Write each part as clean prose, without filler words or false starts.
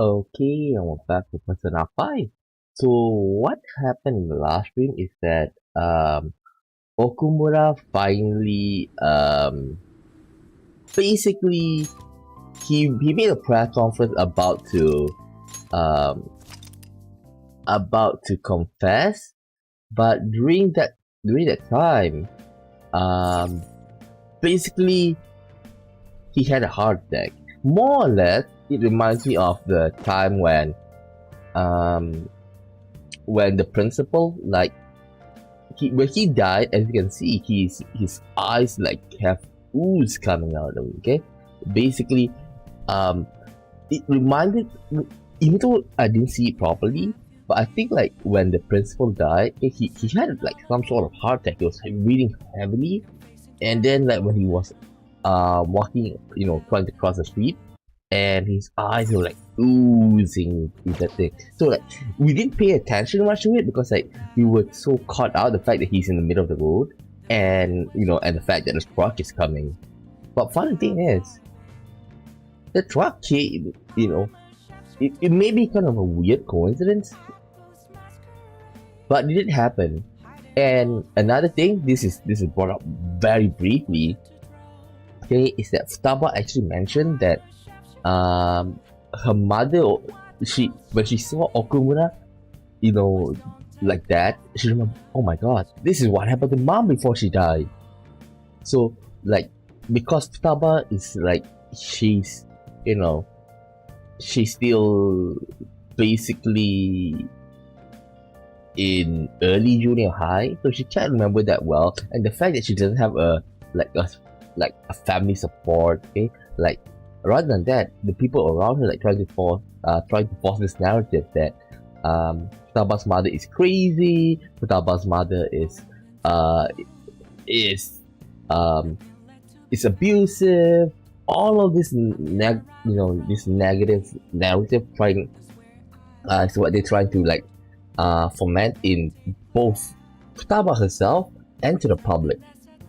Okay, and we're back with Persona 5. So what happened in the last stream is that Okumura finally basically he made a press conference um about to confess, but during that time, um basically he had a heart attack. More or less, it reminds me of the time um when the principal when he died, as you can see, his eyes like have ooze coming out of him. Okay, basically, it reminded, even though I didn't see it properly, but I think like when the principal died, he had like some sort of heart attack. He was breathing heavily, and then like when he was walking, trying to cross the street, and his eyes were like oozing with that thing. So like we didn't pay attention much to it because like we were so caught out the fact that he's in the middle of the road, and and the fact that the truck is coming. But funny thing is, the truck came. It may be kind of a weird coincidence, but it did happen. And another thing, this is brought up very briefly. Okay, is that Futaba actually mentioned that her mother, when she saw Okumura, like that, she remembered, oh my god, this is what happened to mom before she died. So like, because Futaba is like, she's still basically in early junior high, so she can't remember that well. And the fact that she doesn't have a family support, okay, like, rather than that, the people around her like trying to force this narrative that Futaba's mother is crazy, Futaba's mother is abusive. All of this this negative narrative trying is what they're trying to like foment in both Futaba herself and to the public.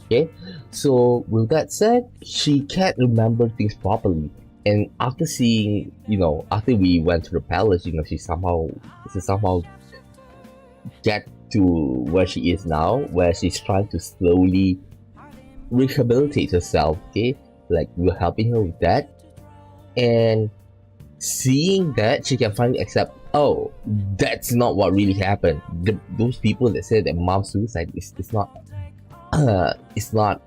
Okay, so with that said, she can't remember things properly, and after seeing, after we went to the palace, she somehow get to where she is now, where she's trying to slowly rehabilitate herself. Okay, like, we're helping her with that, and seeing that she can finally accept, oh, that's not what really happened. Those people that said that mom's suicide is not it's not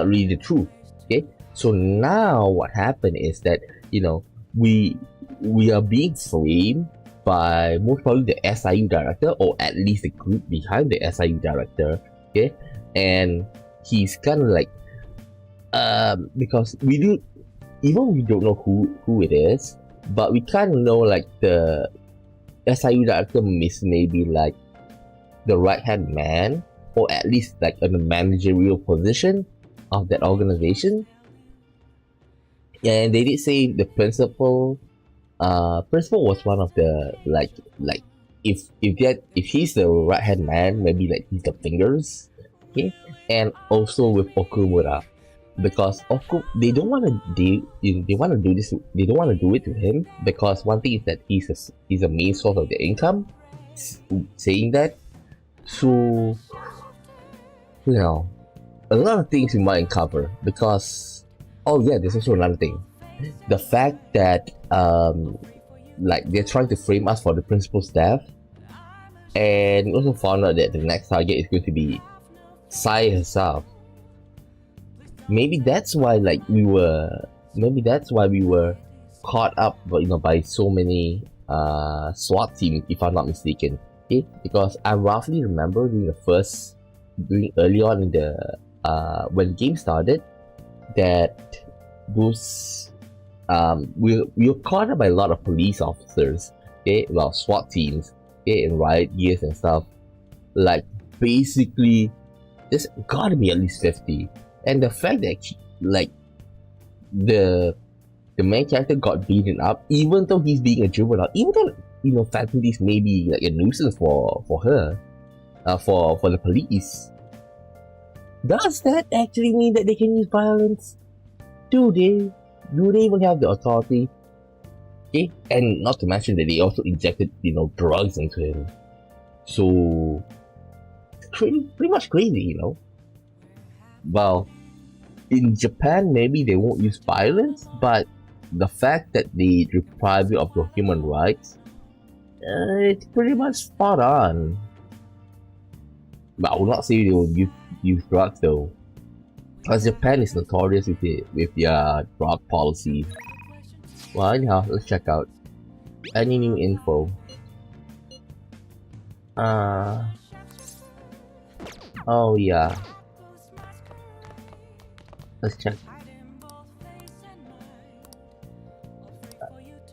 really the truth. Okay, so now what happened is that we are being framed by most probably the SIU director, or at least the group behind the SIU director. Okay, and he's kind of like because we don't know who it is, but we kind of know like the SIU director is maybe like the right hand man, or at least like in a managerial position of that organization. And they did say the principal was one of the like if he's the right hand man, maybe like he's the fingers. Okay, and also with Okumura, because they don't want to they want to do this, they don't want to do it to him, because one thing is that he's a main source of the income, saying that. So a lot of things we might uncover, because there's also another thing, the fact that like they're trying to frame us for the principal's death, and we also found out that the next target is going to be Sai herself. Maybe that's why we were caught up by so many SWAT teams, if I'm not mistaken. Okay, because I roughly remember during early on in the when the game started, that those we were caught up by a lot of police officers, okay, well, SWAT teams, okay, and riot gears and stuff. Like, basically, there's gotta be at least 50. And the fact that the main character got beaten up, even though he's being a juvenile, even though faculties may be like a nuisance for her, for the police, does that actually mean that they can use violence? Do they even have the authority? Okay, and not to mention that they also injected, drugs into him. So, pretty much crazy, Well, in Japan, maybe they won't use violence, but the fact that they deprive you of your human rights, it's pretty much spot on. But I will not say they will use drugs though, because Japan is notorious with their drug policy. Well, anyhow, let's check out any new info. Oh yeah. Let's check.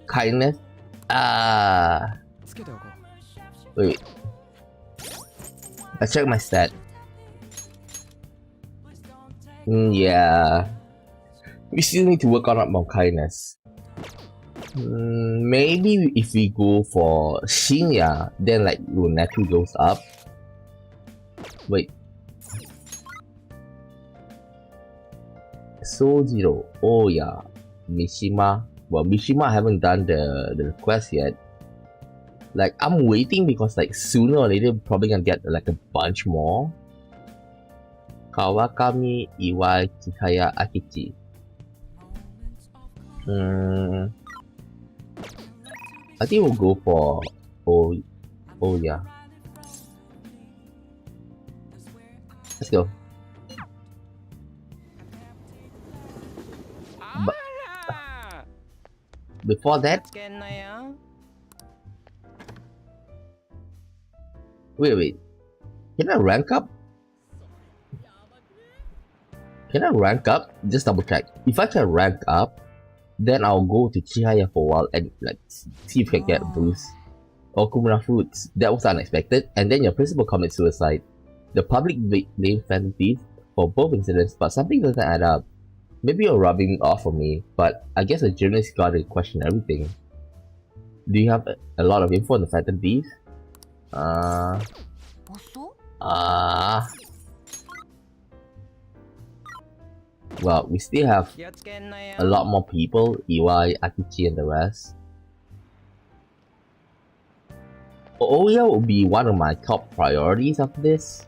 Kindness. Wait. Let's check my stat. Yeah. We still need to work on our kindness. Maybe if we go for Shinya, then like your naturally goes up. Wait. Zero. Oh yeah. Mishima. Well, Mishima I haven't done the request yet. Like, I'm waiting because like sooner or later probably gonna get like a bunch more. Kawakami, Iwai, Chihaya, Akichi. I think we'll go for oh yeah. Let's go. But before that, wait. Can I rank up? Just double check. If I can rank up, then I'll go to Chihaya for a while and like see if I can get a boost. Okumura Fruits, that was unexpected, and then your principal commits suicide. The public blames Phantom Thief for both incidents, but something doesn't add up. Maybe you're rubbing it off on me, but I guess a journalist gotta question everything. Do you have a lot of info on the Phantom Thief? Well, we still have a lot more people, Iwai, Akichi, and the rest. Oya will be one of my top priorities after this.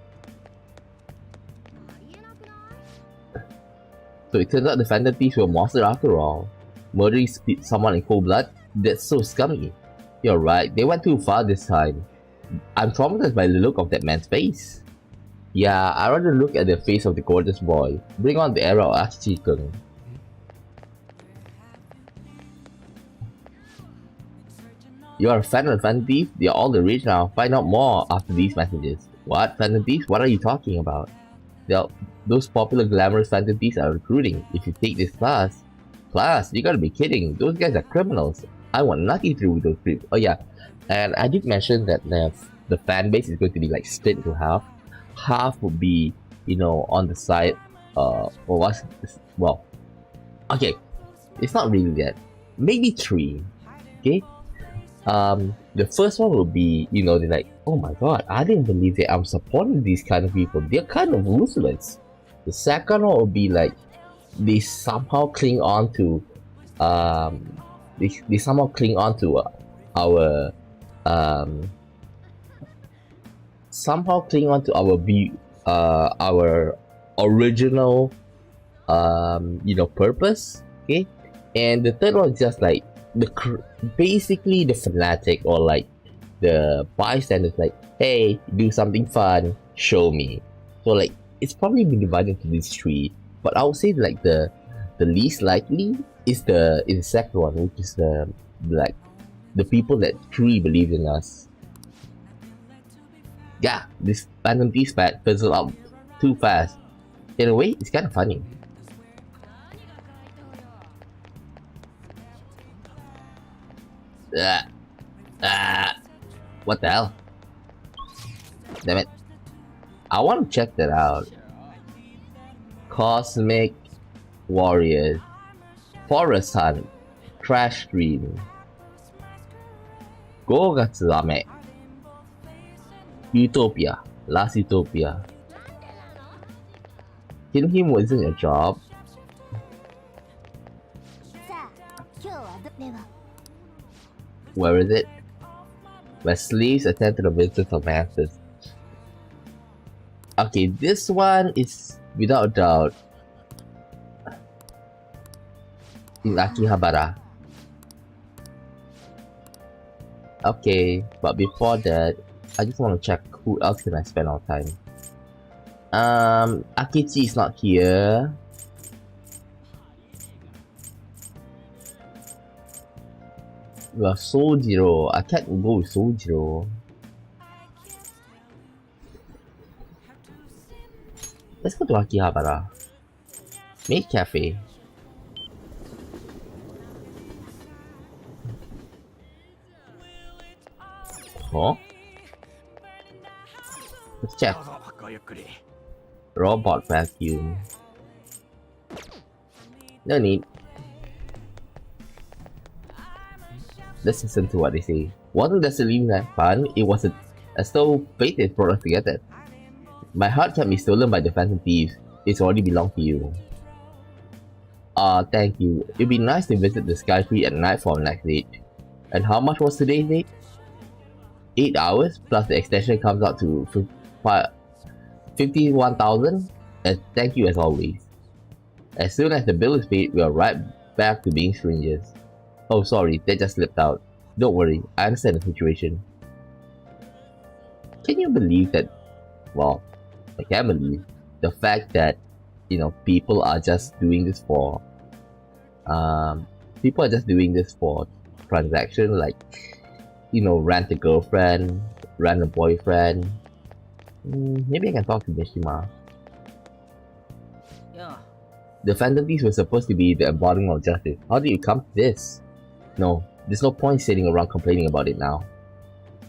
So it turns out the Phantom Thieves were a monster after all. Murdering someone in cold blood? That's so scummy. You're right, they went too far this time. I'm traumatized by the look of that man's face. Yeah, I'd rather look at the face of the gorgeous boy. Bring on the era of Ashi-kun. You're a fan of Phantom Thief? They're all the rage now. Find out more after these messages. What? Phantom Thieves? What are you talking about? Those popular glamorous Phantom Thieves are recruiting. If you take this class, you gotta be kidding. Those guys are criminals. I want nothing to do with those creeps. Oh yeah, and I did mention that the fan base is going to be like split into half. Half will be, on the side, well, okay, it's not really that. Maybe 3, okay? The first one will be, they're like, oh my god, I didn't believe that I'm supporting these kind of people. They're kind of ruthless. The second one will be like, they somehow cling on to, they somehow cling on to our original purpose, okay? And the third one is just like basically the fanatic or like the bystanders, like, hey, do something fun, show me. So like it's probably been divided into these 3, but I would say like the least likely is the second one, which is the people that truly believe in us. Yeah, this Phantom Thief spat fizzled out too fast. In a way, it's kind of funny. What the hell? Damn it. I want to check that out. Cosmic Warriors, Forest Hunt, Crash Stream, 5月雨 Utopia, Last Utopia. Killing him wasn't a job. Where is it? Where slaves attend to the business of masters. Okay, this one is without doubt in Akihabara. Okay, but before that, I just want to check who else can I spend our time. Akechi is not here. Well, Sojiro. I can't go with Sojiro. Let's go to Akihabara. Maid Cafe. Huh? Let's check. Robot vacuum. No need. Let's listen to what they say. Wasn't necessarily that fun, it was as though fate had brought us together. My heart can't be stolen by the phantom thieves. It's already belonged to you. Thank you. It'd be nice to visit the Sky Tree at night for our next date. And how much was today's date? 8 hours, plus the extension comes out to 51,000. And thank you as always. As soon as the bill is paid, we are right back to being strangers. Oh, sorry, that just slipped out. Don't worry, I understand the situation. Can you believe that? Well, I can't believe the fact that, you know, people are just doing this for transaction, like, you know, rent a girlfriend, rent a boyfriend. Maybe I can talk to Mishima. Yeah. The fantasies were supposed to be the embodiment of justice. How did you come to this? No, there's no point sitting around complaining about it now.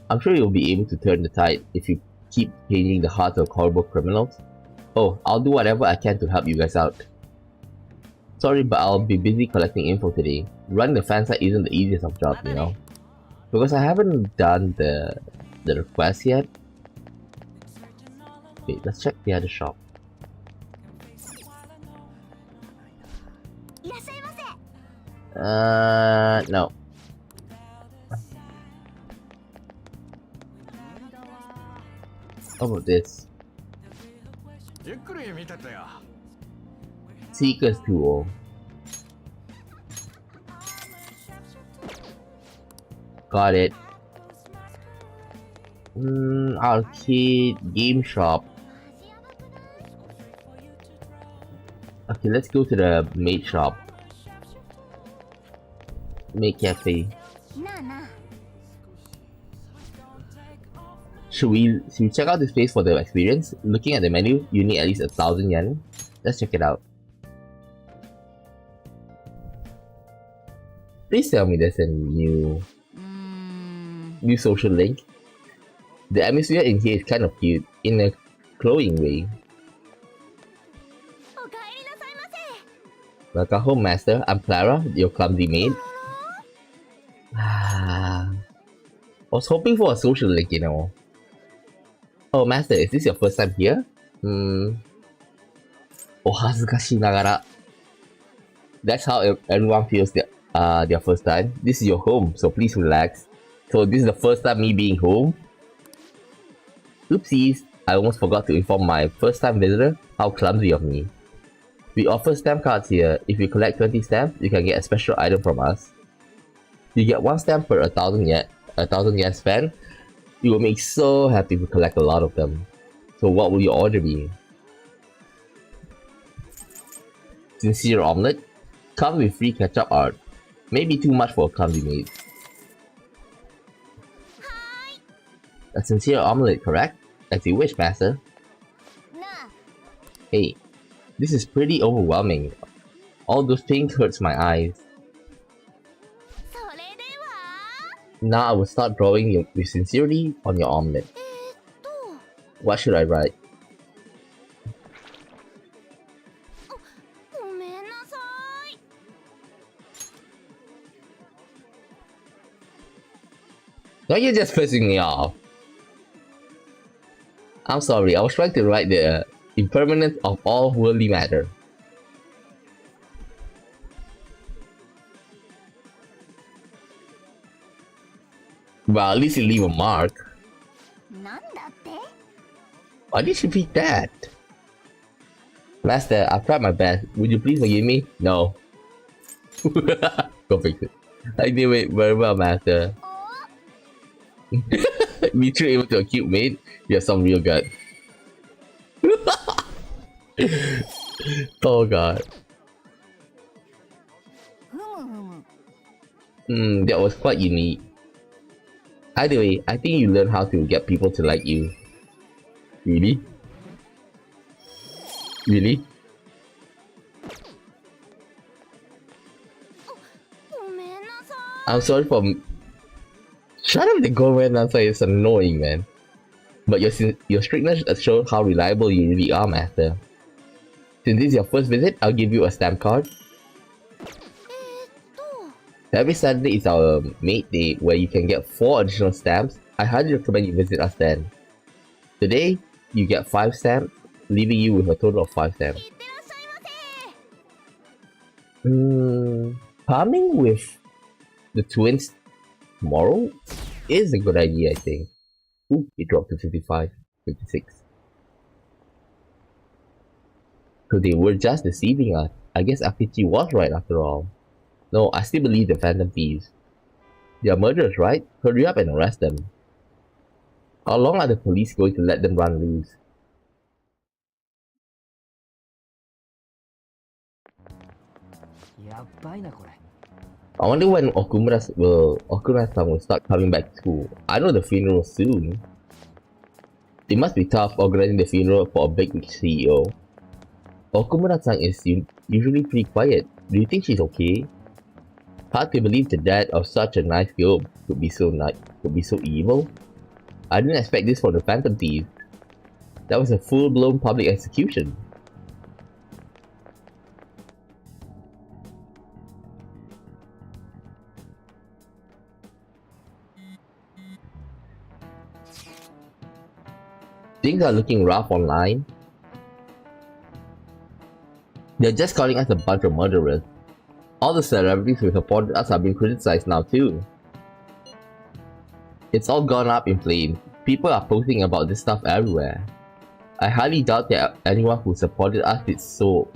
I'm sure you'll be able to turn the tide if you keep changing the hearts of horrible criminals. Oh, I'll do whatever I can to help you guys out. Sorry, but I'll be busy collecting info today. Running the fan site isn't the easiest of jobs, you know. Because I haven't done the request yet. Wait, let's check the other shop. No. How about this? Seeker's Tool. Got it. Arcade game shop. Okay, let's go to the maid shop. Maid cafe. Should we check out this place for the experience? Looking at the menu, you need at least 1,000 yen. Let's check it out. Please tell me there's a new social link. The atmosphere in here is kind of cute, in a glowing way. Welcome home, Master. I'm Clara, your clumsy maid. I was hoping for a social link, you know. Oh, Master, is this your first time here? Ohazukashi-nagara. That's how everyone feels their first time. This is your home, so please relax. So this is the first time me being home? Oopsies, I almost forgot to inform my first time visitor. How clumsy of me. We offer stamp cards here. If you collect 20 stamps, you can get a special item from us. You get 1 stamp per 1,000 yen spent. You will make so happy if you collect a lot of them. So what will your order be? Sincere omelette? Comes with free ketchup art. Maybe too much for a clumsy maid. A sincere omelette, correct? As you wish, Master. Hey, this is pretty overwhelming. All those things hurts my eyes. Now I will start drawing you with sincerity on your omelette. What should I write? No, you're just pissing me off. I'm sorry, I was trying to write the impermanence of all worldly matter. Well, at least you leave a mark. Why did you pick that? Master, I've tried my best. Would you please forgive me? No. Go fix it. I did it very well, Master. Me too able to a cute mate? You have some real gut. Oh god. That was quite unique. Either way, I think you learned how to get people to like you. Really? Really? I'm sorry for... Shut up, the government answer is annoying, man. But your strictness shows how reliable you really are, Master. Since this is your first visit, I'll give you a stamp card. Every Saturday is our mate day where you can get 4 additional stamps. I highly recommend you visit us then. Today, you get 5 stamps, leaving you with a total of 5 stamps. Farming with the twins tomorrow is a good idea, I think. Ooh, it dropped to 55, 56. So they were just deceiving us. I guess Akichi was right after all. No, I still believe the Phantom Thieves. They are murderers, right? Hurry up and arrest them. How long are the police going to let them run loose? I wonder when Okumura-san will start coming back to school. I know the funeral soon. It must be tough organizing the funeral for a big CEO. Okumura-san is usually pretty quiet. Do you think she's okay? Hard to believe the dad of such a nice girl could be so evil. I didn't expect this from the Phantom Thieves. That was a full-blown public execution. Things are looking rough online. They're just calling us a bunch of murderers. All the celebrities who supported us are being criticized now too. It's all gone up in flames. People are posting about this stuff everywhere. I highly doubt that anyone who supported us did so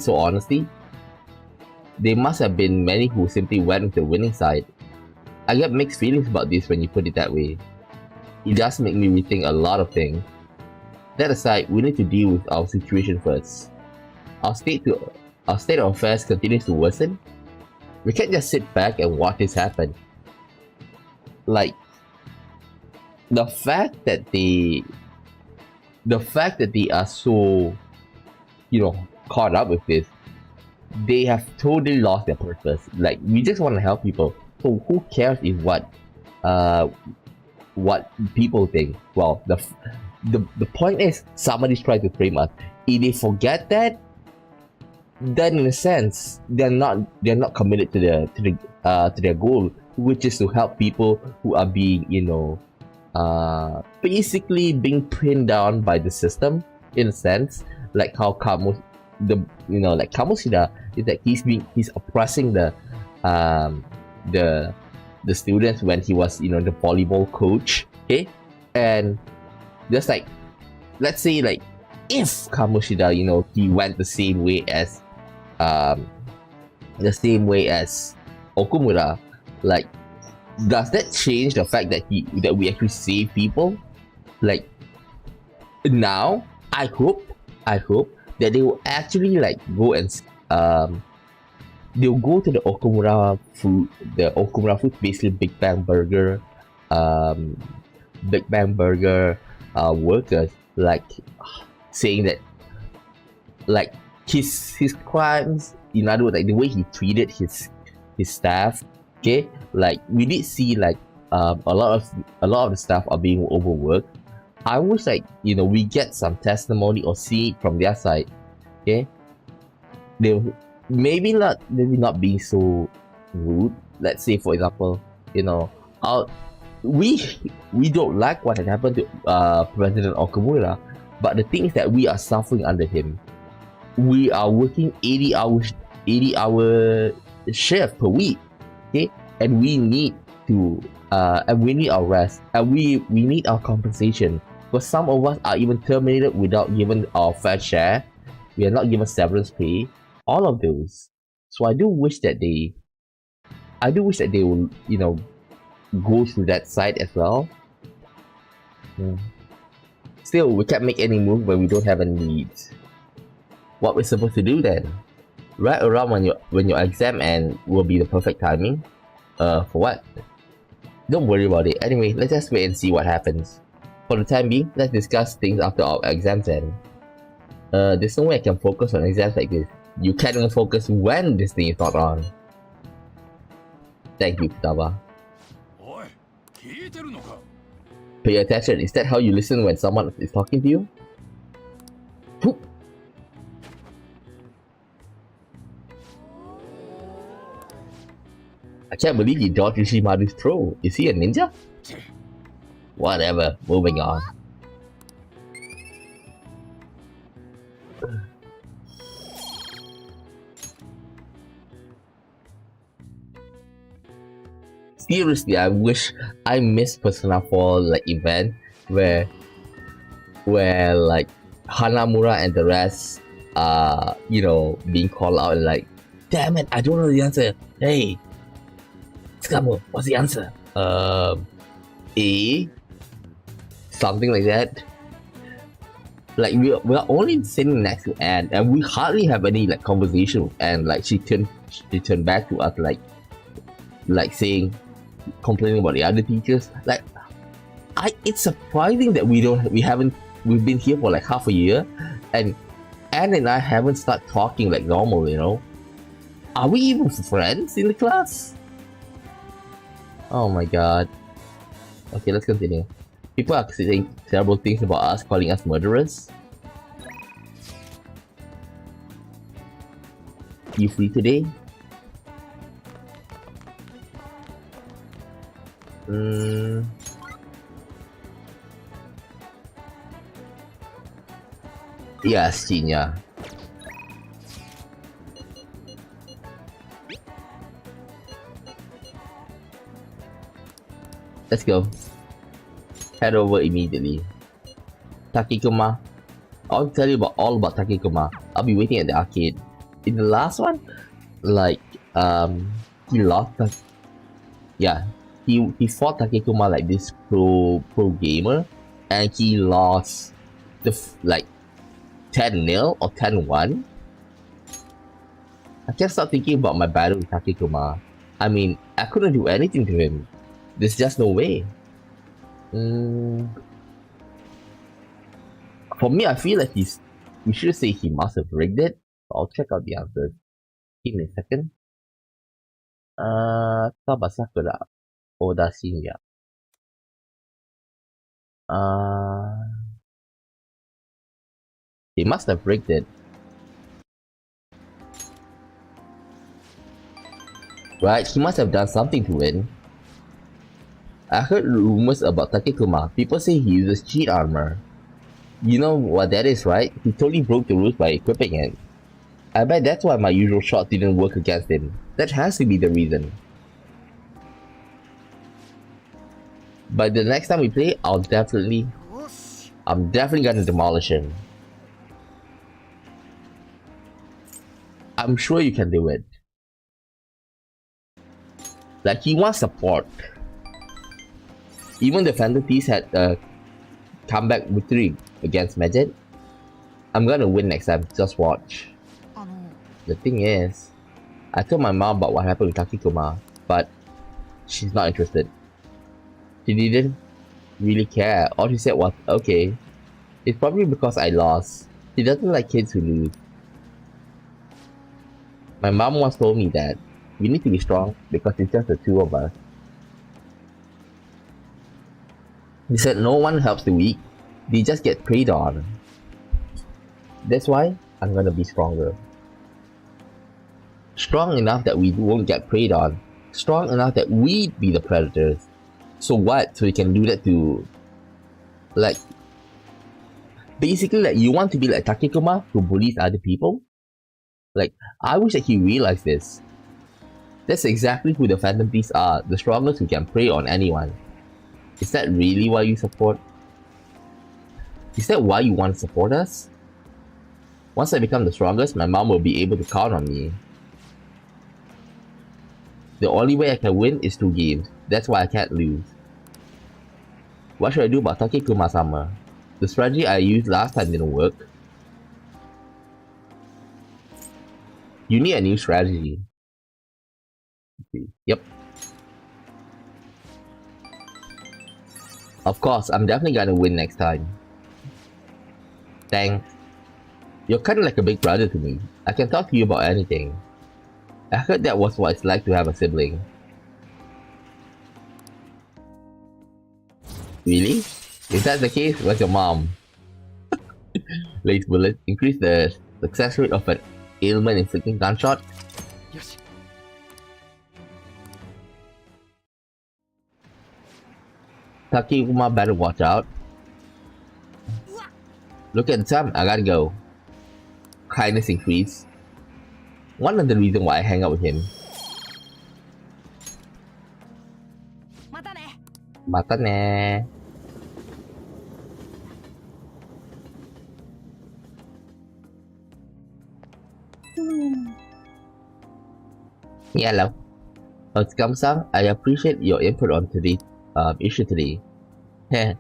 honestly. There must have been many who simply went with the winning side. I get mixed feelings about this when you put it that way. It does make me rethink a lot of things. That aside, we need to deal with our situation first. Our state of affairs continues to worsen. We can't just sit back and watch this happen. Like, the fact that they are so, caught up with this, they have totally lost their purpose. Like, we just want to help people. So who cares if what people think? Well, the point is, somebody's trying to frame us. If they forget that, then in a sense, they're not committed to their goal, which is to help people who are being, basically being pinned down by the system, in a sense, like how Kamoshida is that he's oppressing the students when he was, the volleyball coach, okay? And just like, let's say, like, if Kamoshida, he went the same way as Okumura, like, does that change the fact that we actually save people? Like, now I hope that they will actually go and they'll go to the Okumura food, basically Big Bang Burger workers, saying that his crimes, in other words, the way he treated his staff, okay, we did see a lot of the staff are being overworked. I wish we get some testimony or see it from their side, okay. They maybe not being so rude. Let's say, for example, we don't like what had happened to President Okumura, but the thing is that we are suffering under him. We are working 80-hour shift per week, okay, and we need to and we need our rest, and we need our compensation, because some of us are even terminated without given our fair share. We are not given severance pay, all of those. So I do wish that they will, you know, go through that side as well. Still, we can't make any move when we don't have any needs. What we're supposed to do then? Right around when your exam end will be the perfect timing. For what? Don't worry about it. Anyway, let's just wait and see what happens. For the time being, let's discuss things after our exams end. There's no way I can focus on exams like this. You can't even focus when this thing is not on. Thank you, Futaba. Pay attention. Is that how you listen when someone is talking to you? Whoop. I can't believe he dodged Ishimaru's throw. Is he a ninja? Whatever, moving on. Seriously, I wish I missed Persona 4 like event where like Hanamura and the rest are, you know, being called out and like, damn it, I don't know the answer. Hey, Tsukamu, what's the answer? A? Something like that. Like we're only sitting next to Anne and we hardly have any like conversation with Anne. Like she turned back to us like saying, complaining about the other teachers. Like it's surprising that we've been here for like half a year and Anne and I haven't started talking like normal, you know. Are we even friends in the class? Oh my god. Okay, let's continue. People are saying terrible things about us, calling us murderers. You free today? Yes, Shinya. Let's go. Head over immediately. Takekuma. I'll tell you all about Takekuma. I'll be waiting at the arcade. In the last one, like he lost. Yeah, he fought Takekuma like this pro gamer, and he lost the like 10-0 or 10-1. I can't stop thinking about my battle with Takekuma. I mean, I couldn't do anything to him. There's just no way. For me, I feel like we should say he must have rigged it. I'll check out the answers. Give me a second. Tabasakura Oda Shinya. He must have rigged it. Right, he must have done something to win. I heard rumors about Takekuma. People say he uses cheat armor. You know what that is, right? He totally broke the rules by equipping it. I bet that's why my usual shot didn't work against him. That has to be the reason. But the next time we play, I'm definitely gonna demolish him. I'm sure you can do it. Like, he wants support. Even the Fantasies had a comeback victory against Magic. I'm gonna win next time, just watch. The thing is, I told my mom about what happened with Takekuma, but she's not interested. She didn't really care. All she said was, okay, it's probably because I lost. She doesn't like kids who lose. My mom once told me that we need to be strong because it's just the two of us. He said no one helps the weak, they just get preyed on. That's why I'm gonna be stronger. Strong enough that we won't get preyed on. Strong enough that we'd be the predators. So what? So you can do that to... like... basically, like, you want to be like Takekuma who bullies other people? Like, I wish that he realized this. That's exactly who the Phantom Thieves are, the strongest who can prey on anyone. Is that really why you support? Is that why you want to support us? Once I become the strongest, my mom will be able to count on me. The only way I can win is through games. That's why I can't lose. What should I do about Takekuma-sama? The strategy I used last time didn't work. You need a new strategy. Yep. Of course, I'm definitely gonna win next time. Thanks. You're kinda like a big brother to me. I can talk to you about anything. I heard that was what it's like to have a sibling. Really? If that's the case, where's your mom? Late bullet. Increase the success rate of an ailment inflicting gunshot. Takekuma better watch out. Look at the time, I gotta go. Kindness increase. One of the reasons why I hang out with him. Mata ne. Hello. Otsukamu-san, I appreciate your input on today's issue today. Heh,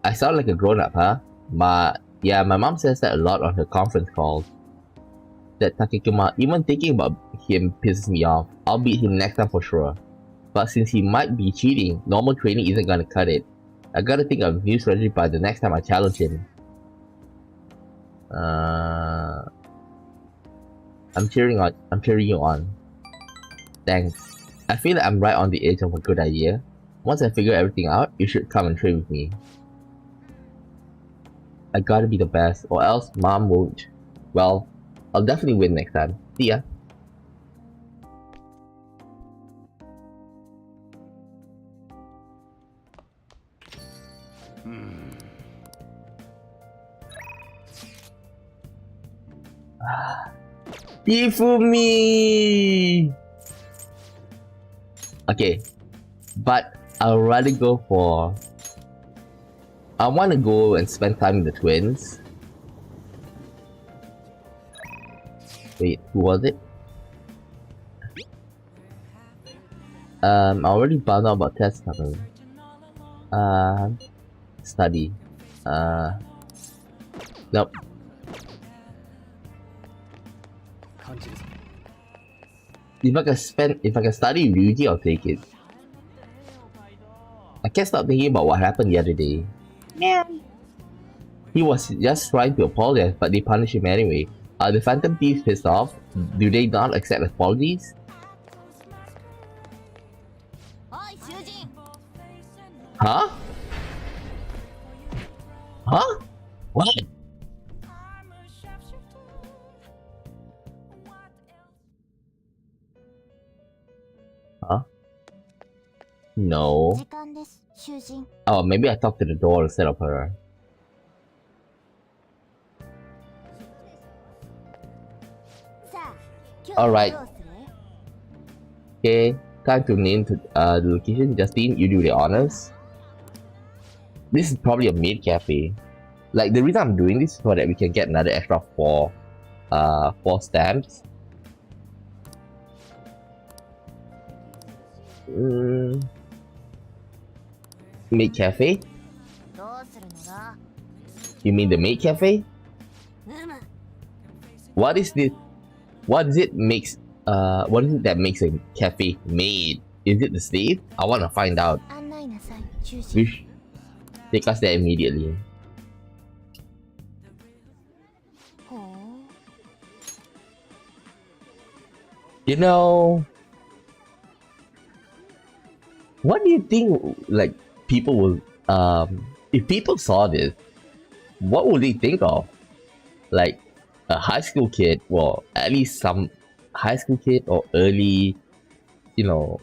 I sound like a grown-up, huh? Yeah, my mom says that a lot on her conference calls. That Takekuma, even thinking about him pisses me off. I'll beat him next time for sure. But since he might be cheating, normal training isn't gonna cut it. I gotta think of a new strategy by the next time I challenge him. I'm cheering you on. Thanks. I feel like I'm right on the edge of a good idea. Once I figure everything out, you should come and train with me. I gotta be the best, or else mom won't. Well, I'll definitely win next time. See ya. Tifumi! Okay, but I'd rather go for... I want to go and spend time with the twins. Wait, who was it? I already found out about tests coming. Study. Nope. If I can study Ryuji, I'll take it. I can't stop thinking about what happened the other day. Yeah. He was just trying to apologize, but they punished him anyway. Are the Phantom Thieves pissed off? Do they not accept apologies? Huh? Huh? What? Huh? No. Oh, maybe I talked to the door instead of her. Alright. Okay, time to name the location. Justine, you do the honors. This is probably a maid cafe. Like, the reason I'm doing this is so that we can get another extra 4 stamps. Maid cafe? You mean the maid cafe? What is this? What is it that makes a cafe maid? Is it the slave? I wanna find out. Take us there immediately. You know, what do you think, like, people will, if people saw this, what would they think of? Like, a high school kid, well, at least some high school kid or early, you know,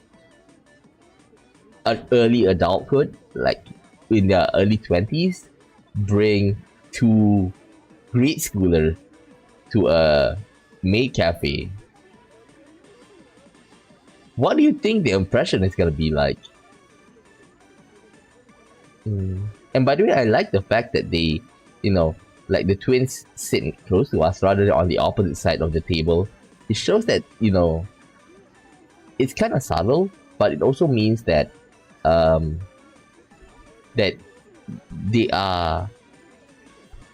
an early adulthood, like in their early 20s, bring 2 grade schoolers to a maid cafe. What do you think the impression is gonna be like? And by the way, I like the fact that they, like the twins sit close to us rather than on the opposite side of the table. It shows that, it's kind of subtle, but it also means that, that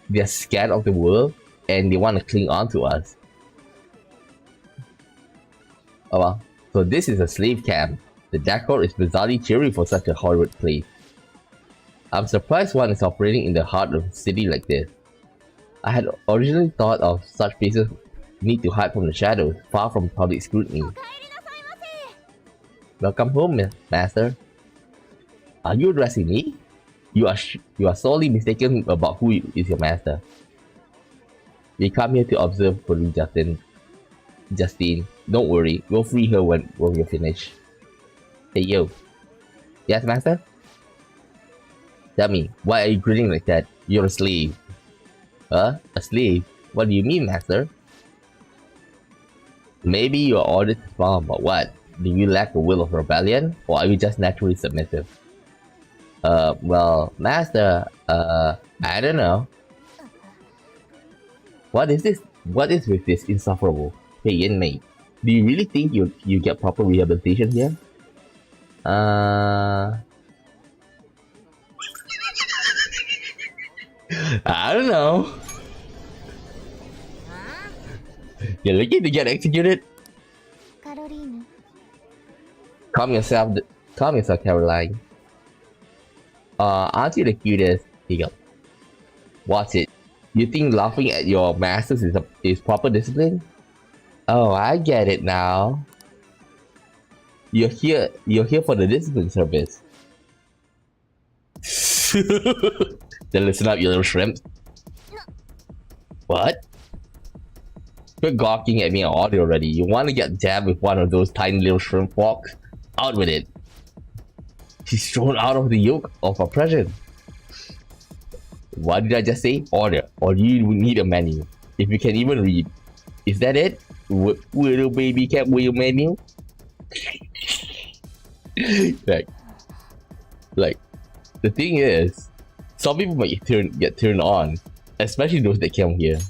they're scared of the world and they want to cling on to us. Oh well. So this is a slave camp. The decor is bizarrely cheery for such a horrid place. I'm surprised one is operating in the heart of a city like this. I had originally thought of such places need to hide from the shadows, far from public scrutiny. Welcome home, Master. Are you addressing me? You are sorely mistaken about who is your master. We come here to observe for you, Justine. Don't worry, we'll free her when we're finished. Hey yo. Yes, Master? Tell me, why are you grinning like that? You're a slave. Huh? A slave? What do you mean, Master? Maybe you are ordered to farm, but what? Do you lack the will of rebellion? Or are you just naturally submissive? Well, Master, I don't know. What is this? What is with this insufferable? Hey, inmate. Do you really think you get proper rehabilitation here? I don't know. You're looking to get executed? Calm yourself, Caroline. Aren't you the cutest? Here you go. Watch it. You think laughing at your masters is proper discipline? Oh, I get it now. You're here for the discipline service. Then listen up, you little shrimp. What? Quit gawking at me on audio already. You want to get jabbed with one of those tiny little shrimp forks? Out with it. She's thrown out of the yoke of oppression. What did I just say? Order. Or do you need a menu? If you can even read. Is that it? Little baby cat with your menu? like, the thing is, some people might get turned on, especially those that come here.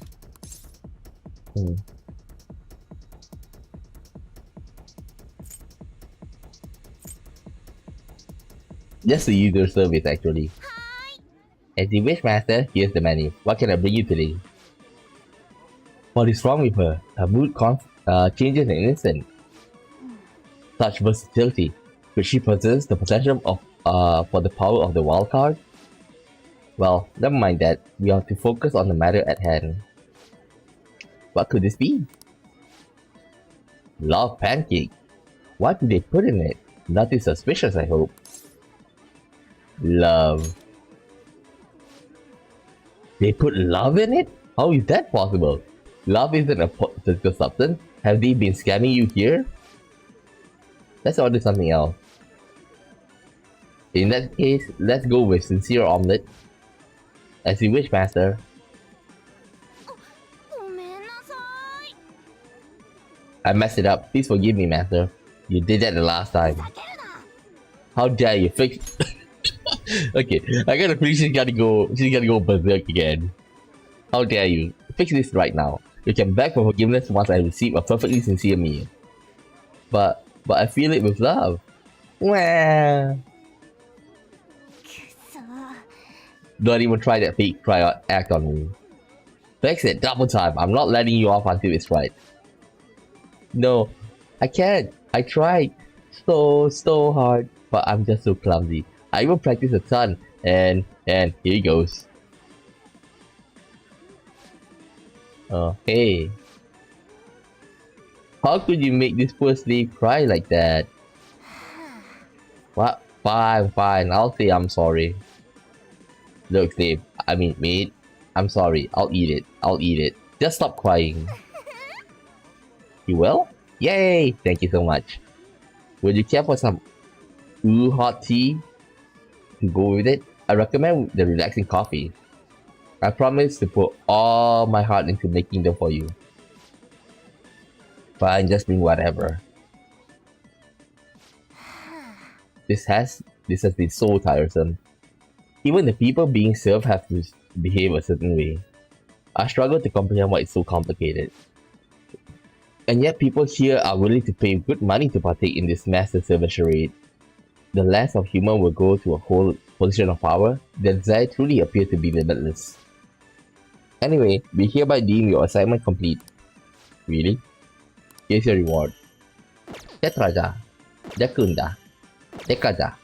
Just the user service, actually. As you wish, Master, here's the menu. What can I bring you today? What is wrong with her? Her mood changes in an instant. Such versatility. Could she possess the potential for the power of the wild card? Well, never mind that. We have to focus on the matter at hand. What could this be? Love pancake. What did they put in it? Nothing suspicious, I hope. Love. They put love in it? How is that possible? Love isn't a physical substance. Have they been scamming you here? Let's order something else. In that case, let's go with sincere omelette. As you wish, Master. I messed it up. Please forgive me, Master. You did that the last time. How dare you fix... Okay, I gotta feel she's gotta go berserk again. How dare you? Fix this right now. You can beg for forgiveness once I receive a perfectly sincere meal. But I feel it with love. Wah. Don't even try that fake act on me. Fix it, double time. I'm not letting you off until it's right. No, I can't. I tried so hard, but I'm just so clumsy. I even practiced a ton, and here he goes. Oh, hey. How could you make this poor slave cry like that? What? Fine. I'll say I'm sorry. Look, slave. I mean, mate. I'm sorry. I'll eat it. Just stop crying. You will? Yay! Thank you so much. Would you care for some hot tea to go with it? I recommend the relaxing coffee. I promise to put all my heart into making them for you. Fine, just bring whatever. This has been so tiresome. Even the people being served have to behave a certain way. I struggle to comprehend why it's so complicated. And yet people here are willing to pay good money to partake in this master servant charade. The less of human will go to a whole position of power, the desire truly appears to be limitless. Anyway, we hereby deem your assignment complete. Really? Here's your reward. Tetraja. Dekunda. Dekaja.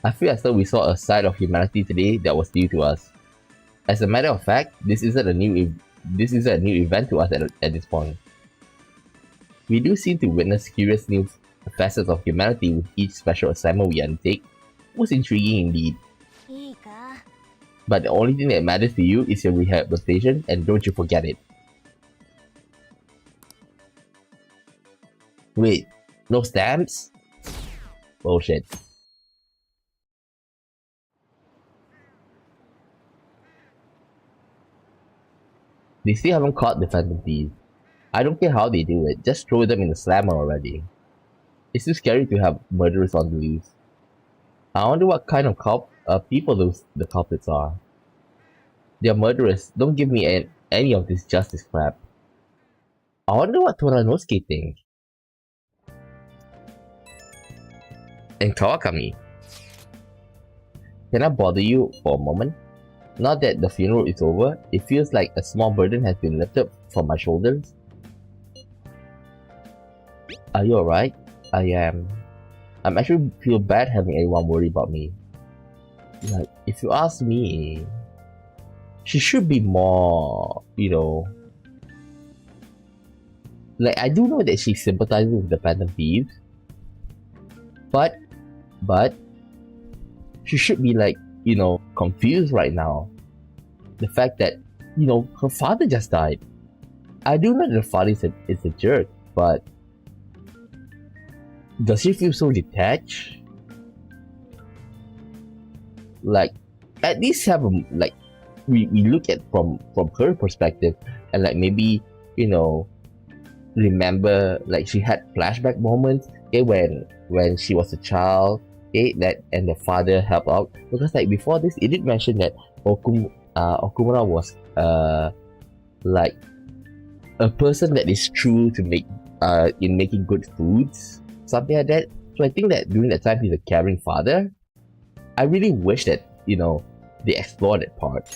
I feel as though we saw a side of humanity today that was new to us. As a matter of fact, this isn't a new event to us at this point. We do seem to witness curious new facets of humanity with each special assignment we undertake. Most intriguing indeed. But the only thing that matters to you is your rehabilitation, and don't you forget it. Wait, no stamps? Bullshit. They still haven't caught the phantom thieves. I don't care how they do it, just throw them in the slammer already. It's too scary to have murderers on the loose. I wonder what kind of people the culprits are. They're murderers, don't give me any of this justice crap. I wonder what Toranosuke thinks. And Kawakami. Can I bother you for a moment? Now that the funeral is over, it feels like a small burden has been lifted from my shoulders. Are you alright? I am. I'm actually feel bad having everyone worry about me. Like, if you ask me, she should be more, like, I do know that she sympathizes with the Phantom Thieves, but she should be like, confused right now. The fact that, her father just died. I do know that the father is a jerk, but does she feel so detached? Like, at least have we look at from her perspective, and like maybe remember, like, she had flashback moments, okay, when she was a child, okay, that and the father helped out, because like before this it did mention that Okumura was like a person that is true to make in making good foods, something like that. So I think that during that time he's a caring father. I really wish that they explored that part.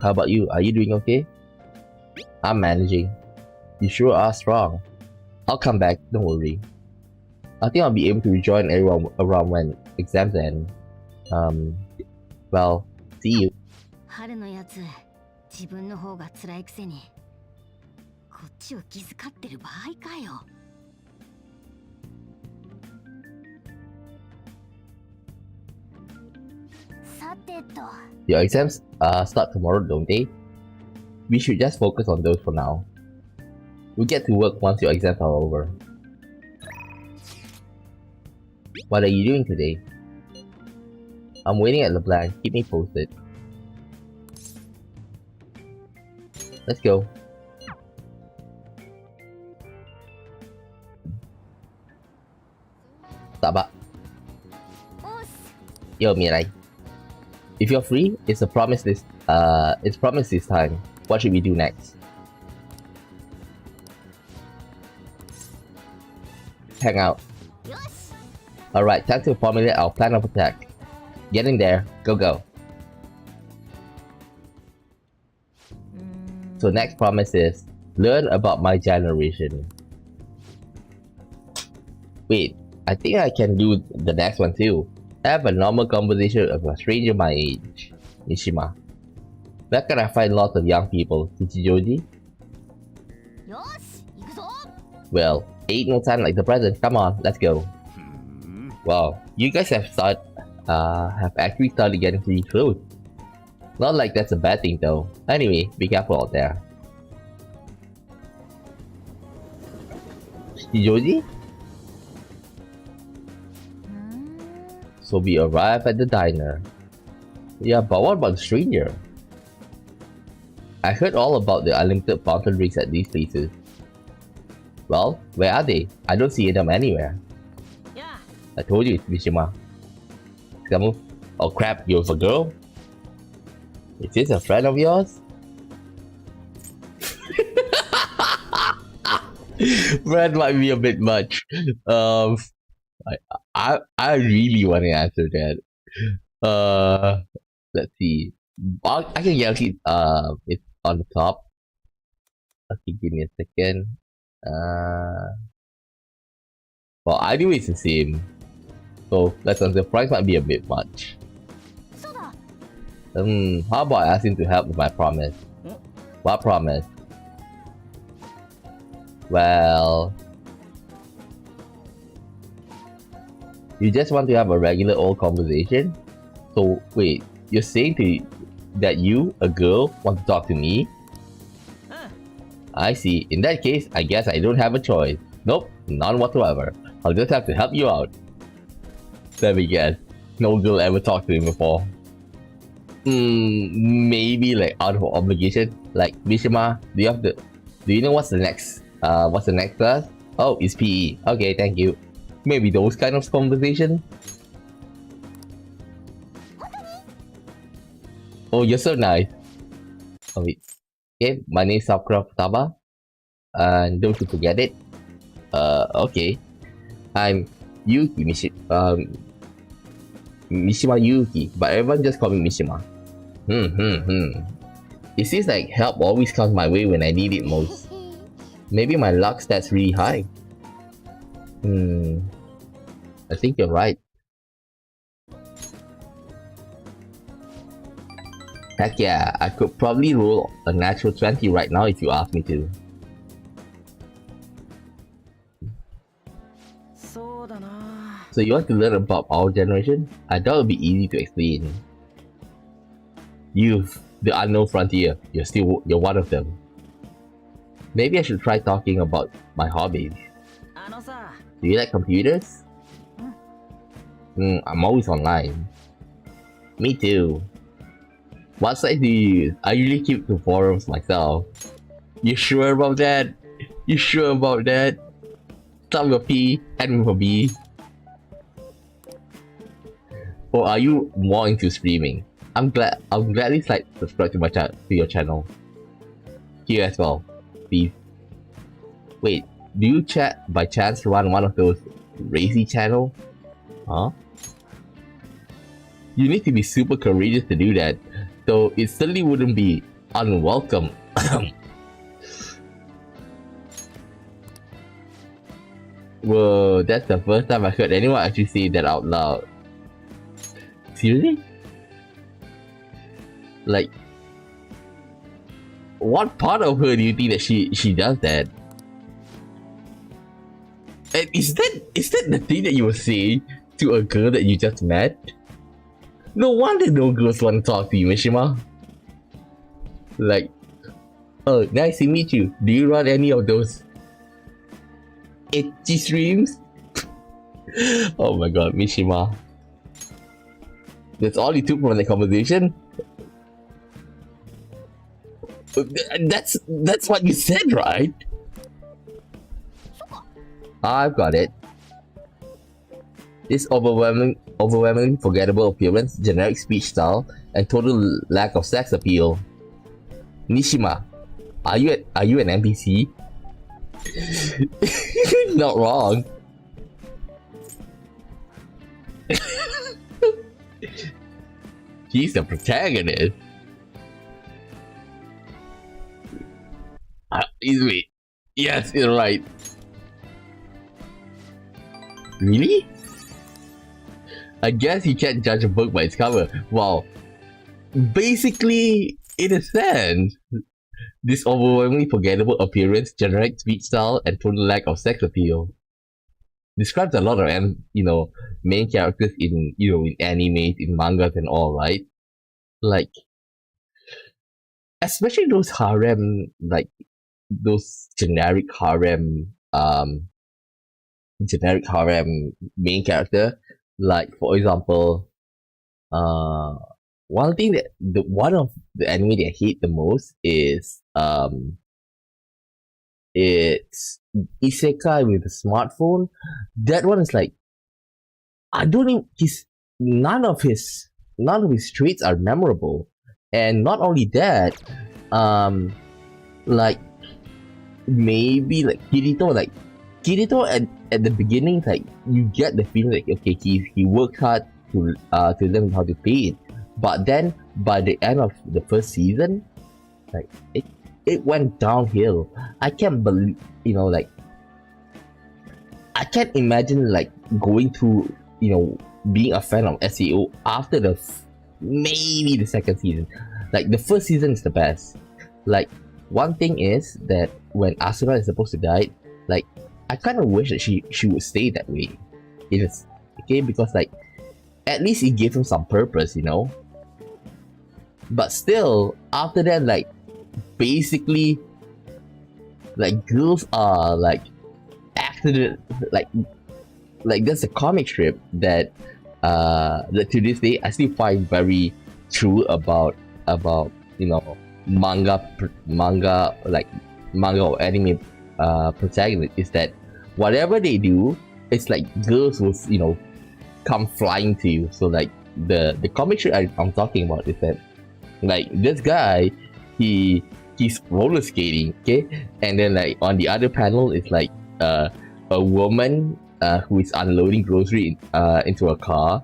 How about you? Are you doing okay? I'm managing. You sure are strong. I'll come back, don't worry. I think I'll be able to rejoin everyone around when exams end. Well, see you. 春のやつ、自分の方が辛いくせに、こっちを気遣ってる場合かよ。さてと。Your exams start tomorrow, don't they? We should just focus on those for now. We'll get to work once your exams are over. What are you doing today? I'm waiting at LeBlanc. Keep me posted. Let's go. Taba. Yo, Mirai. If you're free, it's promised this time. What should we do next? Hang out. Alright, time to formulate our plan of attack. Get in there. Go go. So next promise is, learn about my generation. Wait, I think I can do the next one too. Have a normal conversation with a stranger my age. Mishima. Where can I find lots of young people? Kichijoji? Well, ain't no time like the present. Come on, let's go. Wow, you guys have actually started getting pretty close. Not like that's a bad thing though. Anyway, be careful out there. Shijoji? So we arrive at the diner. Yeah, but what about the stranger? I heard all about the unlimited fountain drinks at these places. Well, where are they? I don't see them anywhere. Yeah. I told you it's Mishima. Come. Oh crap, you're a girl? Is this a friend of yours? Friend might be a bit much. I really want to answer that. Let's see. I can guarantee it's on the top. Okay, give me a second. Well, either way it's the same. So let's answer. Price might be a bit much. How about I ask him to help with my promise? What promise? Well, you just want to have a regular old conversation? So wait, you're saying that you, a girl, want to talk to me? I see. In that case, I guess I don't have a choice. Nope, none whatsoever. I'll just have to help you out. Let me guess. No girl ever talked to him before. Maybe like out of obligation. Like Mishima, do you know what's the next class? Oh, it's PE. Okay, thank you. Maybe those kind of conversation. Oh, you're so nice. Oh, wait. Okay, my name is Sakura Futaba. And don't you forget it. Okay. I'm Yuki Mishima Yuki, but everyone just call me Mishima. It seems like help always comes my way when I need it most. Maybe my luck stats really high. I think you're right. Heck yeah, I could probably roll a natural 20 right now if you ask me to. So you want to learn about our generation? I thought it would be easy to explain. Youth, the unknown frontier. You're one of them. Maybe I should try talking about my hobbies. Do you like computers? I'm always online. Me too. What site do you use? I usually keep to forums myself. You sure about that? You sure about that? Start with a P, end with a B. Or are you more into streaming? I'll gladly subscribe to your channel. Here as well, please. Wait, do you by chance run one of those racy channels? Huh? You need to be super courageous to do that, so it certainly wouldn't be unwelcome. Whoa, that's the first time I heard anyone actually say that out loud. Seriously? Like, what part of her do you think that she does that? And is that the thing that you were saying to a girl that you just met? No wonder no girls want to talk to you, Mishima. Like, oh, nice to meet you. Do you run any of those itchy streams? Oh my god, Mishima. That's all you took from the conversation? That's what you said, right? I've got it. This overwhelmingly forgettable appearance, generic speech style, and total lack of sex appeal. Mishima, are you an NPC? Not wrong. He's the protagonist. Wait. Yes, you're right. Really? I guess you can't judge a book by its cover. Wow. Basically, in a sense, this overwhelmingly forgettable appearance, generic speech style, and total lack of sex appeal describes a lot of main characters in in animes, in mangas, and all, right? Like, especially those harem, like those generic harem main character. Like, for example, one of the anime that I hate the most is it's Isekai with a smartphone. That one is like, I don't even, none of his traits are memorable. And not only that, like, maybe like Kirito at the beginning, like, you get the feeling like, okay, he worked hard to learn how to paint. But then by the end of the first season, like, it went downhill. I can't believe, like, I can't imagine like going through, being a fan of SEO after maybe the second season. Like, the first season is the best. Like, one thing is that when Asuna is supposed to die, like, I kind of wish that she would stay that way. Okay, because like, at least it gave him some purpose, But still, after that, like, basically, like, girls are like accident, like there's a comic strip that that to this day I still find very true about manga or anime protagonist, is that whatever they do, it's like girls will come flying to you. So like the comic strip I'm talking about is that, like, this guy, he's roller skating, okay, and then like on the other panel is like a woman who is unloading grocery into a car,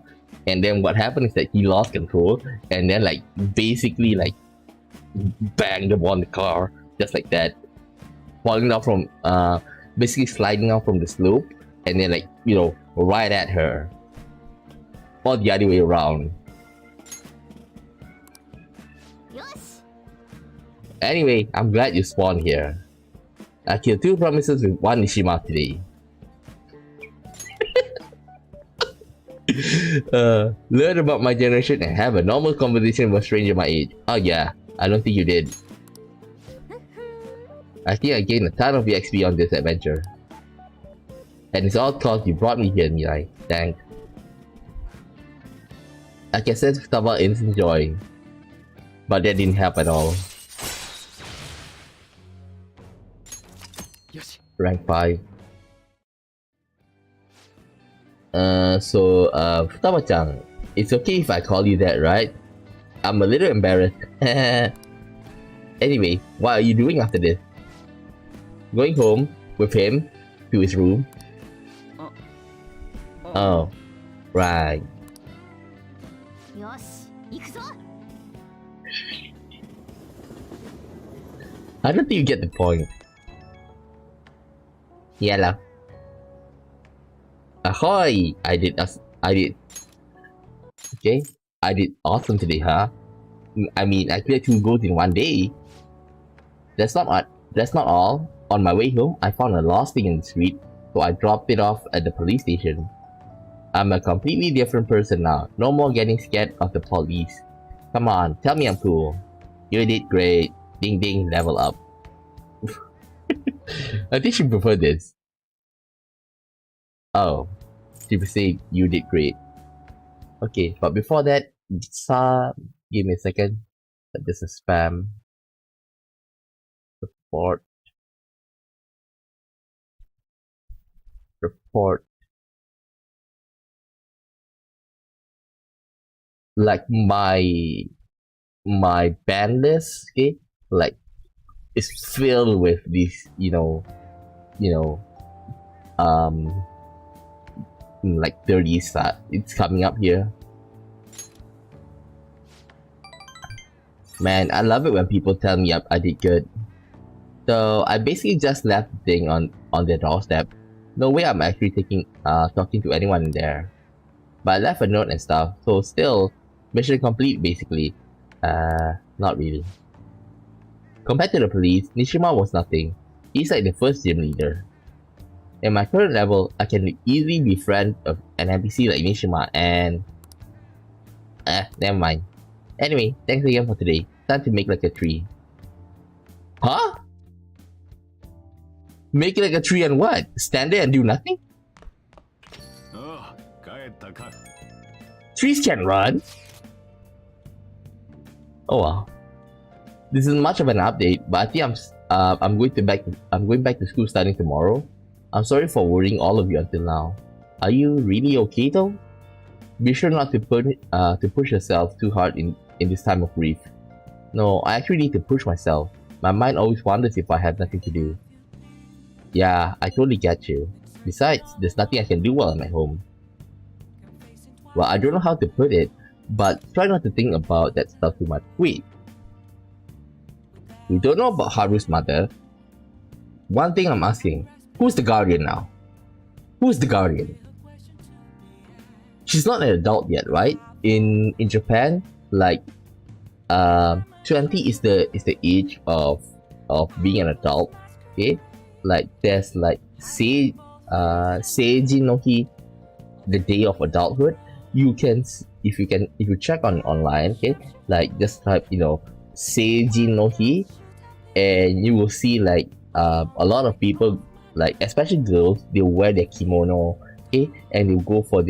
and then what happened is that he lost control and then like basically like banged upon the car just like that, falling down from basically sliding down from the slope, and then like right at her, or the other way around. Anyway, I'm glad you spawned here. I killed 2 promises with 1 Nishima today. Learn about my generation and have a normal conversation with a stranger my age. Oh yeah, I don't think you did. I think I gained a ton of EXP on this adventure. And it's all cause you brought me here, Mirai. Thanks. I can sense Taba instant joy. But that didn't help at all. Rank 5. Futaba-chan, it's okay if I call you that, right? I'm a little embarrassed. Anyway, what are you doing after this? Going home with him to his room? Oh, right. I don't think you get the point. Yellow. Ahoy! I did. Okay, I did awesome today, huh? I mean, I cleared 2 goals in 1 day. That's not all. On my way home, I found a lost thing in the street, so I dropped it off at the police station. I'm a completely different person now. No more getting scared of the police. Come on, tell me I'm cool. You did great. Ding ding, level up. I think she preferred this. Oh, she would say you did great. Okay, but before that, give me a second. This is spam. Report. Like my ban list, okay, like, is filled with these, like 30 it's coming up here. Man, I love it when people tell me I did good. So I basically just left the thing on their doorstep. No way I'm actually talking to anyone in there. But I left a note and stuff, so still, mission complete basically. Not really. Compared to the police, Nishima was nothing. He's like the first gym leader. In my current level, I can easily befriend an NPC like Nishima and... never mind. Anyway, thanks again for today. Time to make like a tree. Huh? Make it like a tree and what? Stand there and do nothing? Trees can run? Oh well. This isn't much of an update, but I think I'm going back to school starting tomorrow. I'm sorry for worrying all of you until now. Are you really okay though? Be sure not to push yourself too hard in this time of grief. No, I actually need to push myself. My mind always wonders if I have nothing to do. Yeah, I totally get you. Besides, there's nothing I can do while I'm at home. Well, I don't know how to put it, but try not to think about that stuff too much. Wait. We don't know about Haru's mother. One thing I'm asking, who's the guardian now? Who's the guardian? She's not an adult yet, right? In Japan, like 20 is the age of being an adult. Okay? Like there's like Seiji no Hi, the day of adulthood. You can if you check online, okay, like just type Seiji no Hi, and you will see like a lot of people, like especially girls, they wear their kimono, okay, and they'll go for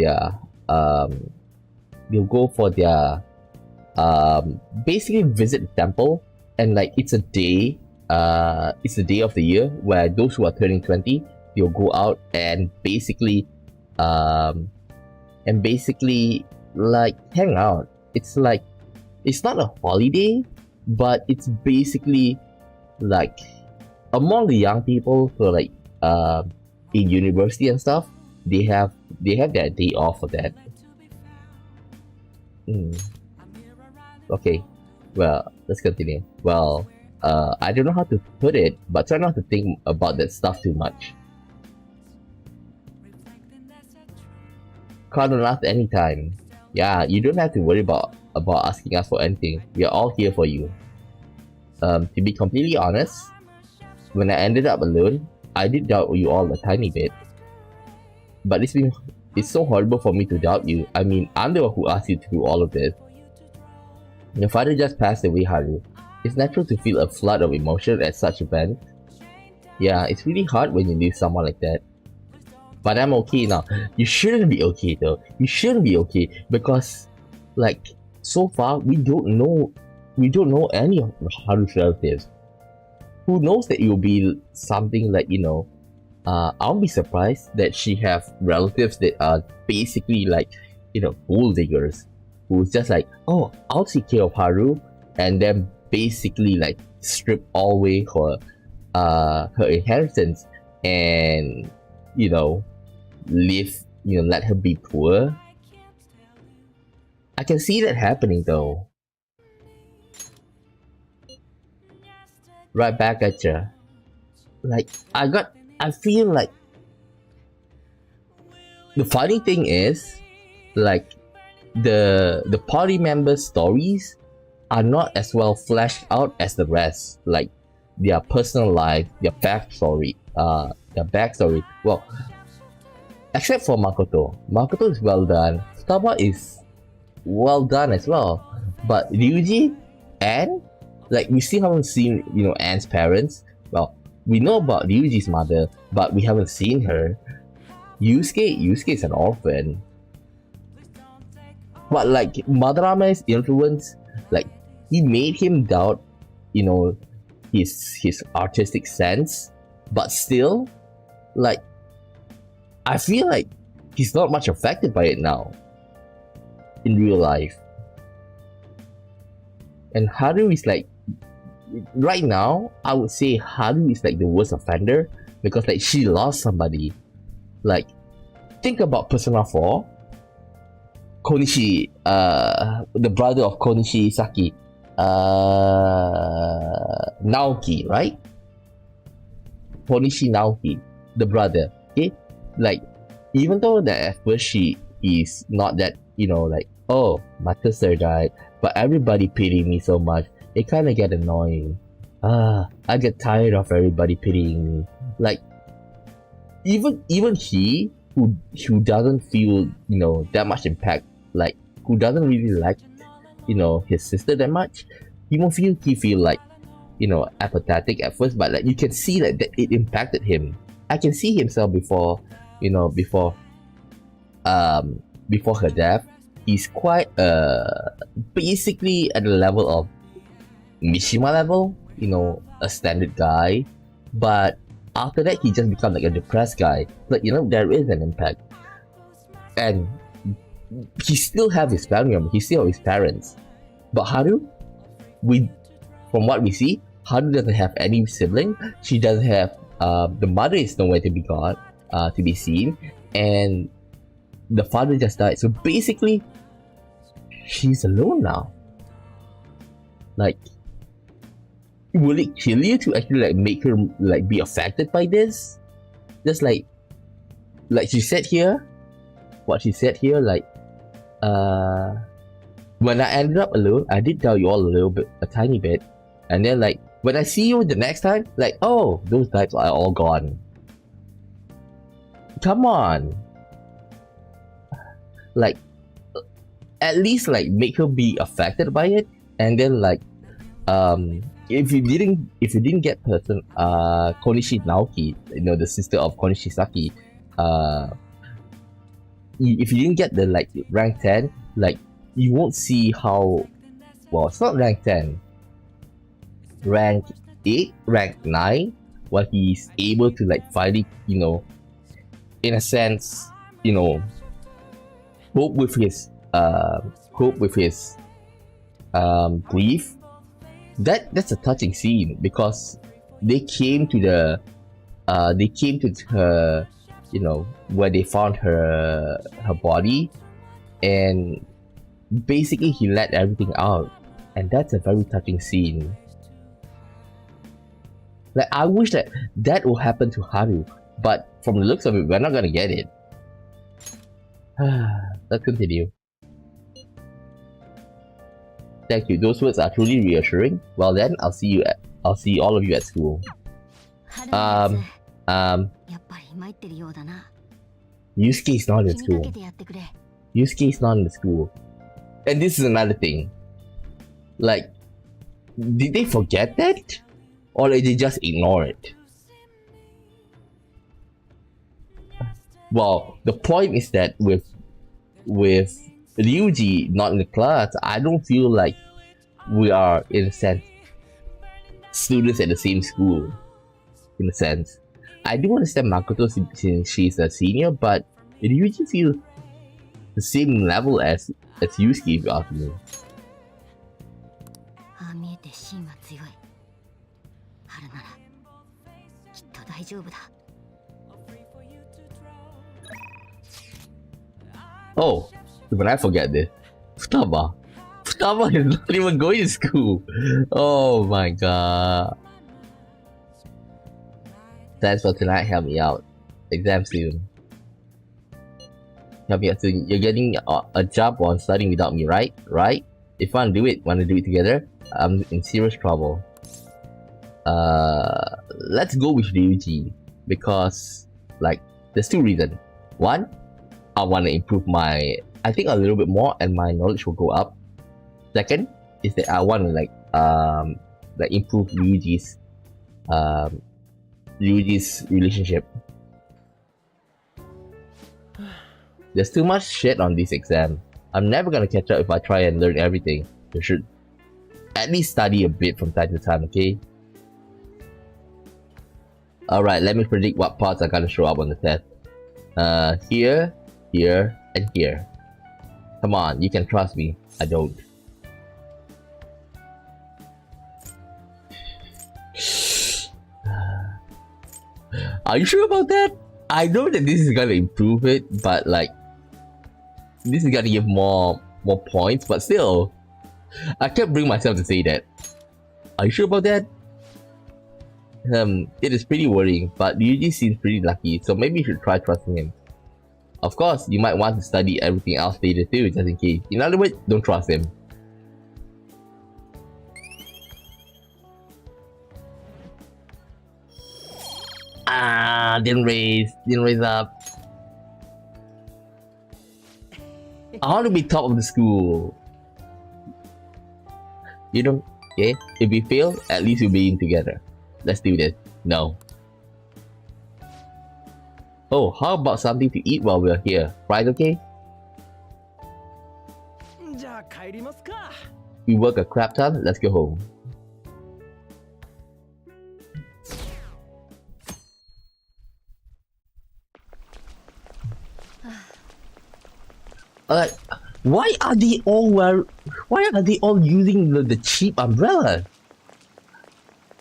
their basically visit the temple, and like it's a day of the year where those who are turning 20, they'll go out and basically like hang out. It's like, it's not a holiday, but it's basically like among the young people who are like in university and stuff, they have their day off for that. Okay, well, let's continue. Well, I don't know how to put it, but try not to think about that stuff too much. Call on us anytime. Yeah, you don't have to worry about asking us for anything. We are all here for you. To be completely honest, when I ended up alone, I did doubt you all a tiny bit. But it's so horrible for me to doubt you. I mean, I'm the one who asked you to do all of this. Your father just passed away, Haru. It's natural to feel a flood of emotion at such event. Yeah, it's really hard when you lose someone like that. But I'm okay now. You shouldn't be okay though. You shouldn't be okay because, like, so far we don't know any of Haru's relatives. Who knows that it will be something like, I'll be surprised that she have relatives that are basically like, gold diggers, who's just like, oh, I'll take care of Haru, and then basically like strip all away her inheritance and let her be poor. I can see that happening though. Right back at ya. Like, I feel like the funny thing is, like, the party members' stories are not as well fleshed out as the rest. Like their personal life, their backstory. Well, except for Makoto. Makoto is well done. Futaba is well done as well. But Ryuji and, like, we still haven't seen, Anne's parents. Well, we know about Ryuji's mother, but we haven't seen her. Yusuke is an orphan. But like Madarame's influence, like, he made him doubt, his artistic sense. But still, like, I feel like he's not much affected by it now in real life. And Haru is like, right now, I would say Haru is like the worst offender because like she lost somebody. Like, think about Persona 4. Konishi, the brother of Konishi Saki, Naoki, right? Konishi Naoki, the brother. Okay, like, even though that at first she is not that, like, oh, my sister died, but everybody pitied me so much, it kind of get annoying. I get tired of everybody pitying me. Like, even he who doesn't feel that much impact, like, who doesn't really like his sister that much, he feel like apathetic at first, but like you can see that it impacted him. I can see himself before her death. He's quite basically at the level of Mishima level, you know, a standard guy, but after that he just become like a depressed guy. But you know, there is an impact, and he still have his family. He still have his parents. But Haru, from what we see, Haru doesn't have any sibling. She doesn't have. The mother is nowhere to be got, to be seen, and the father just died. So basically, she's alone now. Like, will it kill you to actually like make her like be affected by this? Just like she said here, what she said here, like, when I ended up alone, I did tell you all a tiny bit, and then like when I see you the next time, like, oh, those types are all gone. Come on, like, at least like make her be affected by it, and then like, if you didn't get person, Konishi Naoki, you know, the sister of Konishi Saki, if you didn't get the like rank 10, like, you won't see how, well, it's not rank 10, rank 8, rank 9, what he's able to like finally, you know, in a sense, you know, cope with his grief. That's a touching scene, because they came to her, you know, where they found her body, and basically he let everything out, and that's a very touching scene. Like, I wish that will happen to Haru, but from the looks of it, we're not gonna get it. Let's continue. Thank you. Those words are truly reassuring. Well then, I'll see all of you at school. Yusuke is not in school. Yusuke is not in the school. And this is another thing. Like, did they forget that? Or did they just ignore it? Well, the point is that with Ryuji not in the class, I don't feel like we are, in a sense, students at the same school. In a sense, I do understand Makoto since she's a senior, but Ryuji feels the same level as Yusuke, if you ask me. Oh, but I forget this. Futaba is not even going to school. Oh my god. Thanks for tonight. Help me out. Exam soon. Help me out soon. You're getting a job on studying without me, right? Right? If you want to do it together, I'm in serious trouble. Let's go with Ryuji, because like there's two reasons. One, I want to improve I think a little bit more, and my knowledge will go up. Second is that I want to like improve Ryuji's relationship. There's too much shit on this exam. I'm never gonna catch up if I try and learn everything. You should at least study a bit from time to time, okay? Alright, let me predict what parts are gonna show up on the test. Here, here, and here. Come on, you can trust me. I don't. Are you sure about that? I know that this is gonna improve it, but like, this is gonna give more points, but still, I can't bring myself to say that. Are you sure about that? It is pretty worrying, but Ryuji seems pretty lucky, so maybe you should try trusting him. Of course, you might want to study everything else later too, just in case. In other words, don't trust him. Didn't raise up. I want to be top of the school. You know, okay? If we fail, at least we'll be in together. Let's do this. No. Oh, how about something to eat while we're here? Right, okay? We work a crap ton, let's go home. Like, why are they all using the cheap umbrella?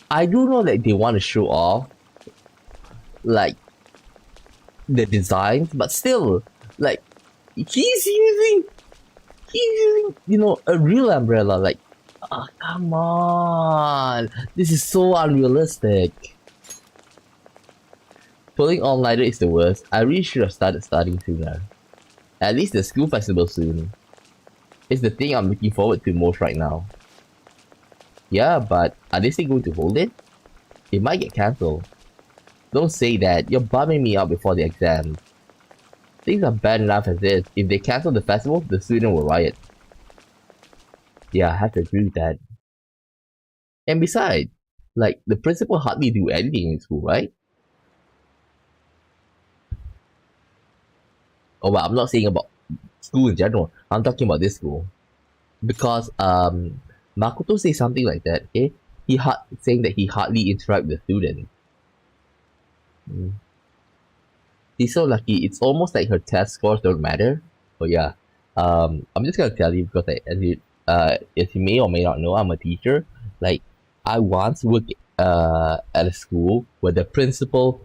I do know that they want to show off, like, the designs, but still, like, he's using, a real umbrella. Like, oh, come on, this is so unrealistic. Pulling all-nighter is the worst. I really should have started studying sooner. At least the school festival soon. It's the thing I'm looking forward to most right now. Yeah, but are they still going to hold it? It might get cancelled. Don't say that, you're bumming me out before the exam. Things are bad enough as is. If they cancel the festival, the student will riot. Yeah, I have to agree with that. And besides, like, the principal hardly do anything in school, right? Oh, well, I'm not saying about school in general. I'm talking about this school. Because, Makoto says something like that, okay? Saying that he hardly interacts with the students. She's so lucky. It's almost like her test scores don't matter. Oh yeah. I'm just gonna tell you because as you may or may not know, I'm a teacher. Like, I once worked at a school where the principal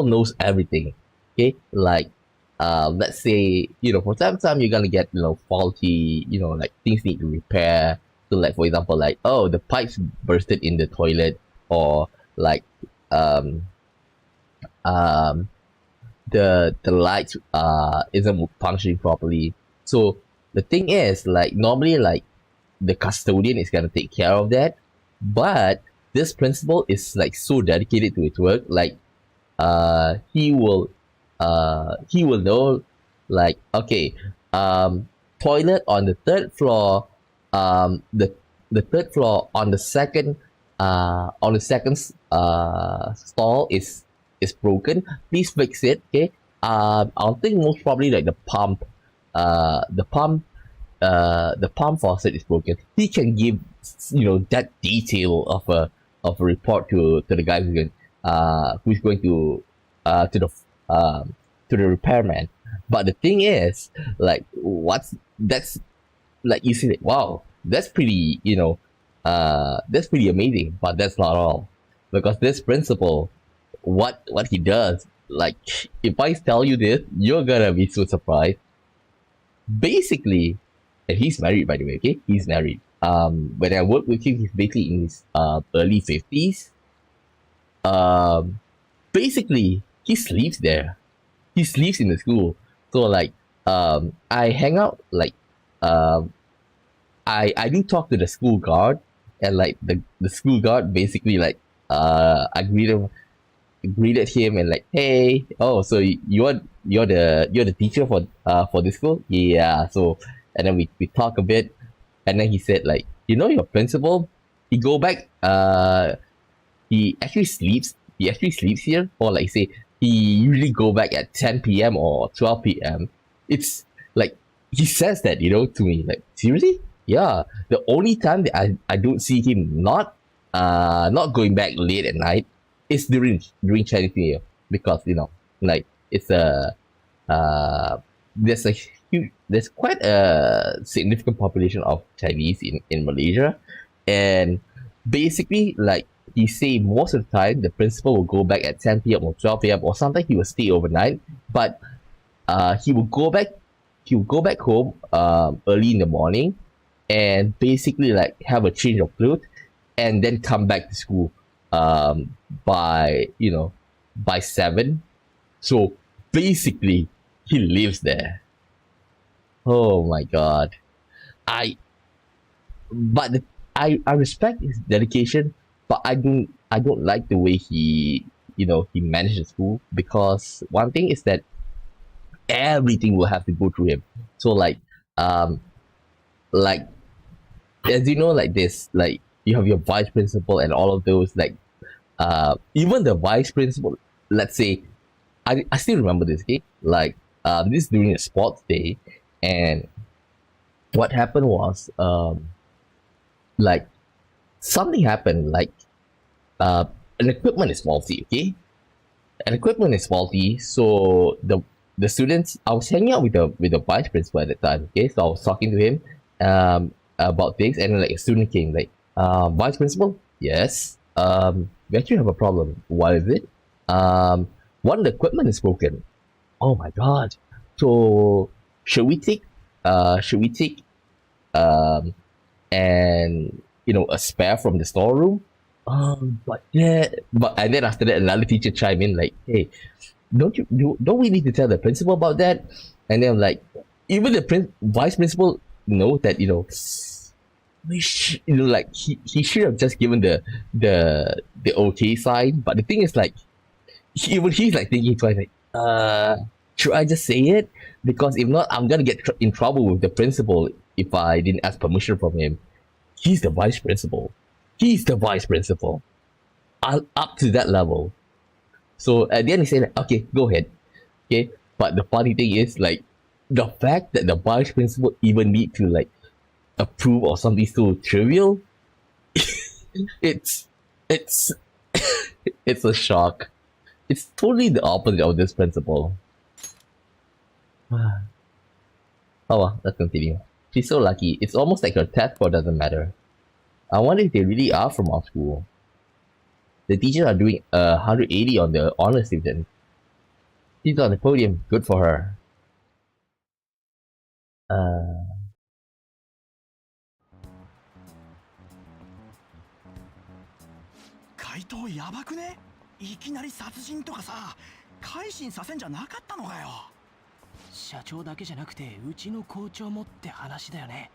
knows everything. Okay, like, let's say, from time to time you're gonna get, faulty, like, things need to repair. So, like, for example, like, oh, the pipes bursted in the toilet, or like, the lights isn't functioning properly. So the thing is, like, normally, like, the custodian is gonna take care of that, but this principal is, like, so dedicated to his work. Like, he will know, like, okay, toilet on the third floor, the third floor on the second stall is broken. Please fix it. Okay. I'll think most probably like the pump faucet is broken. He can give, that detail of a report to the guy who's going to the repairman. But the thing is, like, that's like, you see, like, wow, that's pretty, that's pretty amazing. But that's not all, because this principal, what he does, like, if I tell you this, you're gonna be so surprised. Basically, and he's married, by the way. Okay, he's married. When I work with him, he's basically in his early 50s. Basically, he sleeps there. He sleeps in the school. So, like, I hang out, like, I do talk to the school guard, and, like, the school guard basically, like, I greeted him and, like, hey, oh, so you're the teacher for this school? Yeah. So, and then we talk a bit, and then he said, like, your principal, he go back, he actually sleeps here, or, like, say, he usually go back at 10 p.m. or 12 p.m. It's like, he says that, to me, like, seriously? Yeah, the only time that I don't see him not going back late at night is during Chinese New Year, because, like, it's there's quite a significant population of Chinese in Malaysia, and basically, like, he say most of the time the principal will go back at 10 p.m. or 12 p.m. or sometimes he will stay overnight, but he will go back home early in the morning, and basically, like, have a change of clothes, and then come back to school by 7. So basically, he lives there. Oh my god. I respect his dedication, but I don't like the way he manages school, because one thing is that everything will have to go through him. So, like, like, as you know, like, this, like, you have your vice principal and all of those, like, even the vice principal, let's say, I still remember this, okay? Like, this is during a sports day, and what happened was, like, something happened, like, an equipment is faulty, okay? An equipment is faulty, so the students, I was hanging out with the vice principal at the time. Okay, so I was talking to him about things, and then, like a student came, like, vice principal, yes, we actually have a problem. What is it? One of the equipment is broken. Oh my god. So should we take um and a spare from the storeroom? But yeah, and then after that another teacher chime in like, hey, don't we need to tell the principal about that? And then I'm like, even the vice principal know that like he should have just given the okay sign. But the thing is, like, even he's like thinking twice, like, should I just say it? Because if not, I'm gonna get in trouble with the principal if I didn't ask permission from him. He's the vice principal. He's the vice principal. Up to that level. So at the end, he said, like, okay, go ahead. Okay. But the funny thing is, like, the fact that the vice principal even need to, like, approve of something so trivial, it's it's it's a shock. It's totally the opposite of this principal. Oh well, let's continue. She's so lucky. It's almost like her test score doesn't matter. I wonder if they really are from our school. The teachers are doing 180 on the honor student. She's on the podium. Good for her. 怪盗やばくね？いきなり殺人とかさ、改心させんじゃなかったのかよ。社長だけじゃなくてうちの校長もって話だよね。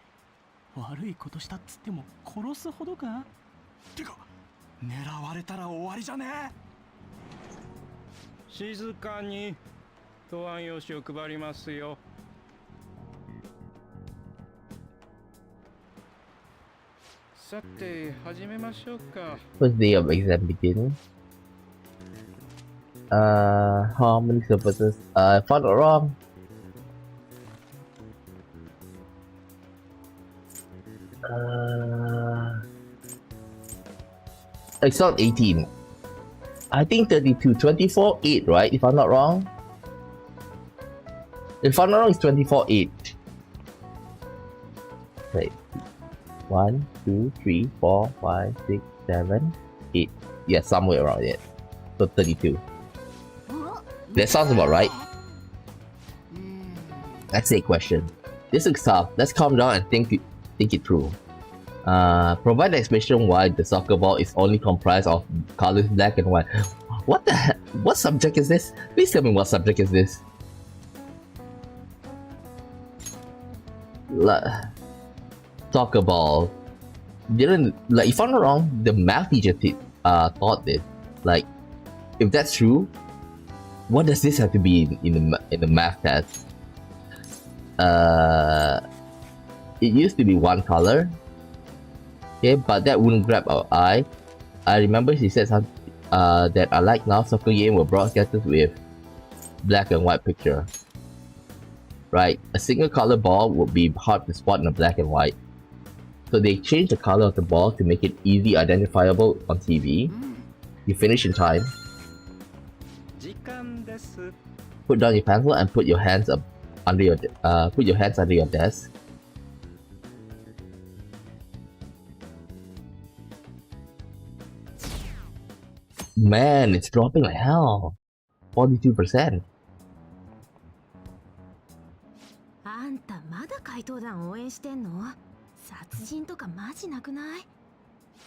悪いことしたっつっても殺すほどか？てか狙われたら終わりじゃね？静かに答案用紙を配りますよ。さて始めましょうか。First day of exam begins. How many surfaces? I found it wrong. It's not 18. I think 32. 24, 8, right? If I'm not wrong. If I'm not wrong, it's 24, 8. Wait. 1, 2, 3, 4, 5, 6, 7, 8. Yeah, somewhere around it. So 32. That sounds about right. That's a question. This looks tough. Let's calm down and think it through. Provide the explanation why the soccer ball is only comprised of colors black and white. What the heck? What subject is this? Please tell me what subject is this. Soccer ball. Didn't, like, if I'm not wrong, the math teacher thought this. Like, if that's true, what does this have to be in the math test? It used to be one color. Okay, but that wouldn't grab our eye. I remember she said something that unlike now, soccer game were broadcasted with black and white picture. Right, a single color ball would be hard to spot in a black and white. So they changed the color of the ball to make it easy identifiable on TV. You finish in time. Put down your pencil and put your hands up under your desk. Man, it's dropping like hell. 42%. あんたまだ怪盗団応援してんの？殺人とかマジなくない？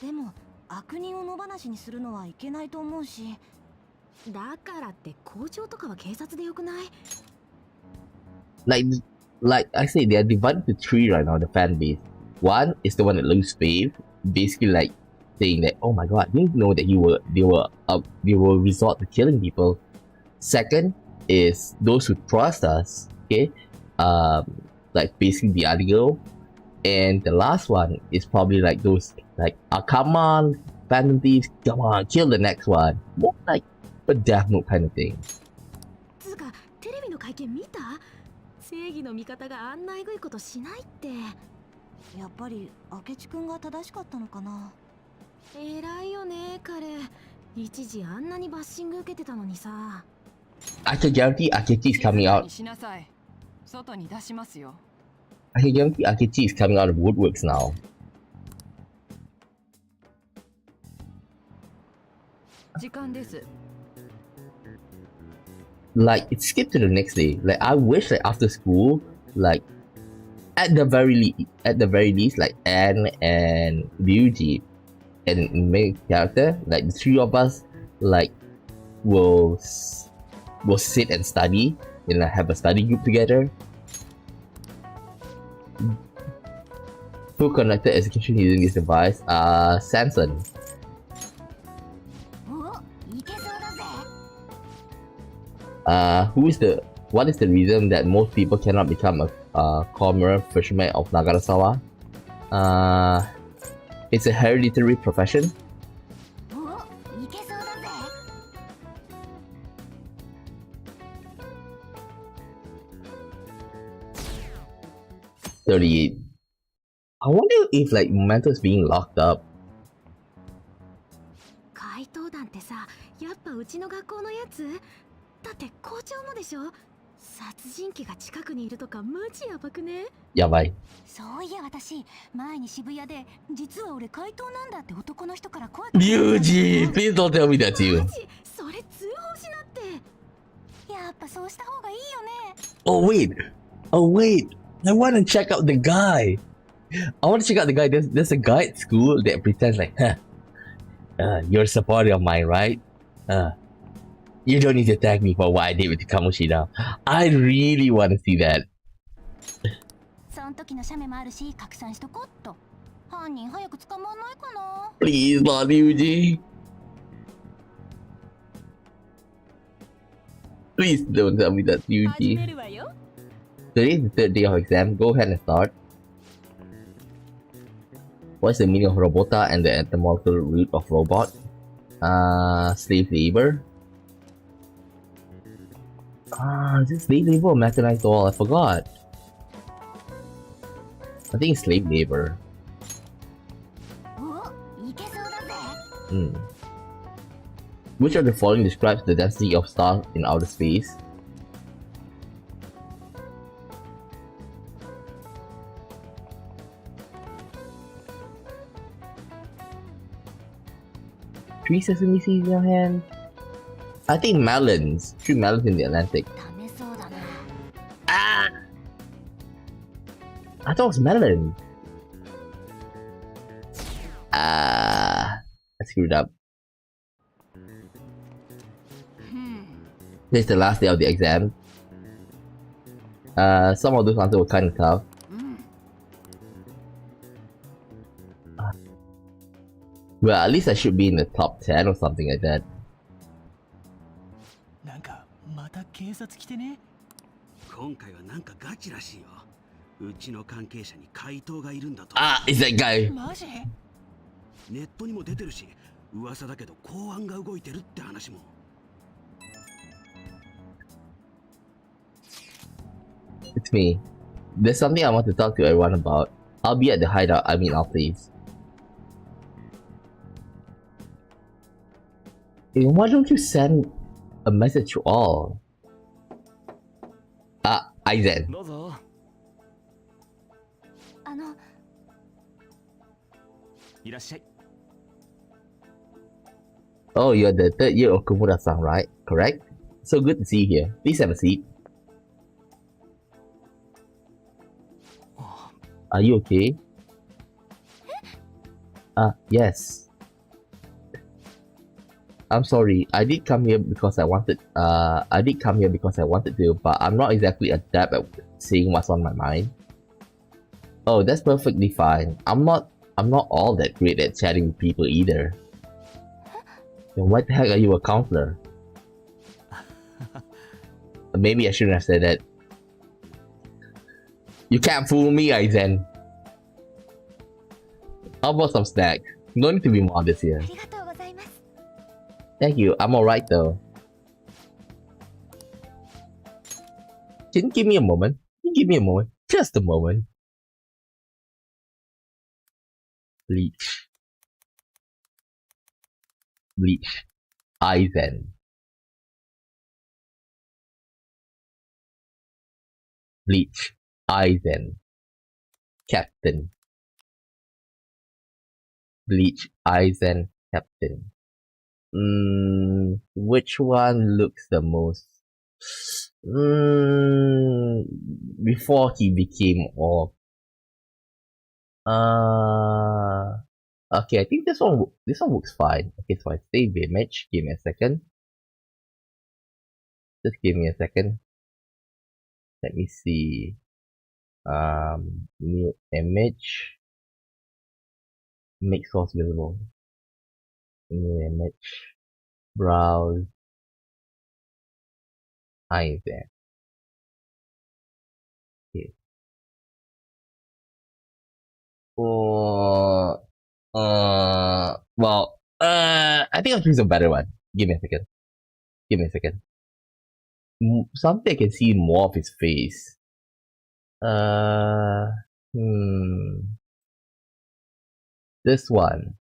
でも悪人を野放しにするのはいけないと思うし、だからって校長とかは警察でよくない？ Like I say, they are divided into three right now, the fan base. One is the one that lose faith, basically like saying that, oh my god, you know that they will resort to killing people. Second is those who trust us, okay? Like basically the other girl. And the last one is probably like those like, come on, Phantom Thieves, come on, kill the next one. More like a Death Note kind of thing. つうかテレビの会見見た？正義の味方があんなエグいことしないって。やっぱり明智くんが正しかったのかな。偉いよね彼。一時あんなにバッシング受けてたのにさ。I can guarantee Akechi is coming out. しなさい。外に出しますよ。I can guarantee Akechi is coming out of woodworks now. 時間です。 Like, it skipped to the next day. Like, I wish that after school, like, at the very least, like Anne and Ryuji and main character, like the three of us, like, will sit and study and like, have a study group together. Full connected execution using this device. Samson. お、いけそうだぜ。What is the reason that most people cannot become a commoner fisherman of Nagarasawa? It's a hereditary profession. お、いけそうだぜ。 38. I wonder if like Memento is being locked up. 怪盗団ってさ、やっぱうちの学校のやつ？だって校長もでしょ？殺人鬼が近くにいるとかマジやばくね？やばい。そういや私、前に渋谷で実は俺怪盗なんだって男の人から声かけて。Ryuji, please don't tell me that's you. マジ？それ通報しなって。やっぱそうした方がいいよね。Oh wait. I want to check out the guy. I want to check out the guy. There's a guy at school that pretends like, you're a supporter of mine, right? You don't need to thank me for what I did with Kamoshida. I really want to see that. その時の写メもあるし、拡散しとこっと。犯人早く捕まんないかな。 Please, not Ryuji. Please don't tell me that's Ryuji. Today is the third day of exam. Go ahead and start. What's the meaning of robota and the etymological root of robot? Slave labor. Is it slave labor or mechanized doll? I forgot. I think it's slave labor. Which of the following describes the density of stars in outer space? Three sesame seeds in your hand? I think melons. 3 melons in the Atlantic. Ah! I thought it was melon. I screwed up. This is the last day of the exam. Some of those answers were kind of tough. Well, at least I should be in the top 10 or something like that. なんかまた警察来てね。今回はなんかガチらしいよ。うちの関係者に怪盗がいるんだと。Ah, it's that guy. マジ？ネットにも出てるし、噂だけど公安が動いてるって話も。It's me. There's something I want to talk to everyone about. I'll be at the hideout. I mean, I'll please. Hey, why don't you send a message to all? Aizen. どうぞ。いらっしゃい。Oh, you're the third year Okumura-san, right? Correct? So good to see you here. Please have a seat. Are you okay? Yes. I'm sorry. I did come here because I wanted to, but I'm not exactly adept at seeing what's on my mind. Oh, that's perfectly fine. I'm not all that great at chatting with people either. Then why the heck are you a counselor? Maybe I shouldn't have said that. You can't fool me, Aizen. How about some snacks? No need to be modest here. Thank you, I'm alright though. Can you give me a moment? Just a moment. Bleach. Aizen. Bleach, Aizen, Captain. Bleach, Aizen, Captain. Which one looks the most? Before he became orc. Okay, I think this one looks fine. Okay, so I save image. Give me a second. Just give me a second. Let me see. New image. Make source visible. New image. Browse. There. Okay. I think I'll choose a better one. Give me a second. Give me a second. Something I can see more of his face. This one.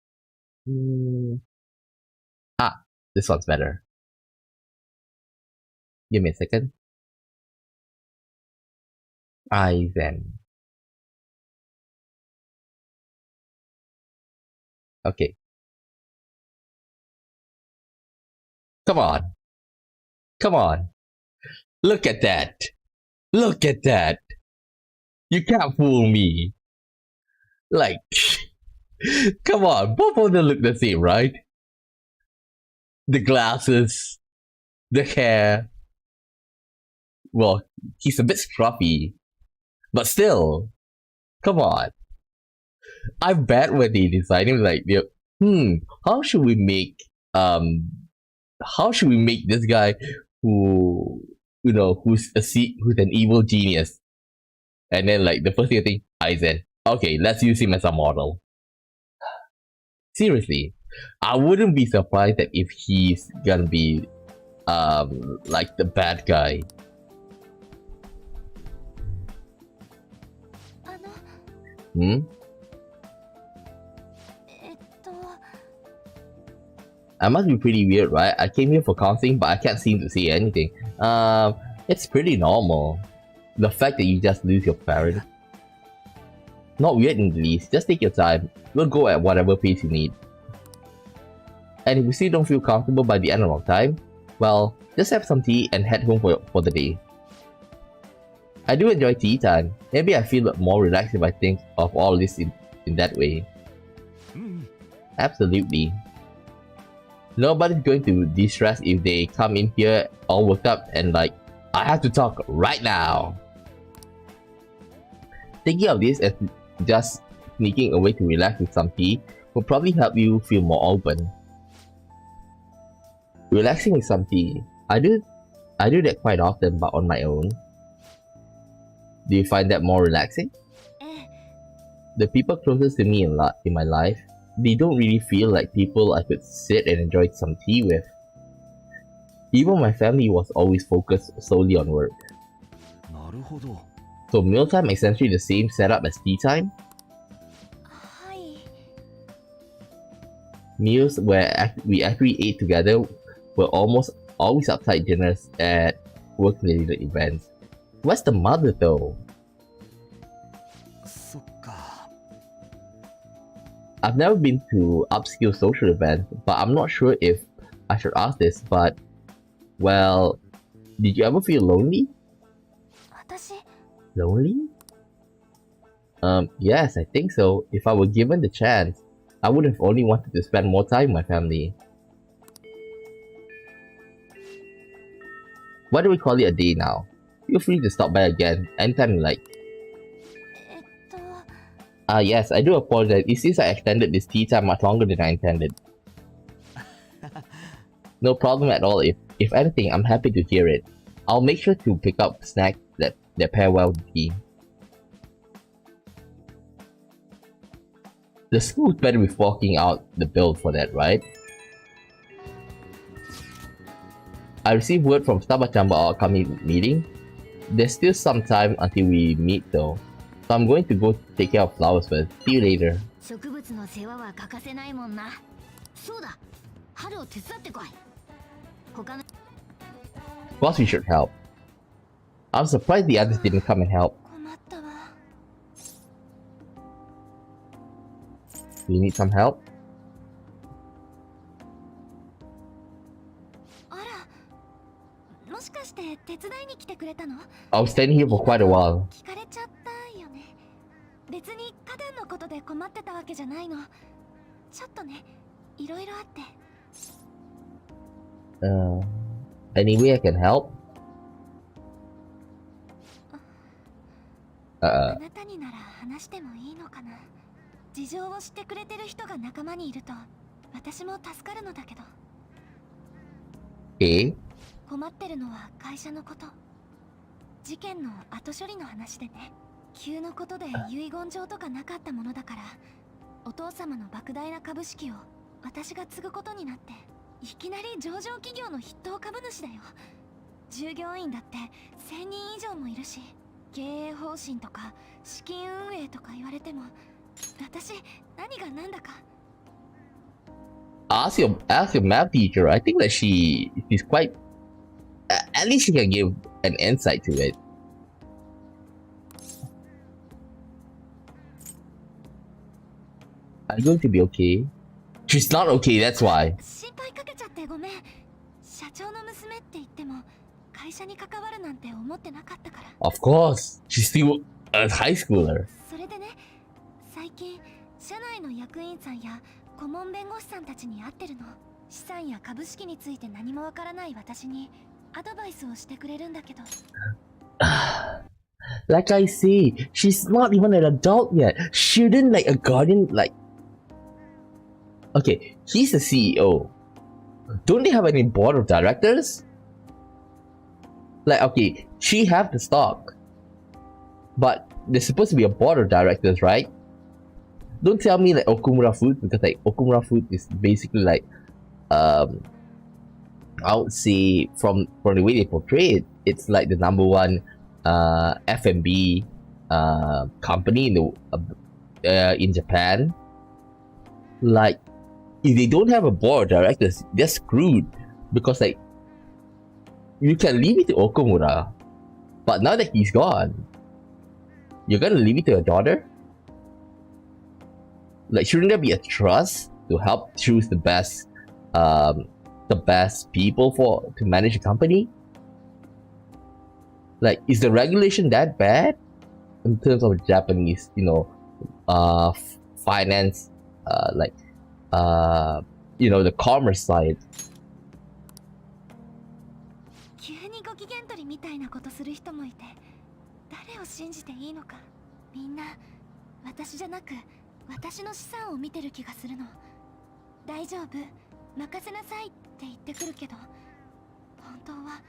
This one's better. Give me a second. Aizen. Okay. Come on. Come on. Look at that. Look at that. You can't fool me. Like, come on. Both of them look the same, right? The glasses. The hair. Well, he's a bit scruffy. But still. Come on. I bet when they designed him, like, how should we make this guy who, who's an evil genius? And then, like, the first thing I think, Aizen. Okay, let's use him as a model. Seriously, I wouldn't be surprised that if he's gonna be, like, the bad guy. I must be pretty weird, right? I came here for counseling, but I can't seem to see anything. It's pretty normal. The fact that you just lose your parent. Not weird in the least. Just take your time. We'll go at whatever pace you need. And if you still don't feel comfortable by the end of time, well, just have some tea and head home for the day. I do enjoy tea time. Maybe I feel more relaxed if I think of all this in that way. Absolutely. Nobody's going to de-stress if they come in here all worked up and like, I have to talk right now. Thinking of this as just sneaking away to relax with some tea will probably help you feel more open. Relaxing with some tea. I do that quite often, but on my own. Do you find that more relaxing? The people closest to me in my life, they don't really feel like people I could sit and enjoy some tea with. Even my family was always focused solely on work. So mealtime is essentially the same setup as tea time? Meals where we actually ate together were almost always outside dinners at work-related events. What's the mother though? I've never been to upscale social events, but I'm not sure if I should ask this, but well, did you ever feel lonely? Lonely? Yes, I think so. If I were given the chance, I would have only wanted to spend more time with my family. Why do we call it a day now? Feel free to stop by again, anytime you like. Yes, I do apologize. It seems I extended this tea time much longer than I intended. No problem at all. If anything, I'm happy to hear it. I'll make sure to pick up snacks that pair well with tea. The school's better be forking out the bill for that, right? I received word from Stabachan about our upcoming meeting. There's still some time until we meet though. So I'm going to go take care of flowers first. See you later. Of course we should help. I'm surprised the others didn't come and help. 困ったわ。 Do you need some help? あら、もしかして手伝いに来てくれたの？ I was standing here for quite a while. 聞かれちゃったよね。別に花壇のことで困ってたわけじゃないの。ちょっとね、いろいろあって。Any way I can help? あなたになら話してもいいのかな。事情を知ってくれてる人が仲間にいると私も助かるのだけど。Okay. 困ってるのは会社のこと。事件の後処理の話でね。急のことで遺言状とかなかったものだから、お父様の莫大な株式を私が継ぐことになって、いきなり上場企業の筆頭株主だよ。従業員だって1000人以上もいるし、経営方針とか資金運営とか言われても、私何が何だか。 Ask your math teacher. I think that she's quite. At least she can give an insight to it. Are you going to be okay? She's not okay. That's why. 心配かけちゃってごめん。社長の娘って言っても会社に関わるなんて思ってなかったから。 Of course, she's still a high schooler. それでね、最近社内の役員さんや顧問弁護士さんたちに会ってるの。資産や株式について何もわからない私にアドバイスをしてくれるんだけど。Like I say, she's not even an adult yet. Shouldn't like a guardian like. Okay, he's the CEO. Don't they have any board of directors? Like, okay, she have the stock, but there's supposed to be a board of directors, right? Don't tell me like Okumura Food, because like Okumura Food is basically like, I would say from the way they portray it, it's like the number one F&B company in Japan. Like, if they don't have a board of directors, they're screwed, because like you can leave it to Okumura, but now that he's gone, you're gonna leave it to your daughter? Like, shouldn't there be a trust to help choose the best people to manage a company? Like, is the regulation that bad in terms of Japanese, finance, the commerce side? 急にご機嫌取りみたいなことする人もいて、誰を信じていいのか。みんな私じゃなく私の資産を見てる気がするの。大丈夫、任せなさいって言ってくるけど、本当は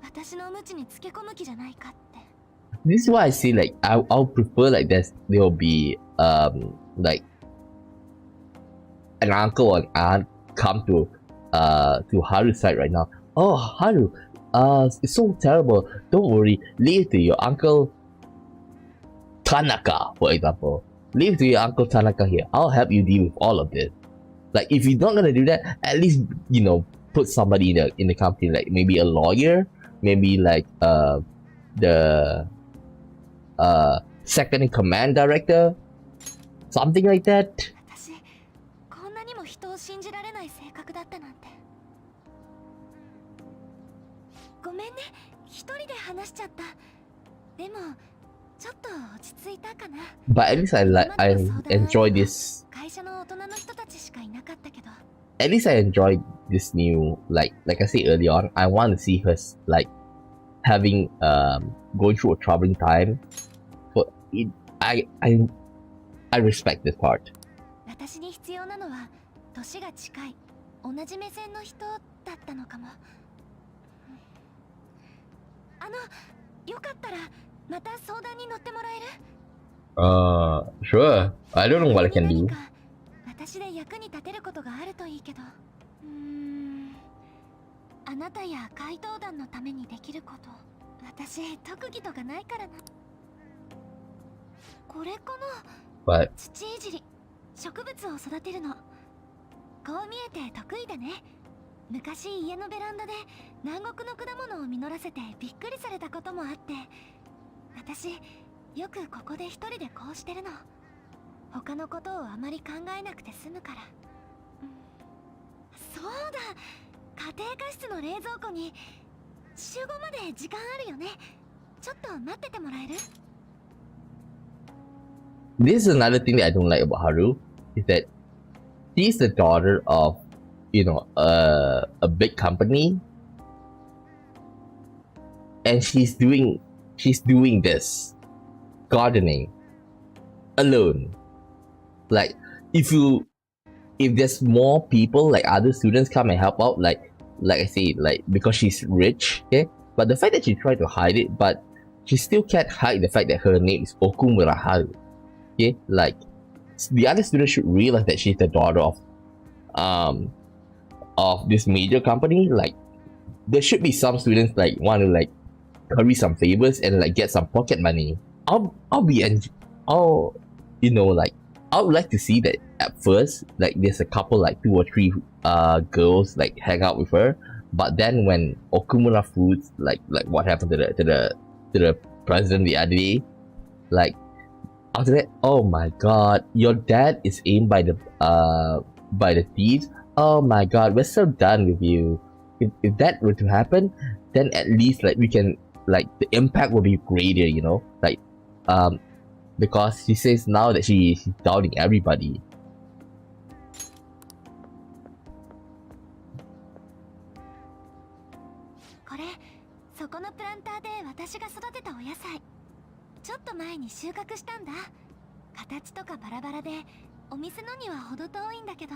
私の無知につけ込む気じゃないかって。 This is why I say like I'll prefer like there'll be like an uncle or an aunt come to Haru's side right now. Oh, Haru, it's so terrible. Don't worry. Leave it to your uncle Tanaka, for example. Leave it to your uncle Tanaka here. I'll help you deal with all of this. Like, if you're not gonna do that, at least put somebody in the company, like maybe a lawyer, maybe like the second in command director, something like that. 私こんなにも人を信じられない性格だったなんて。ごめんね、一人で話しちゃった。でもちょっと落ち着いたかな。 But at least I enjoy this. 会社の大人の人たちしかいなかったけど。 At least I enjoyed this new, like I said early on, I want to see her like having going through a troubling time. But I respect this part. 私に必要なのは年が近い同じ目線の人だったのかも。よかったらまた相談に乗ってもらえる？ Sure. I don't know what I can do. 何か私で役に立てることがあるといいけど。あなたや怪盗団のためにできること。私特技とかないからな。これかな。 But 土いじり、植物を育てるの。こう見えて得意だね。昔家のベランダで南国の果物を実らせてびっくりされたこともあって、私よくここで一人でこうしてるの。他のことをあまり考えなくて済むから。そうだ、家庭科室の冷蔵庫に集合まで時間あるよね。ちょっと待っててもらえる？ This is another thing that I don't like about Haru, is that she's the daughter of, a big company, and she's doing this gardening alone. Like, if there's more people, like other students come and help out, like I say, like because she's rich, okay. But the fact that she tried to hide it, but she still can't hide the fact that her name is Okumura Haru. Okay, like the other students should realize that she's the daughter of this major company. Like, there should be some students like want to like curry some favors and like get some pocket money. I would like to see that at first, like there's a couple, like 2 or 3 girls like hang out with her, but then when Okumura Foods, like what happened to the president the other day, like after that, oh my god, your dad is aimed by the thieves. Oh my god, we're so done with you. If that were to happen, then at least like we can, like the impact will be greater, like because she says now that she's doubting everybody. これ、そこのプランターで私が育てたお野菜。ちょっと前に収穫したんだ。形とかバラバラで、お店のには程遠いんだけど。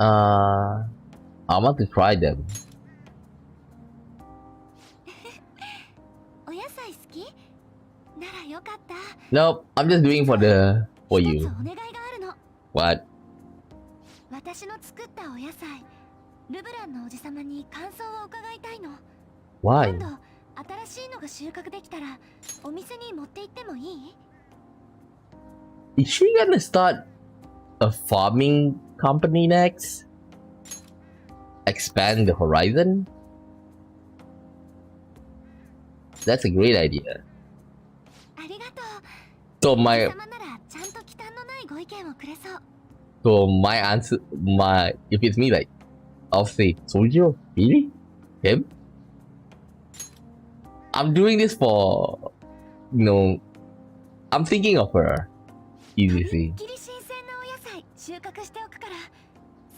I want to try them. お野菜好き？ならよかった。Nope, I'm just doing for一つ you. お願いがあるの。What? 私の作ったお野菜、ルブランのおじさまに感想を伺いたいの。Why? 今度新しいのが収穫できたらお店に持って行ってもいい？ Is she gonna start a farming company next? Expand the horizon? That's a great idea. ありがとう。 So おじ my さまならちゃんと忌憚のないご意見をくれそう。answer, if it's me, like I'll say, Sojo, really? Him? I'm doing this for, I'm thinking of her. と Easy び see. っきり新鮮なお野菜収穫しておくから、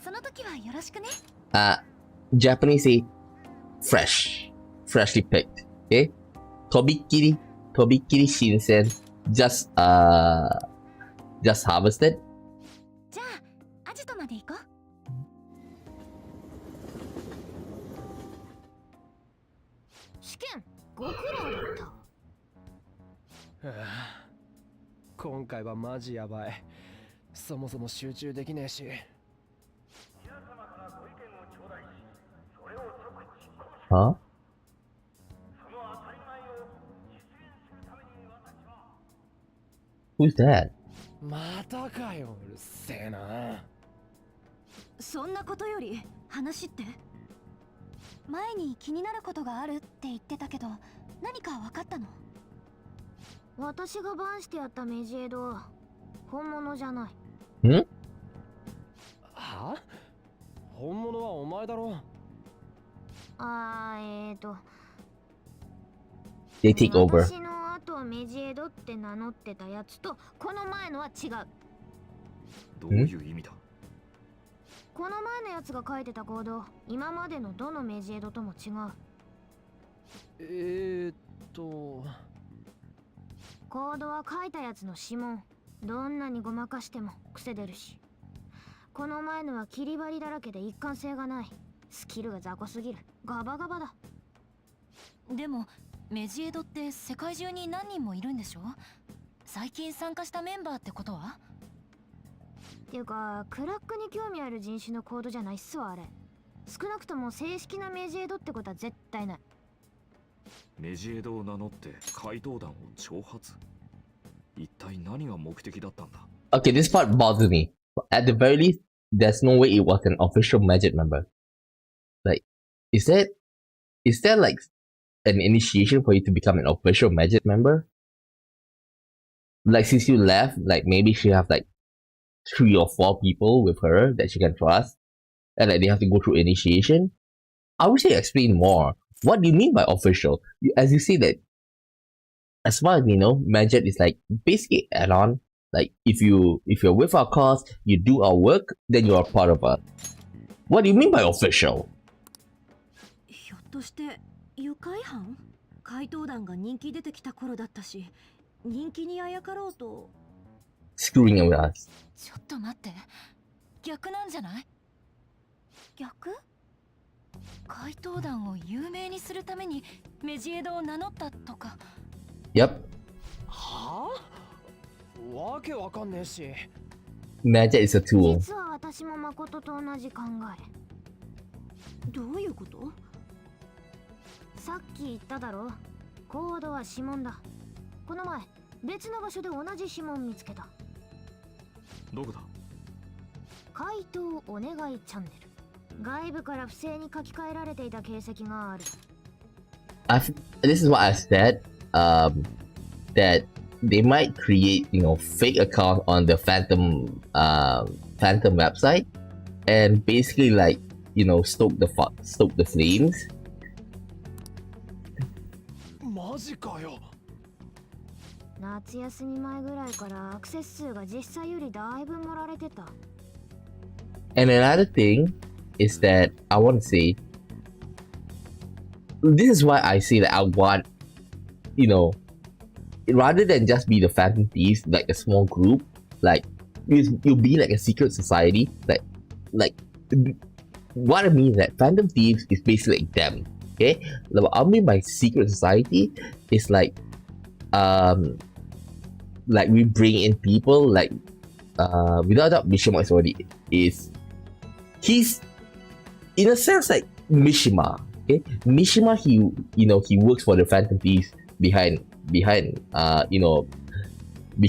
その時はよろしくね。Japanese say fresh, freshly picked. Okay? とびっきり新鮮. Just harvested. じゃあアジトまで行こう。試験ご苦労だった。はあ、今回はマジやばい。そもそも集中できねえし。Huh? その当たり前を実現するために私は Who's that? またかよ、うるせえな。そんなことより話って？前に気になることがあるって言ってたけど、何か分かったの？私がバンしてやったメジエド、本物じゃない。ん？は？本物はお前だろ。They take over. 私の後メジエドって名乗ってたやつとこの前のは違う。どういう意味だ？この前のやつが書いてたコード、今までのどのメジエドとも違う。コードは書いたやつの指紋。どんなにごまかしても癖出るし。この前のは切り張りだらけで一貫性がない。スキルが雑魚すぎる。ガバガバだ。でもメジエドって世界中に何人もいるんでしょ？最近参加したメンバーってことは？っていうか、クラックに興味ある人種のコードじゃないっすわ、あれ。少なくとも正式なメジエドってことは絶対ない。メジエドを名乗って怪盗団を挑発。一体何が目的だったんだ？ Okay, this part bothers me. At the very least, there's no way it was an official Magic member. Like, is there like an initiation for you to become an official Magic member? Like, since you left, like maybe she have like 3 or 4 people with her that she can trust, and like they have to go through initiation. I wish they explain more. What do you mean by official? As you say that, as far as we know, Magic is like basically add-on. Like if you're with our cause, you do our work, then you are part of us. What do you mean by official? ひょっとして愉快犯？怪盗団が人気出てきた頃だったし、人気にあやかろうと。Screwing with us. ちょっと待って、逆なんじゃない？逆？怪盗団を有名にするためにメジエドを名乗ったとか。Yep. はあ？わけわかんねえし。Magic is a tool. 実は私も誠と同じ考え。どういうこと？さっき言っただろ。コードは指紋だ。この前別の場所で同じ指紋見つけた。どこだ？怪盗お願いチャンネル。外部から不正に書き換えられていた形跡がある。This is what I said. That they might create, fake account on the Phantom website, and basically like, stoke the flames. マジかよ。夏休み前ぐらいからアクセス数が実際よりだいぶ盛られてた。And another thing is that I want to say, this is why I say that I want, rather than just be the Phantom Thieves, like a small group, like you'll be like a secret society, like what I mean is that Phantom Thieves is basically like them. Okay, what I mean by secret society is like we bring in people like without doubt Mishima is already he's in a sense like Mishima. Okay, Mishima he works for the Phantom Thieves behind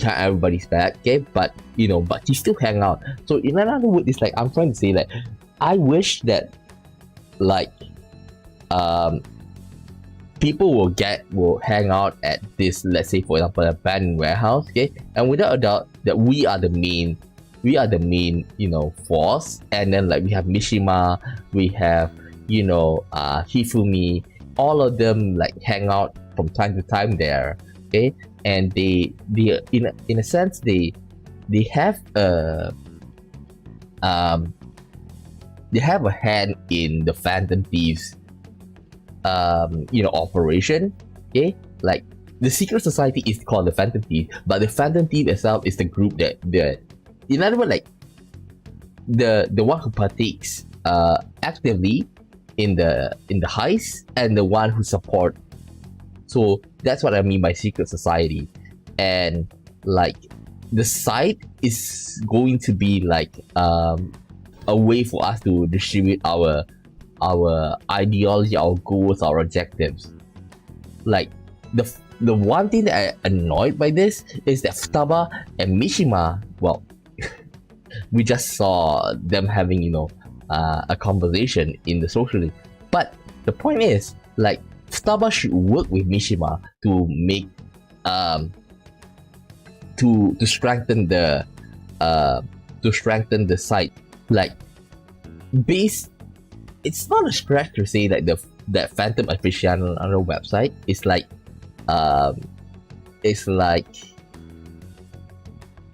everybody's back. Okay, but he still hang out. So in another word, it's like I'm trying to say that I wish that like people will hang out at this, let's say for example, abandoned warehouse, okay, and without a doubt that we are the main force, and then like we have Mishima, we have Hifumi, all of them like hang out from time to time there, okay, and they in a sense they have a hand in the Phantom Thieves operation. Okay, like the secret society is called the Phantom Thief, but the Phantom Thief itself is the group that in other words, like the one who partakes actively in the heist, and the one who support. So that's what I mean by secret society. And like the site is going to be like a way for us to distribute our ideology, our goals, our objectives. Like the one thing that I annoyed by this is that Futaba and Mishima, well, we just saw them having a conversation in the socially. But the point is, like, Futaba should work with Mishima to make to strengthen the site. Like, it's not a stretch to say that that Phantom Aficionado on our website is like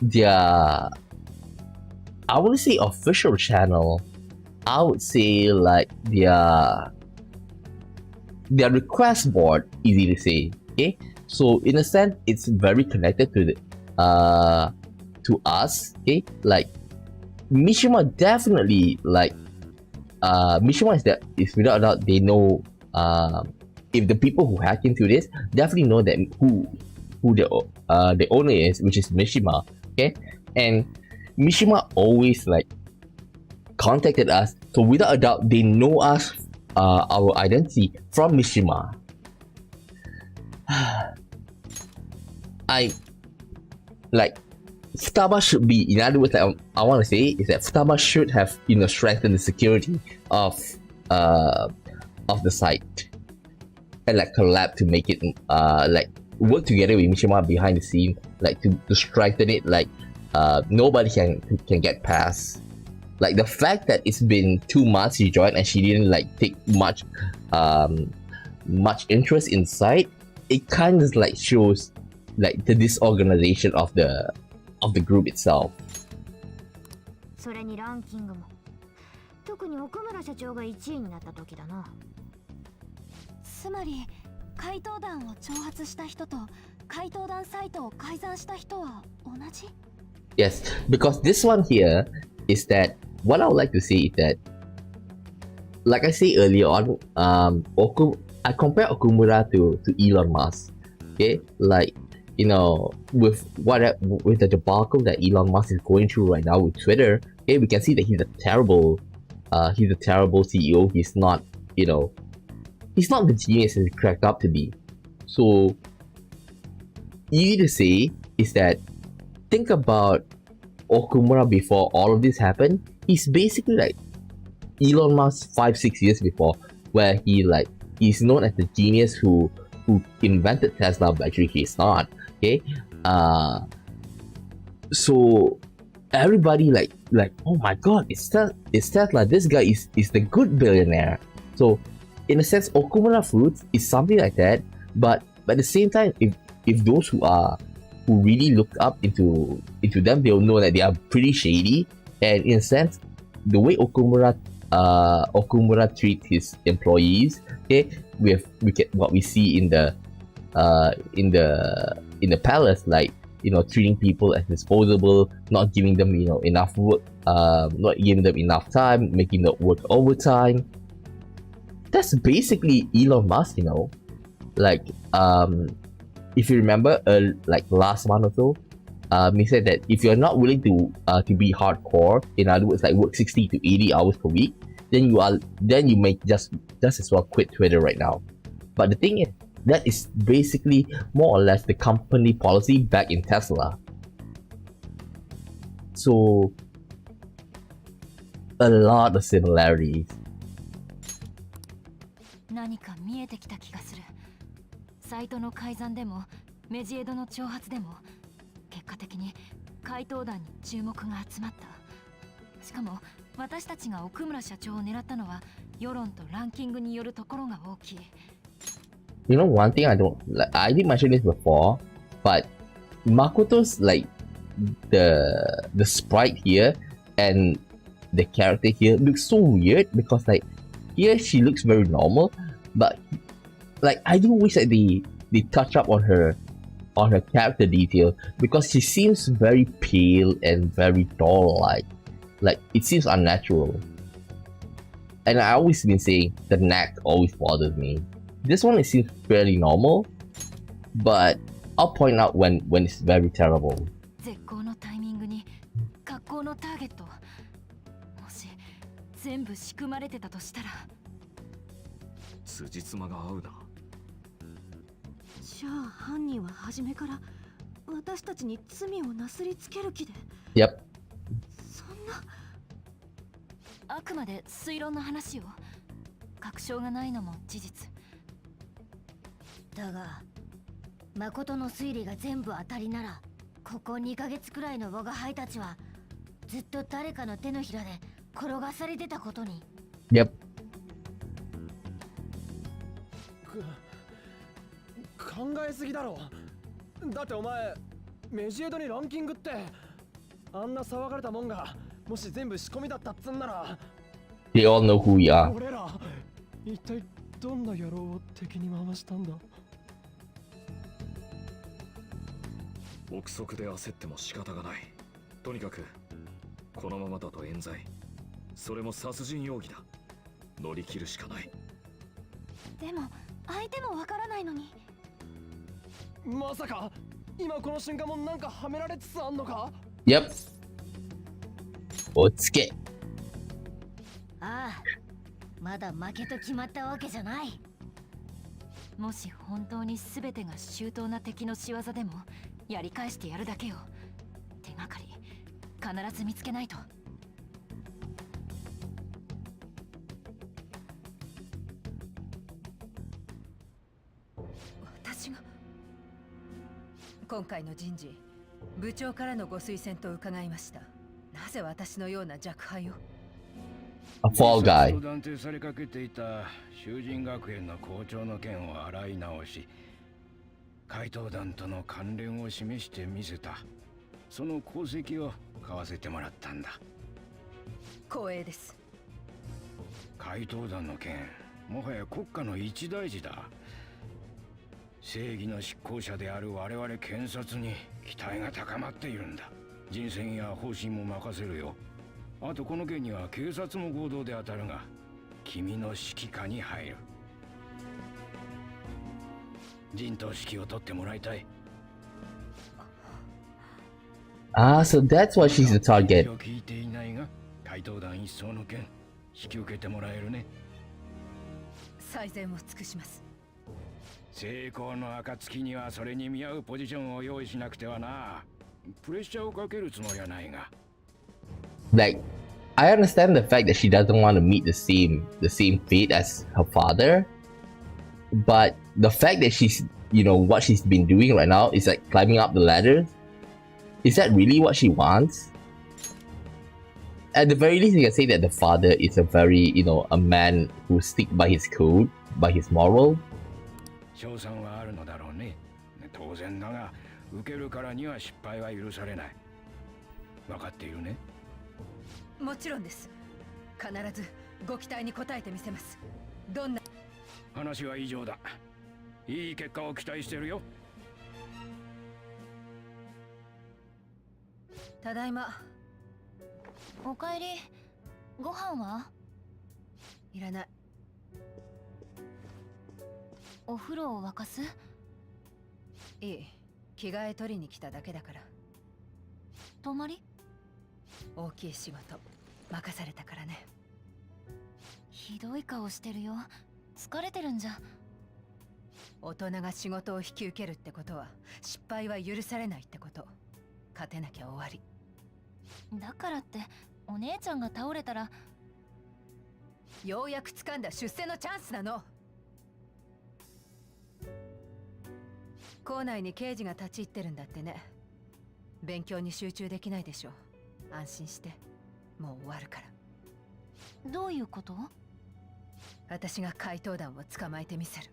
their, I wouldn't say official channel, I would say like their request board, easy to say. Okay, so in a sense it's very connected to us. Okay, like Mishima definitely like Mishima is without a doubt, they know if the people who hack into this definitely know that who the owner is, which is Mishima. Okay, and Mishima always like contacted us, so without a doubt they know us, our identity from Mishima. I like Futaba should be, in other words, I want to say is that Futaba should have, strengthened the security of the site and like collab to make it like work together with Mishima behind the scene, like to strengthen it. Like nobody can get past. Like the fact that it's been 2 months she joined and she didn't like take much interest inside, it kind of like shows like the disorganization of the group itself. それにランキングも特に奥村社長が1位になった時だな。つまり怪盗団を挑発した人と怪盗団サイトを改ざんした人は同じ？ Yes, because this one here is that what I would like to say is that, like I said earlier on, I compare Okumura to Elon Musk. Okay, like with the debacle that Elon Musk is going through right now with Twitter, okay, we can see that he's a terrible CEO. He's not, he's not the genius he's cracked up to be. So, easy to say is that think about Okumura before all of this happened. He's basically like Elon Musk 5-6 years before, where he's known as the genius who invented Tesla, but actually he's not. Okay, so everybody like oh my god, it's Tesla. This guy is the good billionaire. So in a sense, Okumura Fruits is something like that. But at the same time, if those who really look up into them, they'll know that they are pretty shady. And in a sense, the way Okumura treats his employees, okay, we get what we see in the palace, like treating people as disposable, not giving them enough work, not giving them enough time, making them work overtime. That's basically Elon Musk, like if you remember like last month or so, he said that if you're not willing to be hardcore, in other words like work 60 to 80 hours per week, then you may just as well quit Twitter right now. But the thing is, that is basically more or less the company policy back in Tesla. So a lot of similarities. 何か見えてきた気がする。サイトの改ざんでもメジエドの挑発でも結果的に怪盗団に注目が集まった。しかも私たちが奥村社長を狙ったのは世論とランキングによるところが大きい。One thing I did mention this before, but Makoto's like the sprite here and the character here looks so weird because like here she looks very normal, but like I do wish that they touch up on her character detail because she seems very pale and very doll-like. Like it seems unnatural. And I always been saying the neck always bothers me. This one it seems fairly normal, but I'll point out when it's very terrible. 絶好のタイミングに格好のターゲット。もし全部仕組まれてたとしたら。辻褄が合うな。じゃあ犯人は初めから私たちに罪をなすりつける気で。Yep. そんな。あくまで推論の話を。確証がないのも事実。だが誠の推理が全部当たりなら、ここ2ヶ月くらいの我が輩たちはずっと誰かの手のひらで転がされてたことに。Yep. 考えすぎだろ。だってお前メジエドにランキングってあんな騒がれたもんがもし全部仕込みだったっつんなら。 They all know who we are. 俺ら一体どんな野郎を敵に回したんだ。憶測で焦っても仕方がない。とにかくこのままだと冤罪、それも殺人容疑だ。乗り切るしかない。でも相手もわからないのに。まさか今この瞬間もなんかはめられつつあんのか？ Yep. おつけ。ああ、まだ負けと決まったわけじゃない。もし本当に全てが周到な敵の仕業でもやり返してやるだけよ。手がか必ず見つけないと。私が今回の人事、部長からのご推薦と伺いました。なぜ私のような若輩を？ A fall guy. と断定されかけていた囚人学園の校長の件を洗い直し、怪盗団との関連を示してみせた。その功績を買わせてもらったんだ。光栄です。怪盗団の件、もはや国家の一大事だ。正義の執行者である我々検察に期待が高まっているんだ。人選や方針も任せるよ。あとこの件には警察も合同で当たるが、君の指揮下に入る。陣頭指揮を取ってもらいたい。Ah, so that's why she's the target. 聞いていないが、怪盗団一層の件、引き受けてもらえるね。最善を尽くします。成功の暁にはそれに見合うポジションを用意しなくてはな。プレッシャーをかけるつもりはないが。Like, I understand the fact that she doesn't want to meet the same fate as her father, but the fact that she's, what she's been doing right now is like climbing up the ladder. Is that really what she wants? At the very least, you can say that the father is a very, a man who sticks by his code, by his moral. 賞賛はあるのだろうね。当然だが、受けるからには失敗は許されない。分かっているね。もちろんです。必ずご期待に応えてみせます。どんな話は以上だ。いい結果を期待してるよ。ただいま。おかえり。ご飯は？いらない。お風呂を沸かす？いい。着替え取りに来ただけだから。泊まり？大きい仕事任されたからね。ひどい顔してるよ。疲れてるんじゃ。大人が仕事を引き受けるってことは失敗は許されないってこと。勝てなきゃ終わり。だからってお姉ちゃんが倒れたら。ようやく掴んだ出世のチャンスなの。校内に刑事が立ち入ってるんだってね。勉強に集中できないでしょ。安心して、もう終わるから。どういうこと？私が怪盗団を捕まえてみせる。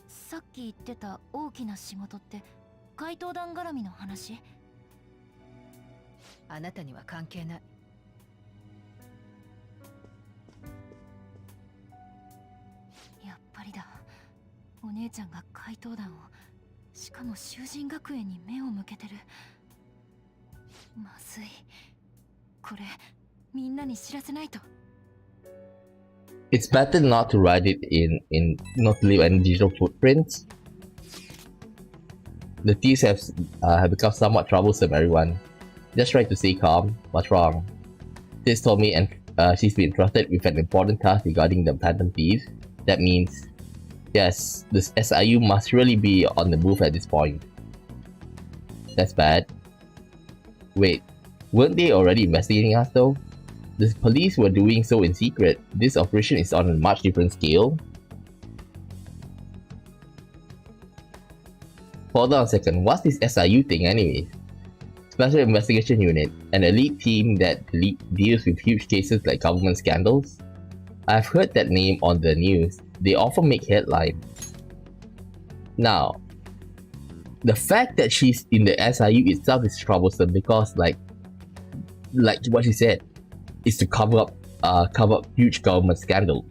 さっき言ってた大きな仕事って怪盗団絡みの話？あなたには関係ない。やっぱりだ。お姉ちゃんが怪盗団を、しかも囚人学園に目を向けてる。まずい。これみんなに知らせないと。It's better not to write it not to leave any digital footprints. The thieves have become somewhat troublesome, everyone. Just try to stay calm. What's wrong? Sis told me and she's been entrusted with an important task regarding the phantom thieves. That means, yes, the SIU must really be on the move at this point. That's bad. Wait, weren't they already investigating us though? The police were doing so in secret. This operation is on a much different scale. Hold on a second, what's this SIU thing anyways? Special Investigation Unit, an elite team that deals with huge cases like government scandals? I've heard that name on the news. They often make headlines. Now, the fact that she's in the SIU itself is troublesome because like what she said, is to cover up huge government scandal.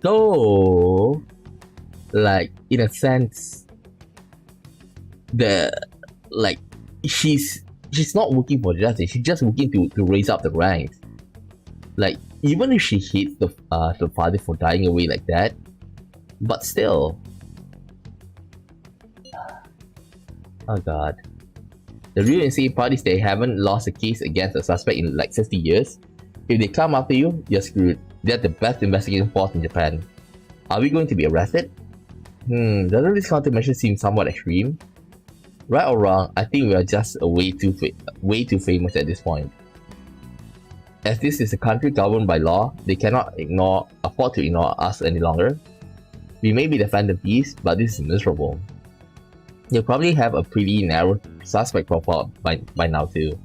So, like in a sense, she's not working for justice. She's just working to raise up the ranks. Like even if she hates the father for dying away like that, but still. Oh god. The real insane part is they haven't lost a case against a suspect in like 60 years. If they come after you, you're screwed. They're the best investigating force in Japan. Are we going to be arrested? Doesn't this countermeasure seem somewhat extreme? right or wrong, I think we are just way too famous at this point. As this is a country governed by law, they cannot afford to ignore us any longer. We may be the Phantom Thieves, but this is miserable. You'll probably have a pretty narrow suspect profile by now too.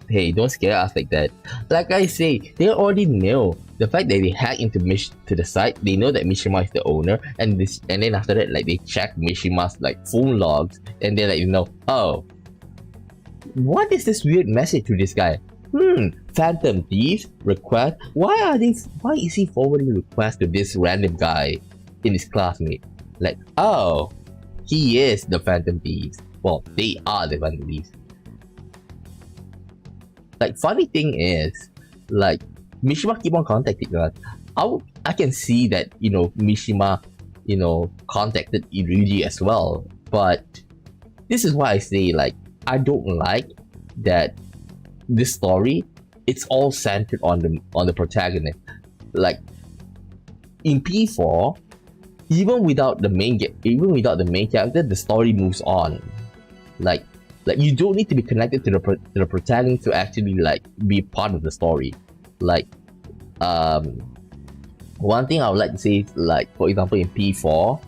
Hey, don't scare us like that. Like I say, they already know. The fact that they hack into the site, they know that Mishima is the owner, and then after that, like, they check Mishima's like phone logs, and they're like, you know, oh, what is this weird message to this guy? Phantom Thieves request. Why is he forwarding requests to this random guy in his classmate? Like, oh, he is the Phantom Thieves. Well, they are the Phantom Thieves. Like, funny thing is, like, Mishima keep on contacting us. I can see that, you know, Mishima, you know, contacted Iruji as well. But this is why I say, like, I don't like that this story, it's all centered on the protagonist. Like, in P4, even without the main character, the story moves on. Like you don't need to be connected to the protagonist to actually like be part of the story. Like, one thing I would like to say is, like, for example, in P4,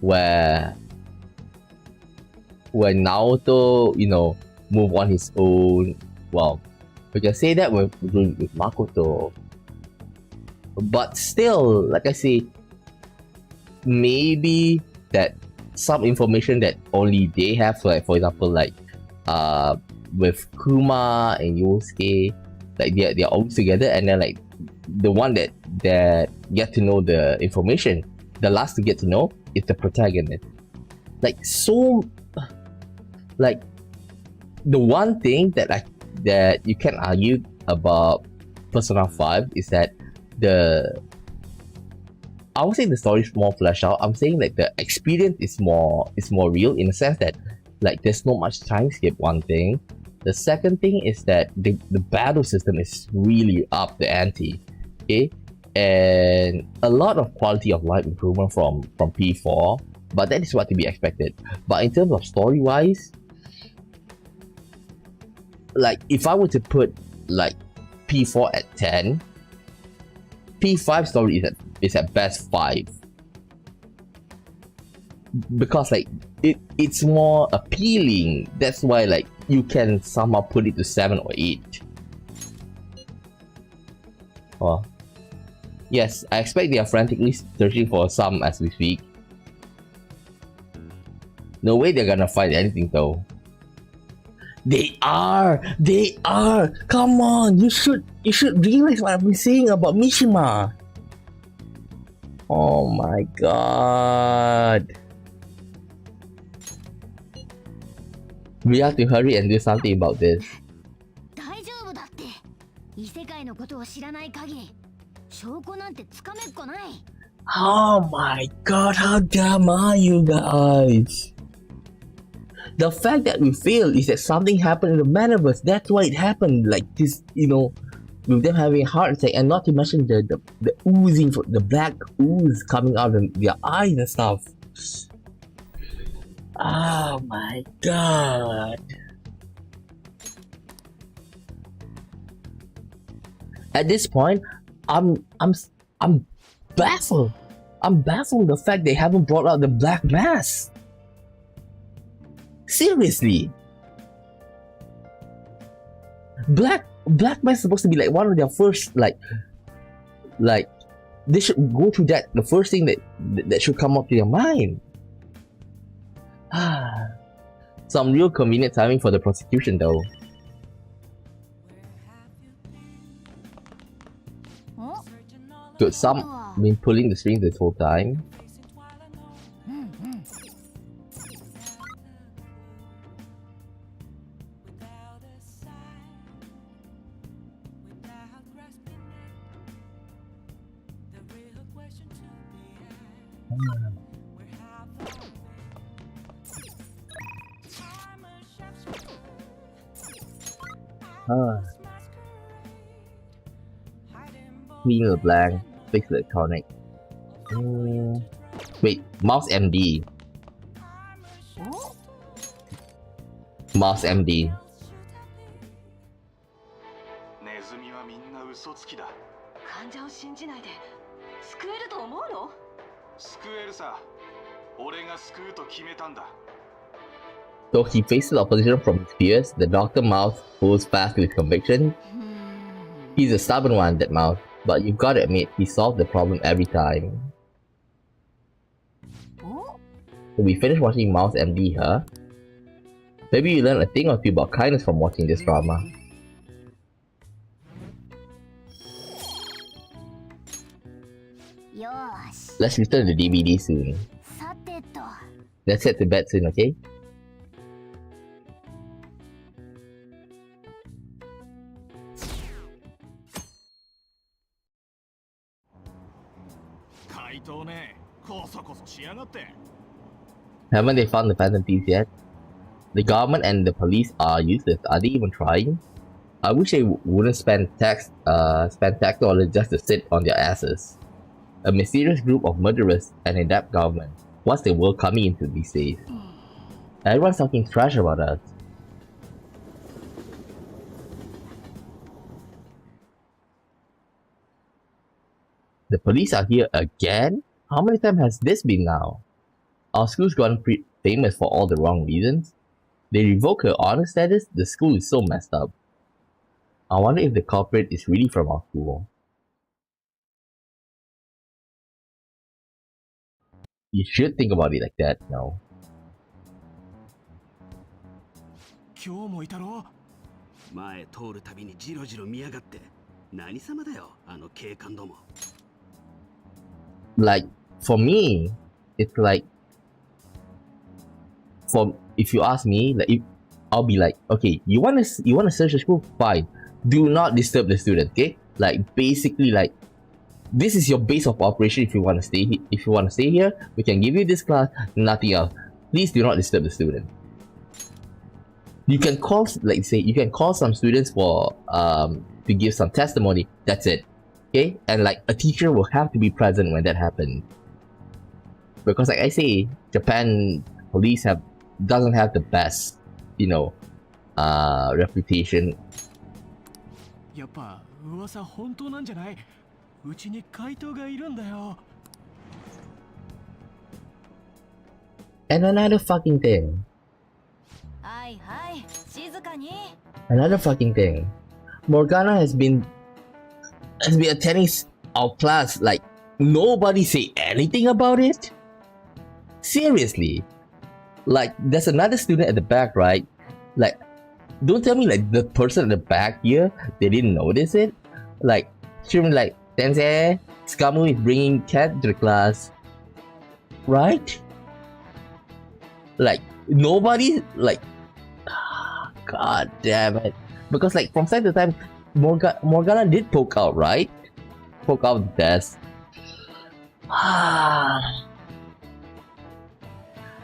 where Naoto, you know, move on his own. Well, we can say that with Makoto, but still, like I say, maybe that some information that only they have, like, for example, like with Kuma and Yosuke, like they're always together, and then like the one that get to know the information, the last to get to know is the protagonist. Like, so, like, the one thing that you can argue about Persona 5 is that I would say the story is more fleshed out. I'm saying like the experience is more real, in the sense that like there's not much time skip, one thing. The second thing is that the battle system is really up the ante, okay? And a lot of quality of life improvement from P4, but that is what to be expected. But in terms of story wise, like, if I were to put like P4 at 10, P5 story is at best 5, because like it's more appealing. That's why like you can somehow put it to 7 or 8. Oh, yes, I expect they are frantically searching for some as we speak. No way they're gonna find anything though. They are! Come on, you should realize what I've been saying about Mishima. Oh my god. We have to hurry and do something about this. 大丈夫だって。異世界のことを知らない限り、証拠なんてつかめっこない。Oh my god, how dumb are you guys? The fact that we failed is that something happened in the metaverse. That's why it happened like this, you know, with them having a heart attack, and not to mention the oozing, the black ooze coming out of their eyes and stuff. Oh my god. At this point, I'm baffled. I'm baffled the fact they haven't brought out the black mask. Seriously. Black mask is supposed to be like one of their first, like they should go through that, the first thing that should come up to their mind. Some real convenient timing for the prosecution though. Could some been pulling the strings this whole time? Clean the blank, fix the electronic. Wait, mouse MD. Mouse MD. ネズミはみんな嘘つきだ。患者を信じないで救えると思うの？救えるさ。俺が救うと決めたんだ。So he faces opposition from his peers. The Dr. Mouse holds fast to his conviction. He's a stubborn one, that Mouse, but you've got to admit, he solved the problem every time. So we finished watching Mouse MD, huh? Maybe you learn a thing or two about kindness from watching this drama. Let's return to the DVD soon. Let's head to bed soon, okay? Haven't they found the Phantom Thieves yet? The government and the police are useless. Are they even trying? I wish they wouldn't spend tax dollars just to sit on their asses. A mysterious group of murderers and a inept government. What's the world coming into these days? Everyone's talking trash about us. The police are here again? How many times has this been now? Our school's gone famous for all the wrong reasons. They revoke her honor status. The school is so messed up. I wonder if the culprit is really from our school. You should think about it like that, no? 今日もいたろ？前通るたびにジロジロ見やがって。何様だよ、あの警官ども。Like, for me, it's like, if you ask me, like, I'll be like, okay, you wanna search the school? Fine. Do not disturb the student, okay? Like, basically, like, this is your base of operation. If you want to stay here, we can give you this class, nothing else. Please do not disturb the student. You can call, like, say, you can call some students for to give some testimony. That's it, okay? And like, a teacher will have to be present when that happens, because like I say, Japan police doesn't have the best, reputation. やっぱ噂本当なんじゃない？うちに怪盗がいるんだよ。And another fucking thing. はいはい、静かに。Another fucking thing. Morgana has been attending our class. Like, nobody say anything about it? Seriously? Like, there's another student at the back, right? Like, don't tell me like the person at the back here, they didn't notice it. Like, shouldn't like, Sensei, Skamu is bringing cat to the class, right? Like, nobody, like, god damn it. Because like, from time to time, Morgana did poke out, right? Poke out the desk.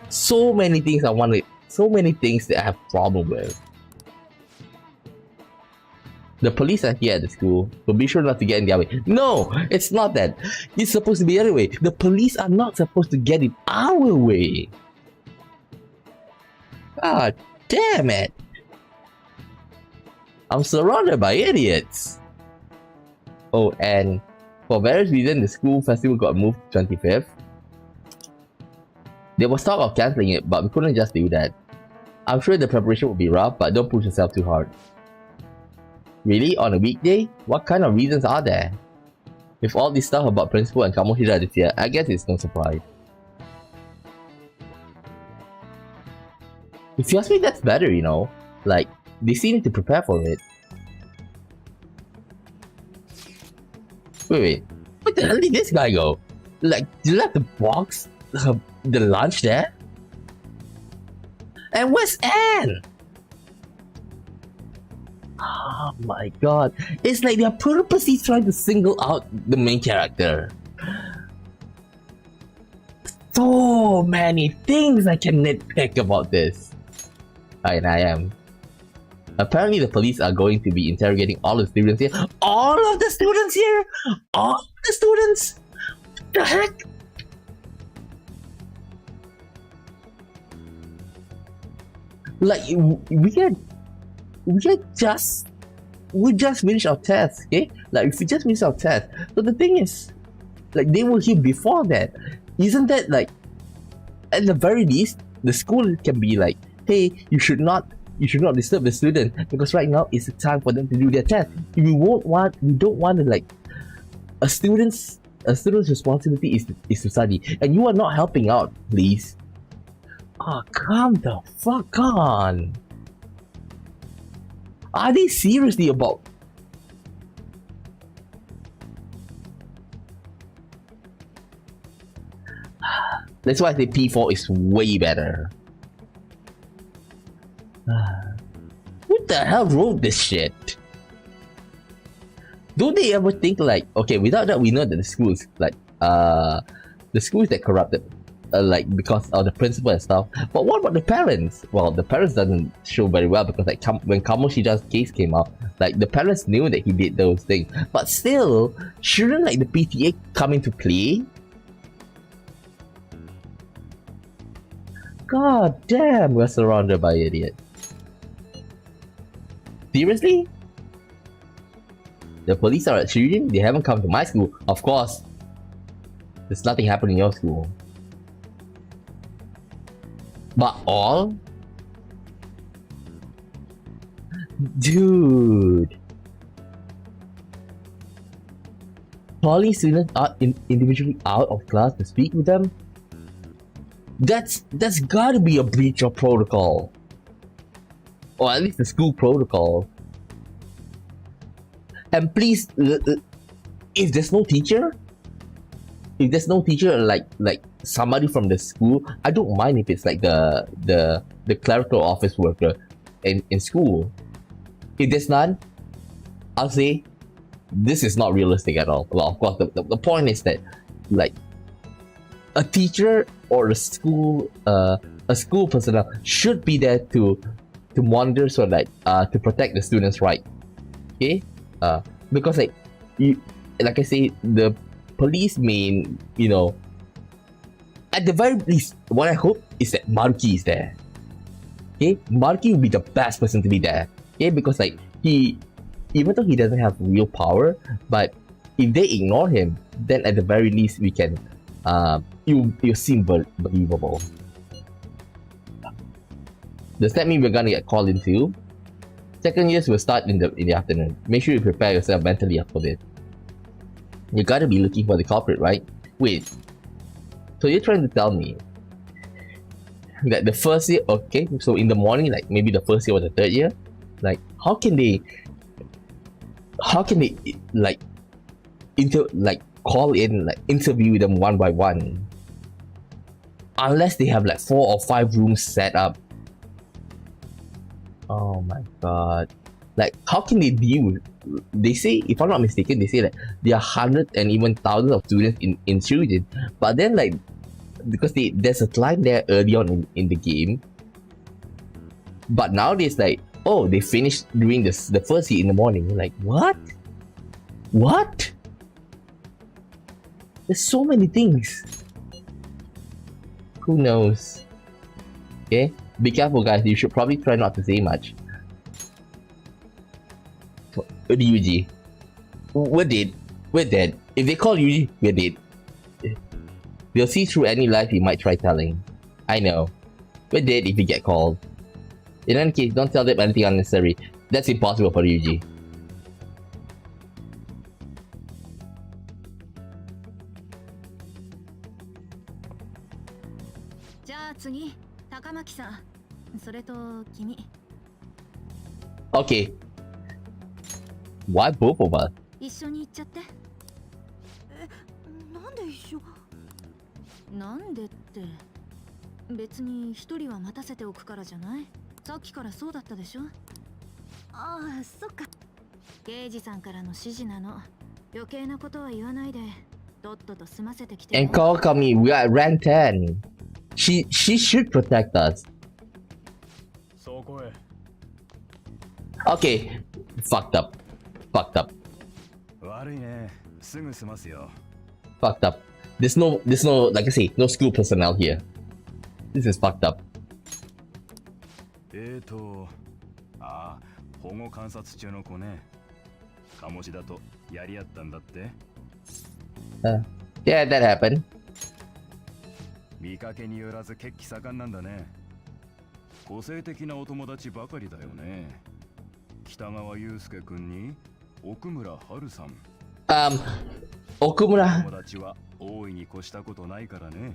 So many things that I have problem with. The police are here at the school, so be sure not to get in their way. No, it's not that. It's supposed to be the other way. The police are not supposed to get in our way. God damn it. I'm surrounded by idiots. Oh, and for various reasons, the school festival got moved to 25th. There was talk of cancelling it, but we couldn't just do that. I'm sure the preparation will be rough, but don't push yourself too hard. Really? On a weekday? What kind of reasons are there? With all this stuff about Principal and Kamoshida this year, I guess it's no surprise. If you ask me, that's better, Like, they seem to prepare for it. Wait. Where the hell did this guy go? Like, did you let the box, the lunch there? And where's Anne? Oh my god. It's like they're purposely trying to single out the main character. So many things I can nitpick about this. And I am. Apparently the police are going to be interrogating all the students here. All of the students here? All the students? What the heck? Like we just finished our test, okay? Like if we just finished our test. So the thing is, like they were here before that. Isn't that like at the very least the school can be like, hey, you should not disturb the student because right now it's the time for them to do their test. We don't want to like a student's responsibility is to study, and you are not helping out, please. Oh, come the fuck on. Are they seriously about? That's why I say P4 is way better. Who the hell wrote this shit? Don't they ever think like, okay, without that we know that the school is like, the school is that corrupted, like because of the principal and stuff. But what about the parents? Well, the parents doesn't show very well because like when Kamoshida's case came out, like the parents knew that he did those things. But still, shouldn't like the PTA come into play? God damn, we're surrounded by idiots. Seriously? The police are at Shujin? They haven't come to my school. Of course. There's nothing happened in your school. But all? Dude. Calling students are individually out of class to speak with them? That's gotta be a breach of protocol. Or at least the school protocol. And please, if there's no teacher, like somebody from the school, I don't mind if it's like the clerical office worker in school. If there's none, I'll say this is not realistic at all. Well, of course, the point is that like a teacher or a school personnel should be there to monitor, so like to protect the students' right. Okay, because like I say, the police main, you know, at the very least, what I hope is that Maruki is there. Okay, Maruki will be the best person to be there. Okay, because like he, even though he doesn't have real power, but if they ignore him, then at the very least we can, you seem believable. Does that mean we're gonna get called in too? Second years will start in the afternoon. Make sure you prepare yourself mentally up for this. You gotta be looking for the culprit, right? Wait. So you're trying to tell me that the first year, okay, so in the morning, like maybe the first year or the third year, like how can they like call in, like interview them one by one, unless they have like 4 or 5 rooms set up? Oh my god. Like how can they deal with, they say, if I'm not mistaken, they say that there are hundreds and even thousands of students in Shujin, but then like because there's a line there early on in the game, but nowadays like, oh, they finished doing this the first year in the morning. Like what? There's so many things. Who knows? Okay, be careful guys, you should probably try not to say much. Yuji, we're dead. If they call Yuji, we're dead. They'll see through any lies he might try telling. I know. We're dead if we get called. In any case, don't tell them anything unnecessary. That's impossible for Yuji. Okay. Why both of us? 一緒に行っちゃって。なんで一緒？なんでって別に一人は待たせておくからじゃない？さっきからそうだったでしょ？ああ、そっか。刑事さんからの指示なの。余計なことは言わないで、とっとと済ませてきて。And Kawakami, we are at rank 10. She should protect us. Okay, fucked up. Fucked up. There's no, like I say, no school personnel here. This is fucked up. ああ、保護観察中の子ね。鴨志田とやり合ったんだって。Yeah, that happened. 見かけによらず血気盛んなんだね。個性的なお友達ばかりだよね。北川悠介くんに奥村春さん。Okumura. 友達は大いに越したことないからね。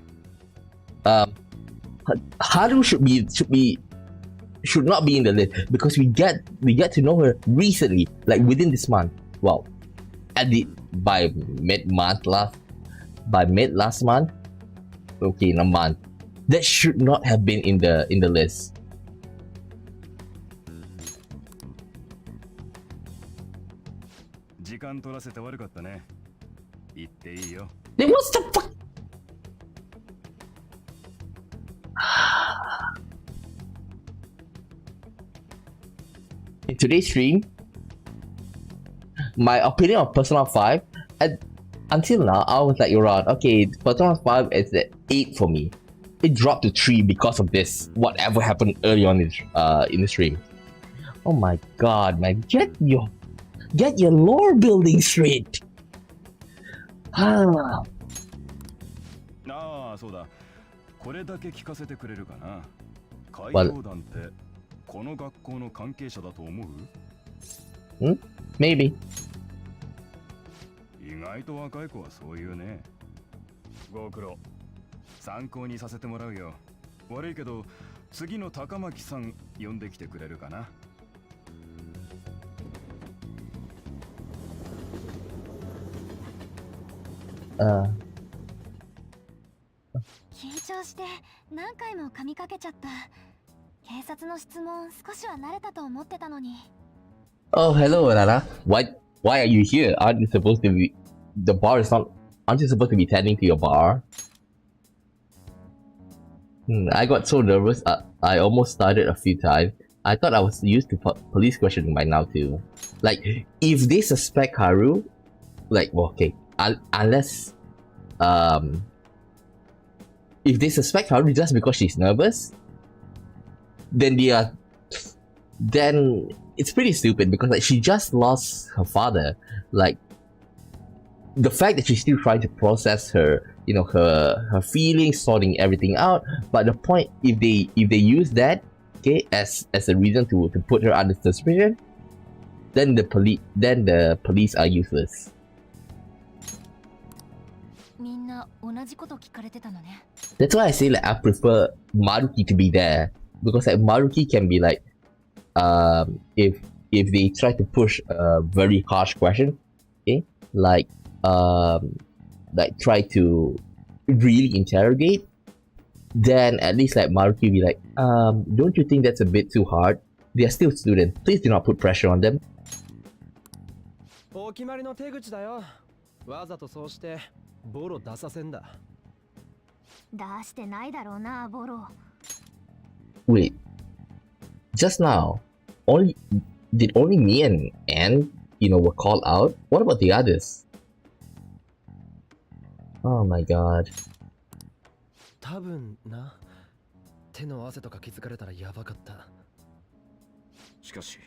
Haru should not be in the list because we get to know her recently, like within this month. Well, by mid last month. Okay, in a month. That should not have been in the list. 時間取らせて悪かったね。言っていいよ。Then what's the fuck? In today's stream, my opinion of Persona 5, until now, I was like around, okay, Persona 5 is at 8 for me. It dropped to 3 because of this, whatever happened early on in the stream. Oh my god, man, get your lore building straight. ああ、そうだ。これだけ聞かせてくれるかな。怪盗団ってこの学校の関係者だと思う？ Maybe. 意外と若い子はそういうね。ご苦労。参考にさせてもらうよ。悪いけど次の高巻さん呼んできてくれるかな。緊張して何回も噛みかけちゃった。警察の質問少しは慣れたと思ってたのに。Oh, hello, Rara. Why are you here? Aren't you supposed to be... The bar is not... Aren't you supposed to be tending to your bar? I got so nervous, I almost started a few times. I thought I was used to police questioning by now too. Like, if they suspect Haru... Like, well, okay. Unless... If they suspect Haru just because she's nervous... Then Then... It's pretty stupid because like she just lost her father. Like the fact that she's still trying to process her, you know, her feelings, sorting everything out. But the point, if they use that, okay, as a reason to put her under suspicion, then the police are useless. みんな同じこと聞かれてたのね。 That's why I say like I prefer Maruki to be there because like Maruki can be like. If they try to push a very harsh question, okay, like try to really interrogate, then at least like Maruki will be like, don't you think that's a bit too hard? They are still students. Please do not put pressure on them. お決まりの手口だよ。わざとそうしてボロ出させんだ。出してないだろうな、ボロ。Wait. Just now, did only me and Anne, you know, were called out? What about the others? Oh my god. 多分な。手の汗とか気づかれたらやばかった。しかし、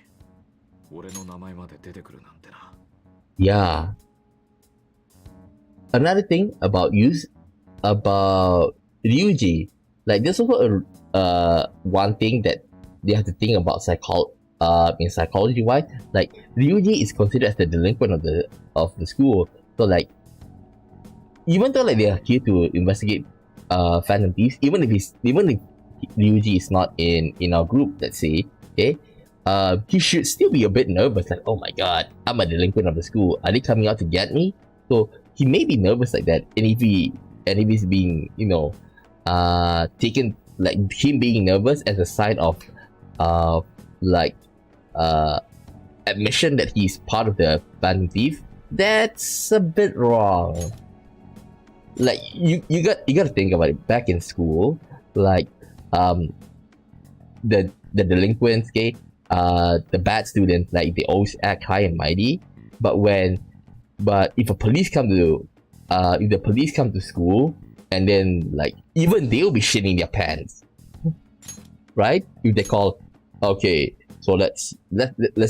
俺の名前まで出てくるなんてな。Yeah. Another thing about Ryuji, like there's also one thing that they have to think about in psychology wise. Like Ryuji is considered as the delinquent of the school. So like, even though like they are here to investigate Phantom Thieves, even if Ryuji is not in our group, let's say, okay, he should still be a bit nervous. Like, oh my god, I'm a delinquent of the school. Are they coming out to get me? So he may be nervous like that. And if he's being, you know, taken, like him being nervous as a sign of admission that he's part of the Phantom Thief, that's a bit wrong. Like you gotta think about it. Back in school, like the delinquents, okay, the bad students, like they always act high and mighty. But if the police come to school, and then like even they'll be shitting their pants, right? If they call Okay, so let's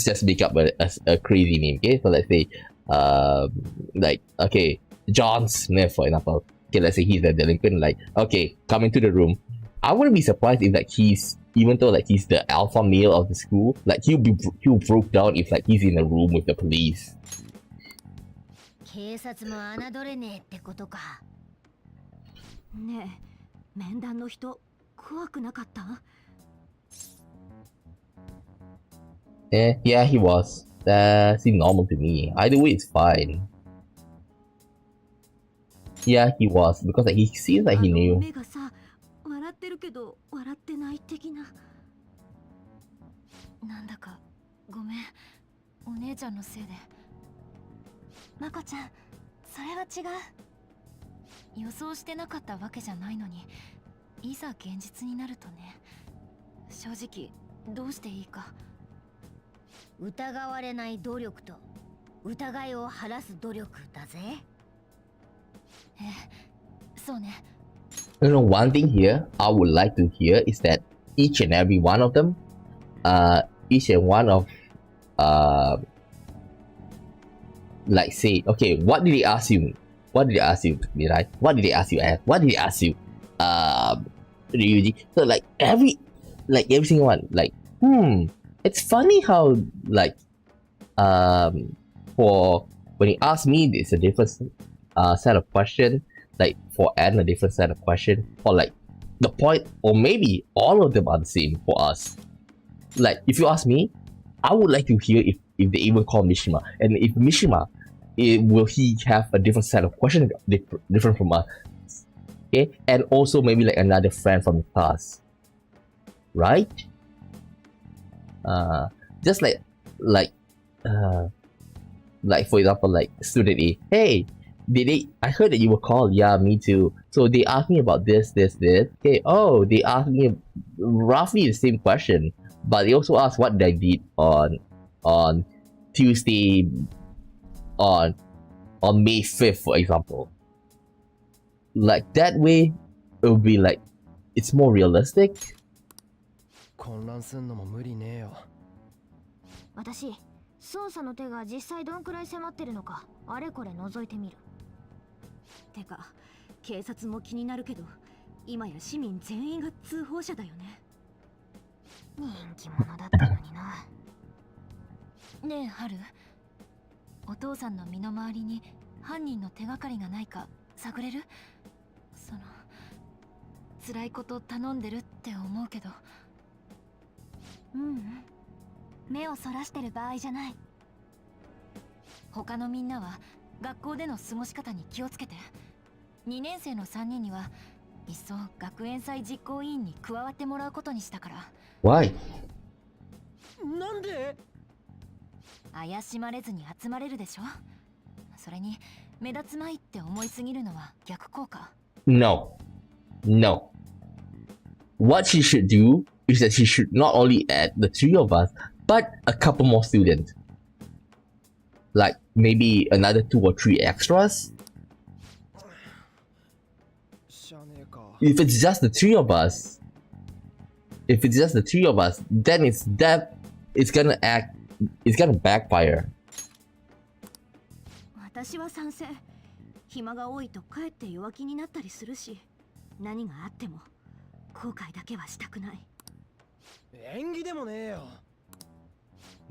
just make up a crazy name. Okay, so let's say like, okay, John Smith, for example. Okay, let's say he's a delinquent. Like, okay, come into the room. I wouldn't be surprised if like he's, even though like he's the alpha male of the school, like he'll broke down if like he's in a room with the police. 警察も侮れねえってことか。ねえ、面談の人怖くなかった？ Yeah, he was. That seemed normal to me. Either way, it's fine. Yeah, he was, because like, he seems like he knew. 目がさ、笑ってるけど笑ってない的な。なんだかごめん、お姉ちゃんのせいで。まこちゃん、それは違う。予想してなかったわけじゃないのに、いざ現実になるとね、正直どうしていいか。疑われない努力と疑いを晴らす努力だぜ。そうね。You know, one thing here I would like to hear is that each and every one of them, each and one of, like say, okay, what did they ask you? What did they ask you, right? What did they ask you, Ed? What did they ask you? Ryuji. So like every single one, like, it's funny how like, for when he asked me, it's a different set of question. Like for Ed, a different set of question. Or like the point, or maybe all of them are the same for us. Like if you ask me, I would like to hear if they even call Mishima, and if Mishima, will he have a different set of questions different from us? Okay, and also maybe like another friend from the past, right? Just like for example, like student A, hey, I heard that you were called. Yeah, me too. So they asked me about this. Okay, oh, they asked me roughly the same question, but they also asked what I did on Tuesday, on May 5th, for example. Like that way, it would be like, it's more realistic. 混乱すんのも無理ねえよ。私、捜査の手が実際どんくらい迫ってるのか、あれこれ覗いてみる。てか、警察も気になるけど、今や市民全員が通報者だよね。人気者だったのにな。ねえ、ハル。お父さんの身の回りに犯人の手がかりがないか探れる？その辛いこと頼んでるって思うけど。目をそらしてる場合じゃない。他のみんなは学校での過ごし方に気をつけて。2年生の3人にはいっそ学園祭実行委員に加わってもらうことにしたから。Why? なんで？怪しまれずに集まれるでしょ。それに目立つまいって思いすぎるのは逆効果。No. What she should do is that she should not only add the 3 of us, but a couple more students. Like maybe another 2 or 3 extras. If it's just the 3 of us, then it's gonna backfire. 私は賛成。暇が多いとかえって弱気になったりするし、何があっても後悔だけはしたくない。演技でもねえよ。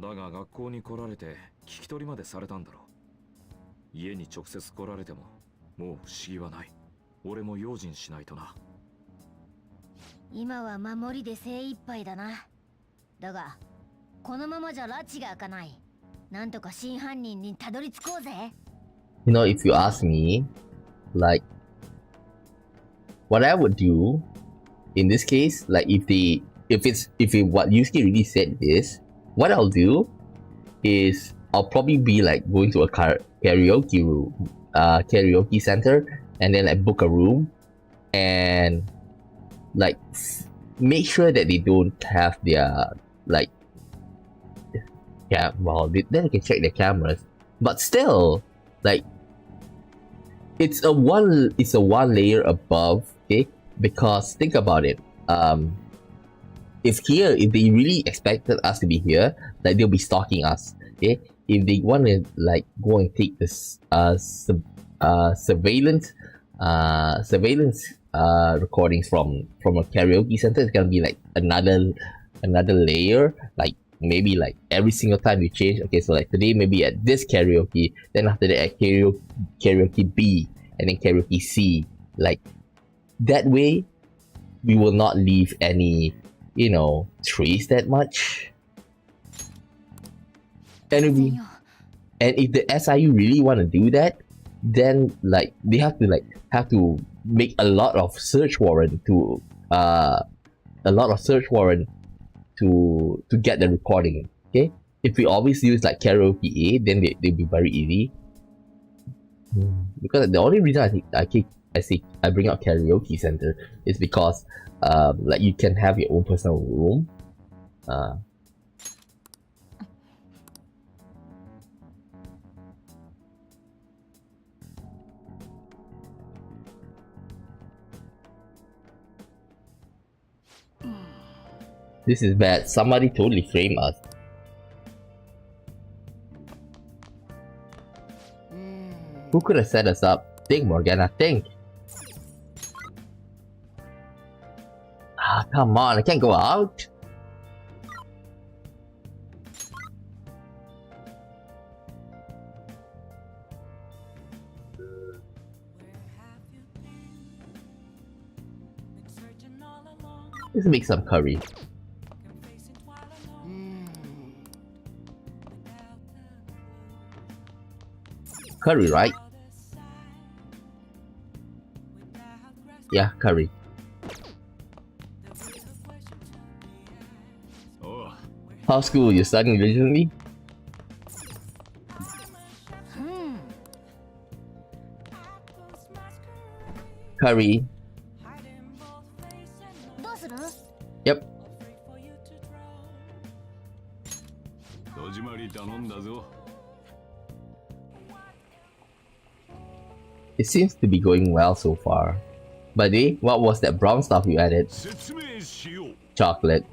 だが学校に来られて聞き取りまでされたんだろう。家に直接来られてももう不思議はない。俺も用心しないとな。今は守りで精一杯だな。だがこのままじゃ拉致が開かない。なんとか真犯人にたどり着こうぜ。You know, if you ask me, like, what I would do in this case, like if what Yusuke really said is, what I'll do is I'll probably be like going to a karaoke room, karaoke center, and then like book a room, and like make sure that they don't have their like, yeah, well, then they can check their cameras, but still, like, it's a one layer above, okay? Because think about it, if they really expected us to be here, like they'll be stalking us. Okay, if they want to like go and take this surveillance recordings from a karaoke center, it's gonna be like another layer. Like maybe like every single time you change. Okay, so like today maybe at this karaoke, then after that at karaoke B, and then karaoke C. Like that way, we will not leave any, you know, trace that much. And if the SIU really want to do that, then like they have to make a lot of search warrant to get the recording. Okay, if we always use like karaoke A, then they'll be very easy. Because the only reason I bring up karaoke center is because like you can have your own personal room. This is bad. Somebody totally framed us. Who could have set us up? Think, Morgana, think. Ah, come on, I can't go out. Let's make some curry. Curry, right? Yeah, curry. How's school? You studying diligently? Curry. Yep. It seems to be going well so far. Buddy, what was that brown stuff you added? Chocolate.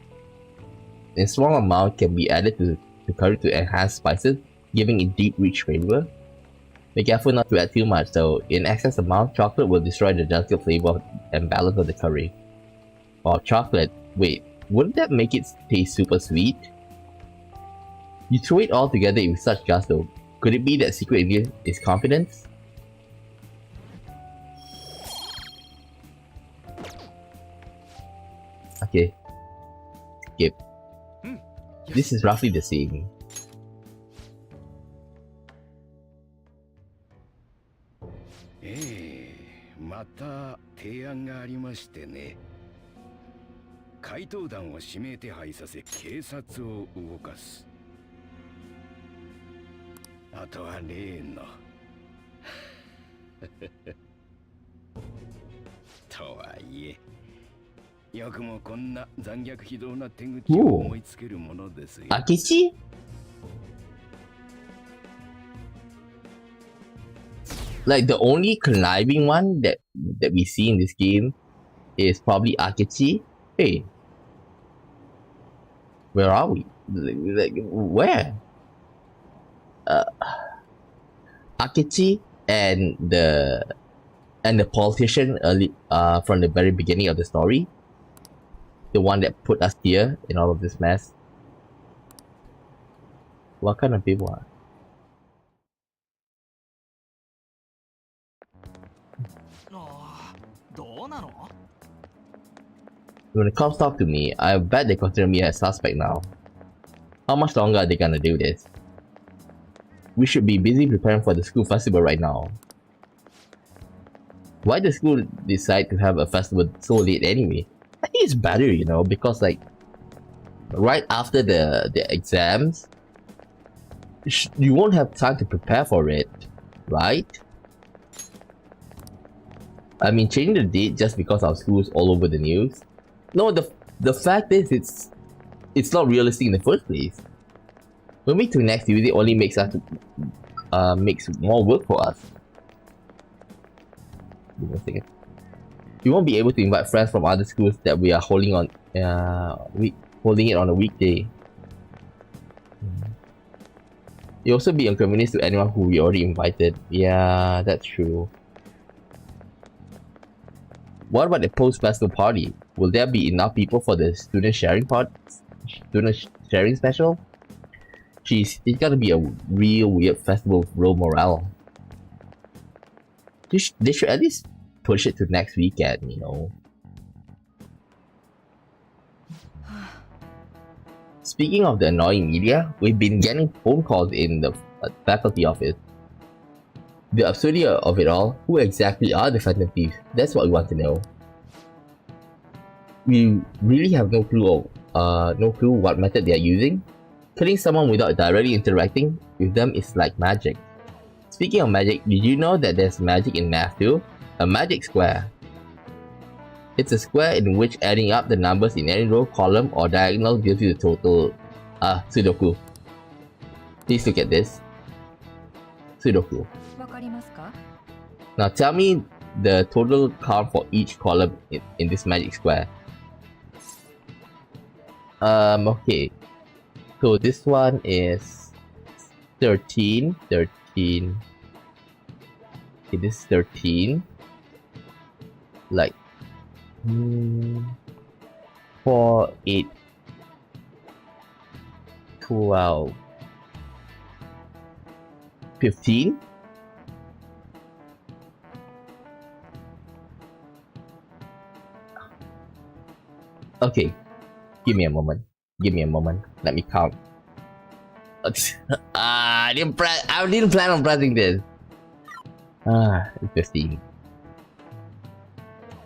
In small amount can be added to curry to enhance spices, giving it deep, rich flavor. Be careful not to add too much though. In excess amount, chocolate will destroy the delicate flavor and balance of the curry. Wow, chocolate. Wait, wouldn't that make it taste super sweet? You throw it all together with such gusto. Could it be that secret ingredient is confidence? Okay. Skip. This is roughly the same. Mata 提案がありましてね。怪盗団を指名手配させ警察を動かす。あとは例の。とはいえ、よくもこんな残虐非道な手口を思いつけるものですよ。Akichi? Like the only conniving one that we see in this game is probably Akechi. Hey, where are we? Like where? Akechi and the politician early from the very beginning of the story, the one that put us here in all of this mess. What kind of people are? When the cops talk to me, I bet they consider me a suspect now. How much longer are they gonna do this? We should be busy preparing for the school festival right now. Why does school decide to have a festival so late anyway? I think it's better, you know, because like right after the exams, you won't have time to prepare for it, right? I mean, changing the date just because our school's all over the news. No, the fact is it's not realistic in the first place. Moving to next Tuesday only makes more work for us. Give me a second. We won't be able to invite friends from other schools that we are holding on holding it on a weekday. You'll also be inconvenience to anyone who we already invited. Yeah, that's true. What about the post-festival party? Will there be enough people for the student sharing special? Jeez, it's gotta be a real weird festival with low morale. They should at least push it to next weekend, you know. Speaking of the annoying media, we've been getting phone calls in the faculty office. The absurdity of it all, who exactly are the Phantom Thieves? That's what we want to know. We really have no clue what method they are using. Killing someone without directly interacting with them is like magic. Speaking of magic, did you know that there's magic in math too? A magic square. It's a square in which adding up the numbers in any row, column, or diagonal gives you the total. Sudoku. Please look at this. Sudoku. Now tell me the total count for each column in this magic square. Okay. So this one is 13. Okay, this is 13. Like 4, 8, 12, 15. Okay, give me a moment. Let me count. I didn't plan on pressing this. 15.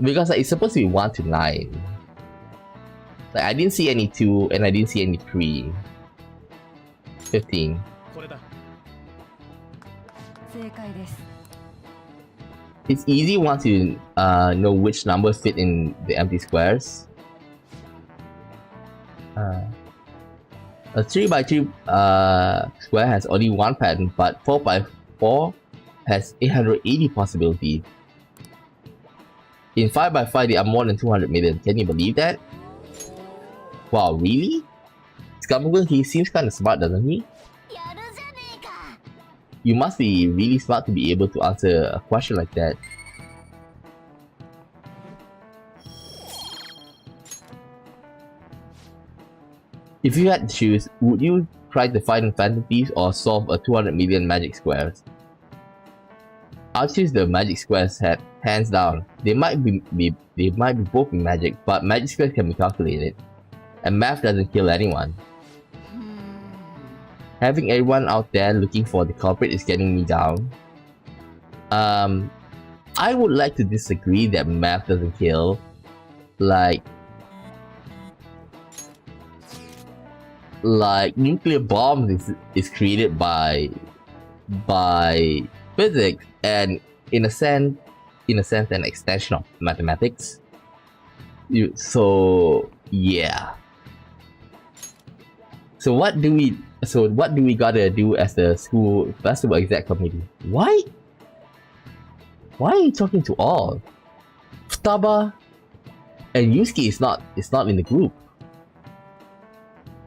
Because it's supposed to be 1 to 9. Like I didn't see any 2 and I didn't see any 3. 15. It's easy once you know which numbers fit in the empty squares. A 3x3 square has only one pattern, but 4x4 has 880 possibilities. In 5x5 there are more than 200 million. Can you believe that? Wow, really? Scumberg, he seems kinda smart, doesn't he? You must be really smart to be able to answer a question like that. If you had to choose, would you try to find Phantom Thieves or solve a 200 million magic squares? I'll choose the magic squares hands down. They might be both in magic, but magic squares can be calculated, and math doesn't kill anyone. Having everyone out there looking for the culprit is getting me down. I would like to disagree that math doesn't kill. Like nuclear bombs is created by physics, and in a sense an extension of mathematics. So yeah. So what do we gotta do as the school festival exec committee? Why are you talking to all? Futaba and Yusuke is not in the group.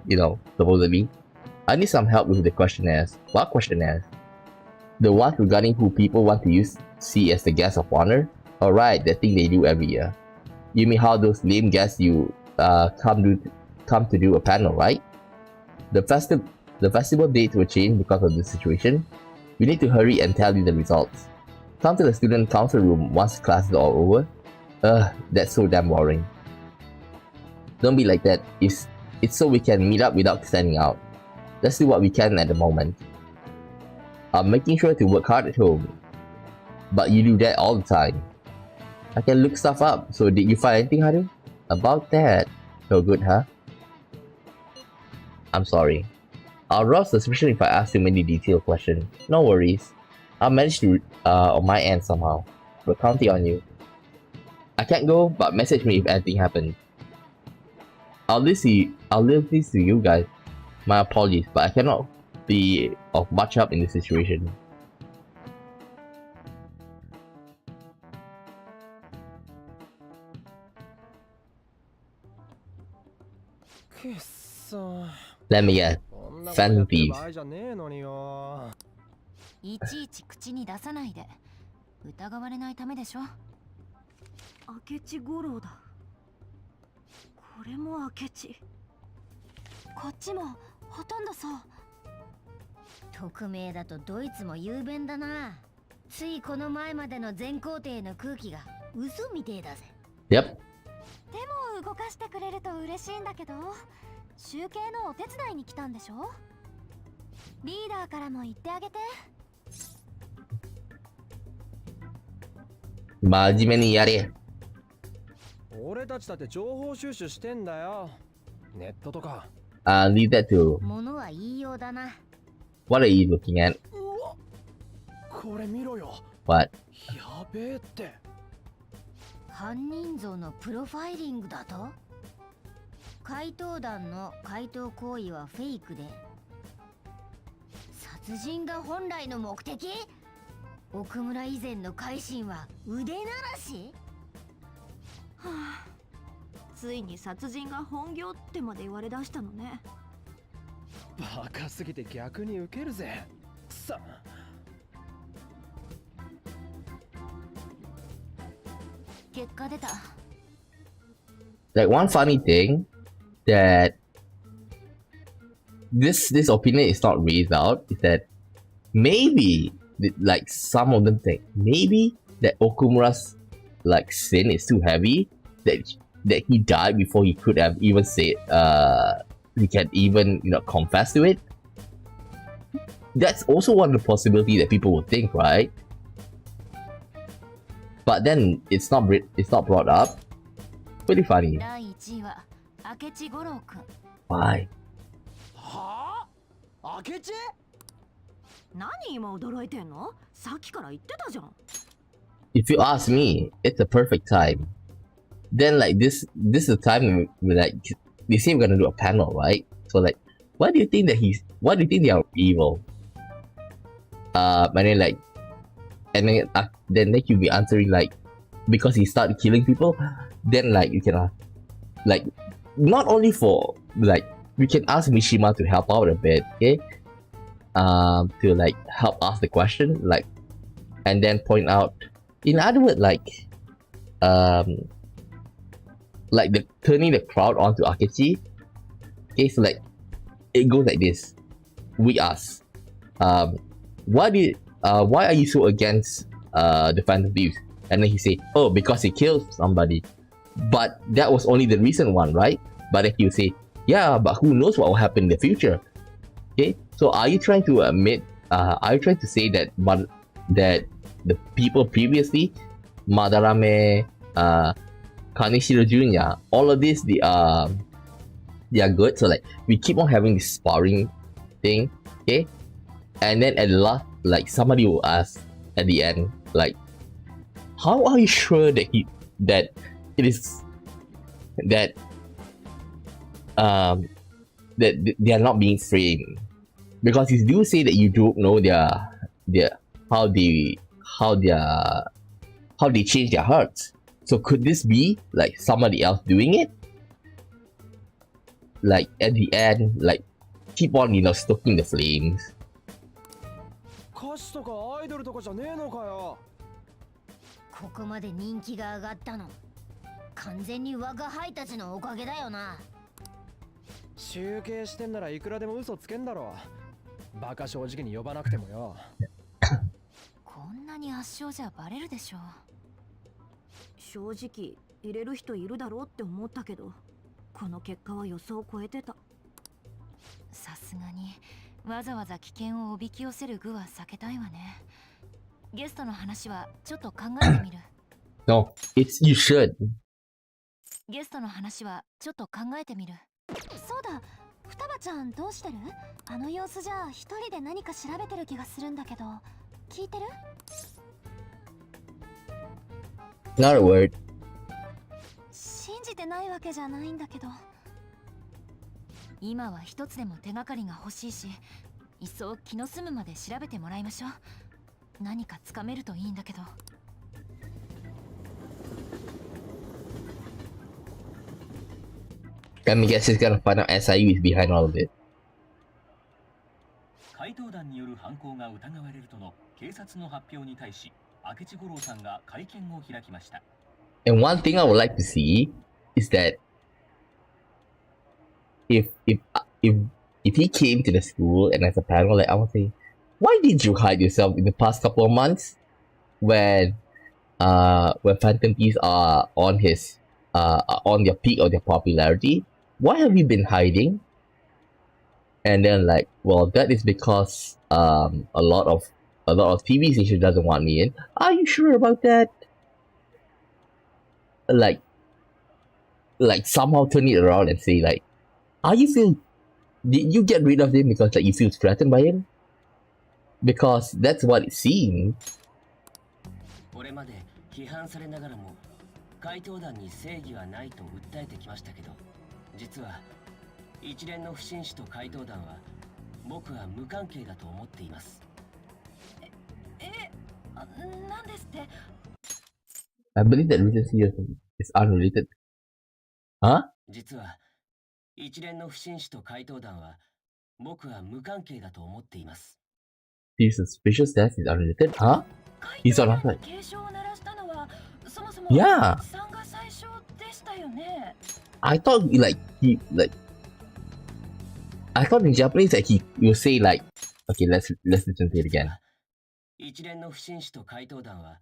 You know, supposedly. I need some help with the questionnaires. What questionnaires? The ones regarding who people want to see as the guest of honor? Alright, that thing they do every year. You mean how those lame guests you come to do a panel, right? The festival dates were changed because of this situation. We need to hurry and tell you the results. Come to the student council room once class is all over. That's so damn boring. Don't be like that. It's so we can meet up without standing out. Let's do what we can at the moment. I'm making sure to work hard at home. But you do that all the time. I can look stuff up, so did you find anything, Haru? About that? No good, huh? I'm sorry. I'll rouse suspicion if I ask too many detailed questions. No worries. I'll manage to on my end somehow. We're counting on you. I can't go, but message me if anything happens. I'll leave this to you guys. My apologies, but I cannot be of much help in this situation. Let me guess. こんなこと Phantom やってる Thieves. 場合じゃねえのによ。いちいち口に出さないで。疑われないためでしょ。明智五郎だ。これも明智。こっちもほとんどそう。匿名だとドイツも雄弁だな。ついこの前までの全皇帝の空気が嘘みてえだぜ。 Yep. でも動かしてくれると嬉しいんだけど、集計のお手伝いに来たんでしょ。リーダーからも言ってあげて。真面目にやれ。俺たちだって情報収集してんだよ。ネットとか。Leave that to. 物は言いようだな。 What are you looking at? うわ、これ見ろよ。 What? やべえって。犯人像のプロファイリングだと。怪盗団の怪盗行為はフェイクで、殺人が本来の目的。奥村以前の改心は腕ならし。はあ、ついに殺人が本業ってまで言われだしたのね。バカすぎて逆にウケるぜ。さあ。結果出た。Like one funny thing that this opinion is not raised out is that maybe like some of them think maybe that Okumura's like sin is too heavy that he died before he could have even said he can even confess to it. That's also one of the possibility that people would think, right? But then it's not brought up. Pretty funny. 第1位は明智五郎くん。 Why? はあ、明智？何今驚いてんの？さっきから言ってたじゃん。If you ask me, it's a perfect time. Then like this is the time when like they say we're gonna do a panel, right? So like, why do you think they are evil? And then like, then you'll be answering like, because he started killing people. Then like you can like, not only for like, we can ask Mishima to help out a bit, okay? To like help ask the question, like, and then point out. In other words, like the turning the crowd onto Akechi. Okay, so like it goes like this. We ask, why are you so against the Phantom Thieves? And then he say, oh, because he killed somebody. But that was only the recent one, right? But then he'll say, yeah, but who knows what will happen in the future? Okay, so are you trying to admit? Are you trying to say that the people previously, Madarame, Kaneshiro Jr., all of this, they are good. So like we keep on having this sparring thing, okay? And then at the last, like somebody will ask at the end, like, how are you sure that that they are not being framed? Because you do say that you don't know how they change their hearts. So could this be like somebody else doing it? Like at the end, like keep on stoking the flames. 歌手とかアイドルとかじゃねえのかよ。ここまで人気が上がったの完全に我が輩たちのおかげだよな。集計してんならいくらでも嘘つけんだろ。バカ正直に呼ばなくてもよ。こんなに圧勝じゃバレるでしょ。正直入れる人いるだろうって思ったけど、この結果は予想を超えてた。さすがにわざわざ危険をおびき寄せる具は避けたいわね。ゲストの話はちょっと考えてみる。No, it's you should. ゲストの話はちょっと考えてみる。そうだ、双葉ちゃんどうしてる？あの様子じゃ一人で何か調べてる気がするんだけど、聞いてる？ Not a word. 信じてないわけじゃないんだけど。今は一つでも手がかりが欲しいし、いっそ気の済むまで調べてもらいましょう。何かつかめるといいんだけど。Let me guess, he's gonna find out SIU is behind all of it. 怪盗団による犯行が疑われるとの警察の発表に対し、明智五郎さんが会見を開きました。And one thing I would like to see is that if he came to the school and as a panel, like I would say, why did you hide yourself in the past couple of months when Phantom Thieves are on on their peak of their popularity? Why have you been hiding? And then like, well, that is because a lot of TV stations doesn't want me in. Are you sure about that? Like somehow turn it around and say like, did you get rid of him because like you feel threatened by him? Because that's what it seems. これまで批判されながらも怪盗団に正義はないと訴えてきましたけど、実は一連の不審死と怪盗団は僕は無関係だと思っています。なんですって？ I believe that recency is unrelated. Huh? 実は一連の不審死と怪盗団は僕は無関係だと思っています。His suspicious death is unrelated? Huh? He's on our side. Yeah. I thought I thought in Japanese that he will say like, okay, let's listen to it again. 一連の不審死と怪盗団は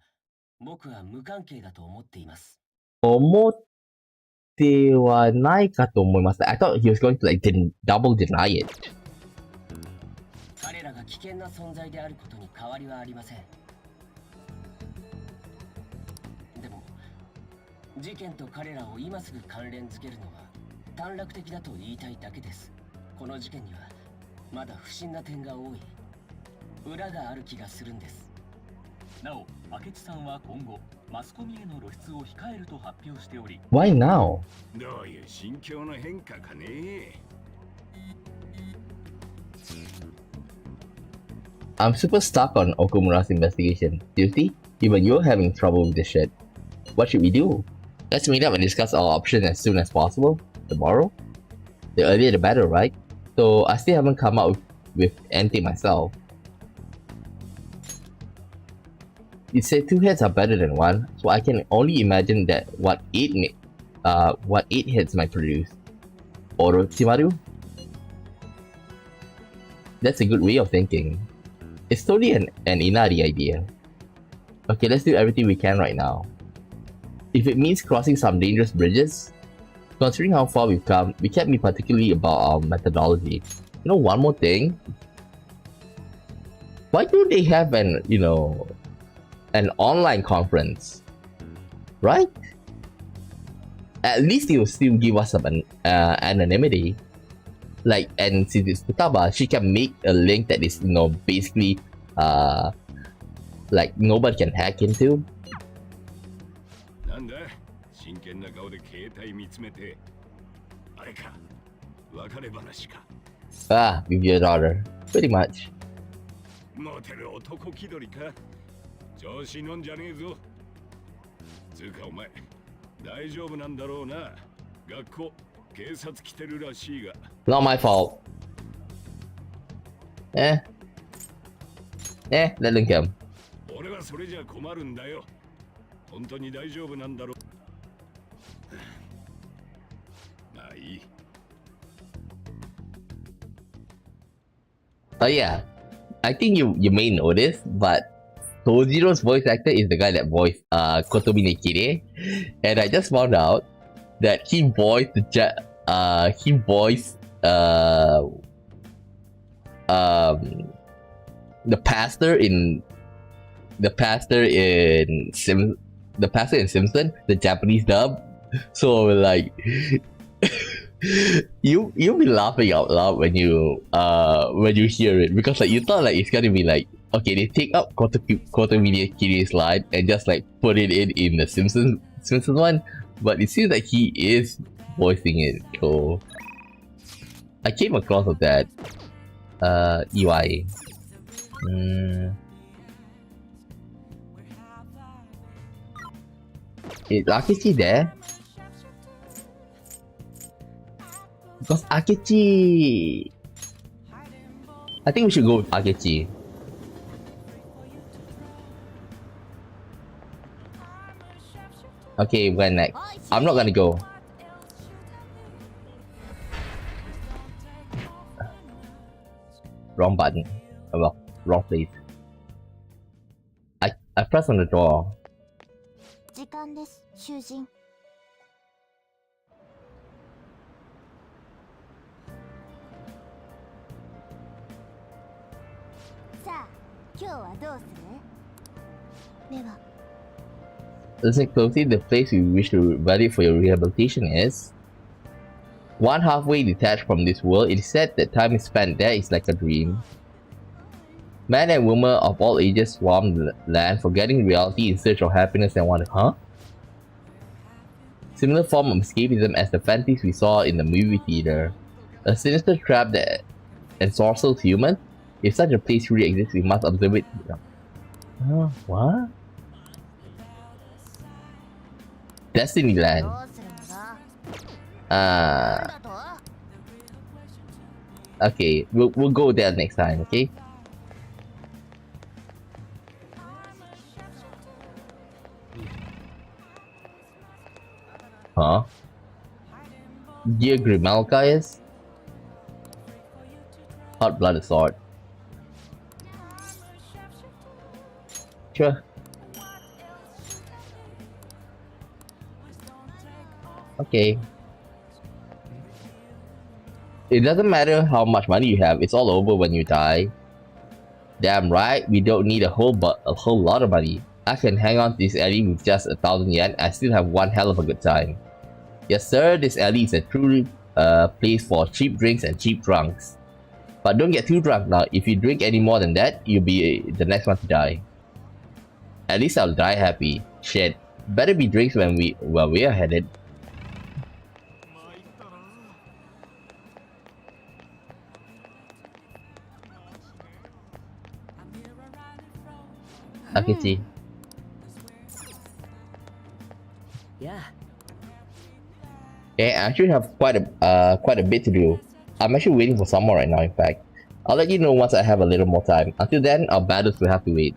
僕は無関係だと思っています。思ってはないかと思います。I thought he was going to like double deny it. 彼らが危険な存在であることに変わりはありません。でも事件と彼らを今すぐ関連づけるのは短絡的だと言いたいだけです。この事件にはまだ不審な点が多い。裏がある気がするんです。なお、明智さんは今後マスコミへの露出を控えると発表しており、 Why now? どういう心境の変化かね。I'm super stuck on Okumura's investigation. Seriously? Even you're having trouble with this shit. What should we do? Let's meet up and discuss our options as soon as possible. Tomorrow? The earlier the better, right? So I still haven't come up with anything myself. It said 2 heads are better than 1, so I can only imagine that what 8 heads might produce. Orochimaru? That's a good way of thinking. It's totally an Inari idea. Okay, let's do everything we can right now. If it means crossing some dangerous bridges, considering how far we've come, we can't be particularly about our methodology. You know, one more thing. Why don't they have an online conference? Right? At least they will still give us some anonymity. Like, and since it's Futaba, she can make a link that is, basically, like nobody can hack into. Ah, with your daughter. Pretty much. モテる男気取りか。調子乗んじゃねえぞ。つうかお前、大丈夫なんだろうな。学校、警察来てるらしいが。Not my fault. Let them come. 俺はそれじゃ困るんだよ。本当に大丈夫なんだろう。まあいい。Oh yeah, I think you may know this, but Tojiro's voice actor is the guy that voiced Kotomi Nekire, and I just found out that he voiced the pastor in Simpson, the Japanese dub. So like you'll be laughing out loud when you hear it, because like you thought like it's gonna be like, okay, they take up Kotomi Nekire's line and just like put it in the Simpsons one, but it seems like he is voicing it. So I came across of that. EY. Is Akechi there? Because Akechi I think we should go with Akechi. Okay, when next? I'm not gonna go. Wrong button. Oh, well, wrong place. I pressed on the door. 時間です、囚人。さあ、今日はどうする？では。Listen closely, the place we wish to value for your rehabilitation is one halfway detached from this world. It is said that time spent there is like a dream. Men and women of all ages swarm the land, forgetting reality in search of happiness and wonder. Huh? Similar form of escapism as the fantasies we saw in the movie theater. A sinister trap that ensorcels humans. If such a place really exists, we must observe it. What? Destiny Land. Okay, we'll go there next time, okay? Huh? Dear Grimalkaius? Hot-blooded sword. Sure. Okay. It doesn't matter how much money you have, it's all over when you die. Damn right, we don't need a whole lot of money. I can hang on to this alley with just 1,000 yen, I still have one hell of a good time. Yes sir, this alley is a true place for cheap drinks and cheap drunks. But don't get too drunk now, if you drink any more than that, you'll be the next one to die. At least I'll die happy. Shit, better be drinks when we are headed. Akechi. Yeah. Okay, I actually have quite a bit to do. I'm actually waiting for someone right now, in fact. I'll let you know once I have a little more time. Until then, our battles will have to wait.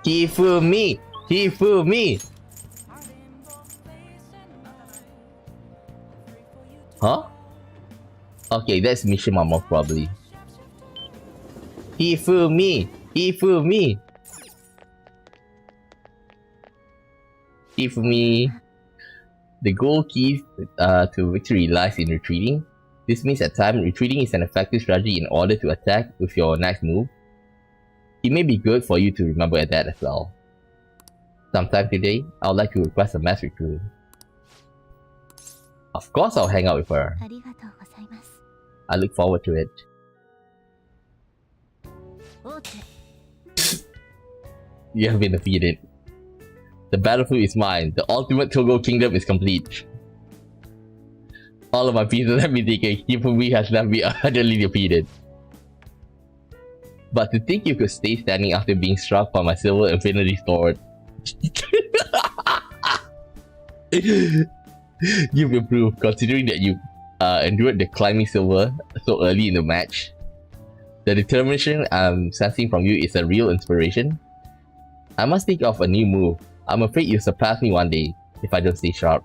Hifumi! Hifumi! Huh? Okay, that's Mishima most probably. Hifumi! Hifumi! Hifumi. The goal key to victory lies in retreating. This means at times retreating is an effective strategy in order to attack with your next move. It may be good for you to remember that as well. Sometime today, I would like to request a mass recruit. Of course I'll hang out with her. I look forward to it. You have been defeated. The battlefield is mine. The ultimate Togo kingdom is complete. All of my pieces have been taken. Hifumi has left me utterly defeated. But to think you could stay standing after being struck by my silver infinity sword. You've improved, considering that you endured the climbing silver so early in the match. The determination I'm sensing from you is a real inspiration. I must think of a new move. I'm afraid you'll surpass me one day, if I don't stay sharp.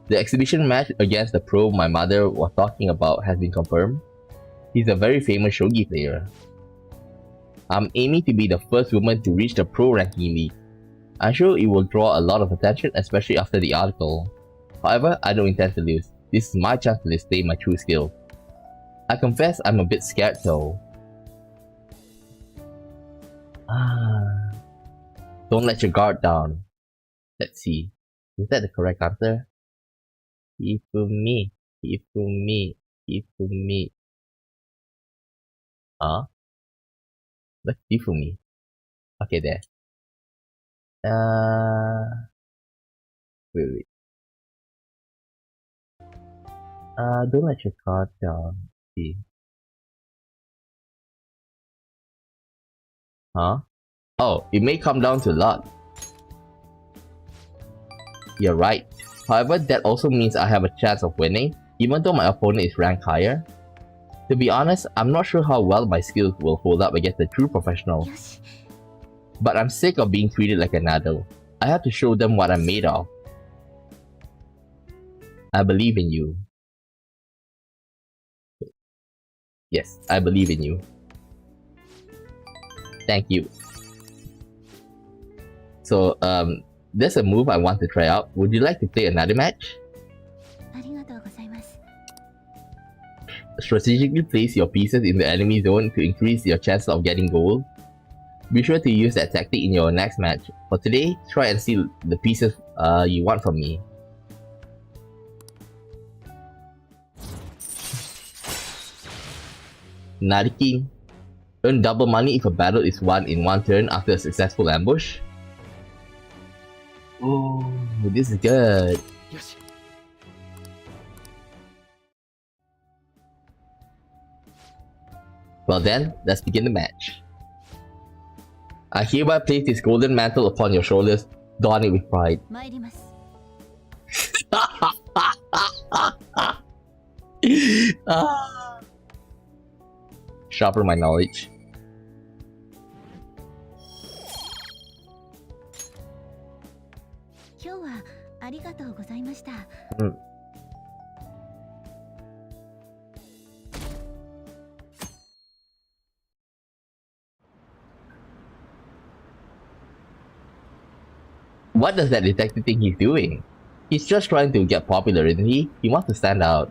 The exhibition match against the pro my mother was talking about has been confirmed. He's a very famous shogi player. I'm aiming to be the first woman to reach the pro ranking league. I'm sure it will draw a lot of attention, especially after the article. However, I don't intend to lose. This is my chance to display my true skill. I confess I'm a bit scared though. Don't let your guard down. Let's see. Is that the correct answer? Hifumi. Hifumi. Hifumi. Huh? What's Hifumi? Okay, there. Wait. Don't let your guard down. Let's see. Huh? Oh, it may come down to luck. You're right. However, that also means I have a chance of winning, even though my opponent is ranked higher. To be honest, I'm not sure how well my skills will hold up against a true professional. But I'm sick of being treated like an adult. I have to show them what I'm made of. I believe in you. Yes, I believe in you. Thank you. So, there's a move I want to try out. Would you like to play another match? Strategically place your pieces in the enemy zone to increase your chances of getting gold. Be sure to use that tactic in your next match. For today, try and steal the pieces you want from me. Nariki. Earn double money if a battle is won in one turn after a successful ambush. Oh, this is good. Yes. Well then, let's begin the match. I hereby place this golden mantle upon your shoulders, don it with pride. Sharpen my knowledge. What does that detective think he's doing? He's just trying to get popular, isn't he? He wants to stand out.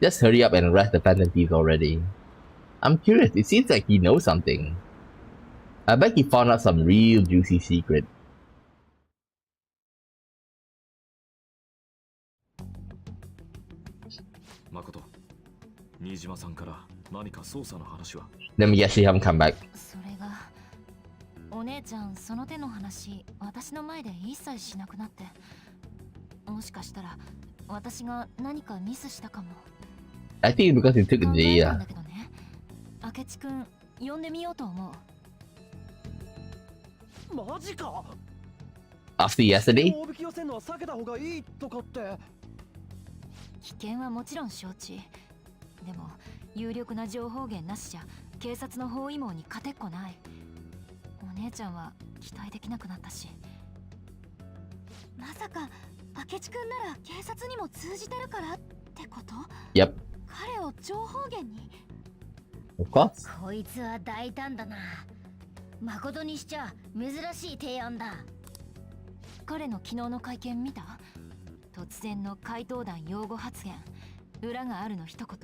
Just hurry up and arrest the phantom thieves already. I'm curious, it seems like he knows something. I bet he found out some real juicy secret. Makoto, Nijima-sanから何か捜査の話は? Let me guess, you haven't come back. それがお姉ちゃんその手の話私の前で一切しなくなってもしかしたら私が何かミスしたかも I think it's because he took the day. だけどね明智くん呼んでみようと思うマジか After yesterday? 大引き寄せるのは避けた方がいいとかって危険はもちろん承知でも有力な情報源なしじゃ警察の包囲網に勝てっこないお姉ちゃんは期待できなくなったしまさか明智くんなら警察にも通じてるからってこと Yep. 彼を情報源に Of course. こいつは大胆だな誠にしちゃ珍しい提案だ彼の昨日の会見見た突然の怪盗団擁護発言裏があるの一言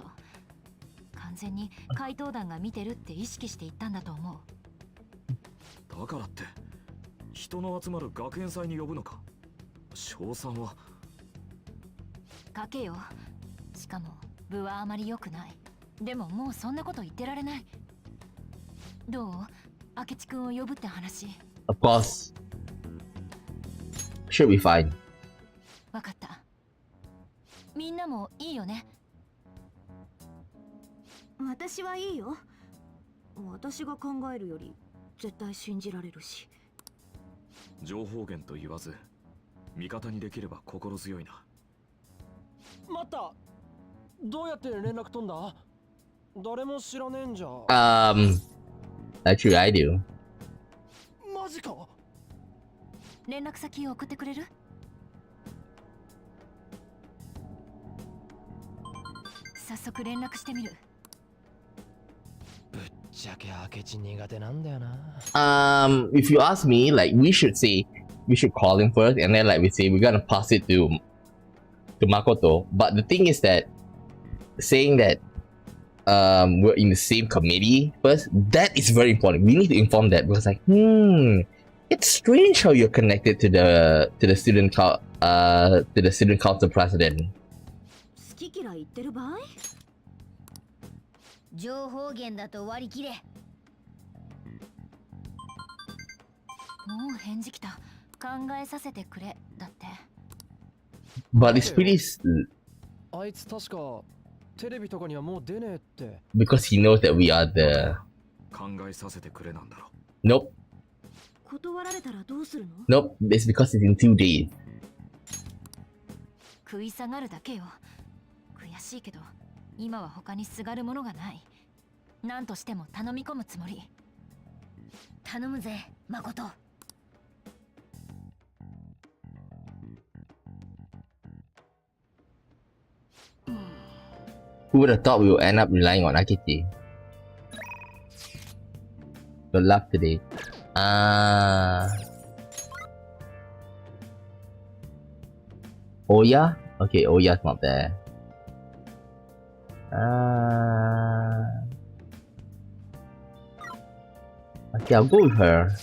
完全に怪盗団が見てるって意識して言ったんだと思うだからって人の集まる学園祭に呼ぶのか賞賛は書けよしかも部はあまり良くないでももうそんなこと言ってられないどう明智くんを呼ぶって話 Of course. Should be fine. わかったみんなもいいよね私はいいよ私が考えるより絶対信じられるし情報源と言わず味方にできれば心強いな待ったどうやって連絡取んだ誰も知らねえんじゃ Actually I do. マジか連絡先を送ってくれる早速連絡してみるぶっちゃけ明智苦手なんだよな If you ask me, like we should call him first and then like we say we're gonna pass it to Makoto. But the thing is that saying that we're in the same committee first, that is very important. We need to inform that because like it's strange how you're connected to the student council president. 好き嫌い言ってる場合情報源だと割り切れもう返事来た考えさせてくれだって But it's pretty あいつ確かテレビとかにはもう出ねえって because he knows that we are the 考えさせてくれなんだろ Nope. 断られたらどうするの Nope, it's because it's in 2 days. 食い下がるだけよ。悔しいけど今は他にすがるものがない。何としても頼み込むつもり。頼むぜ、誠。Who would have thought we would end up relying on Akechi? Good luck today. Oya? Okay, Oya's not there. Okay, I'll go with her.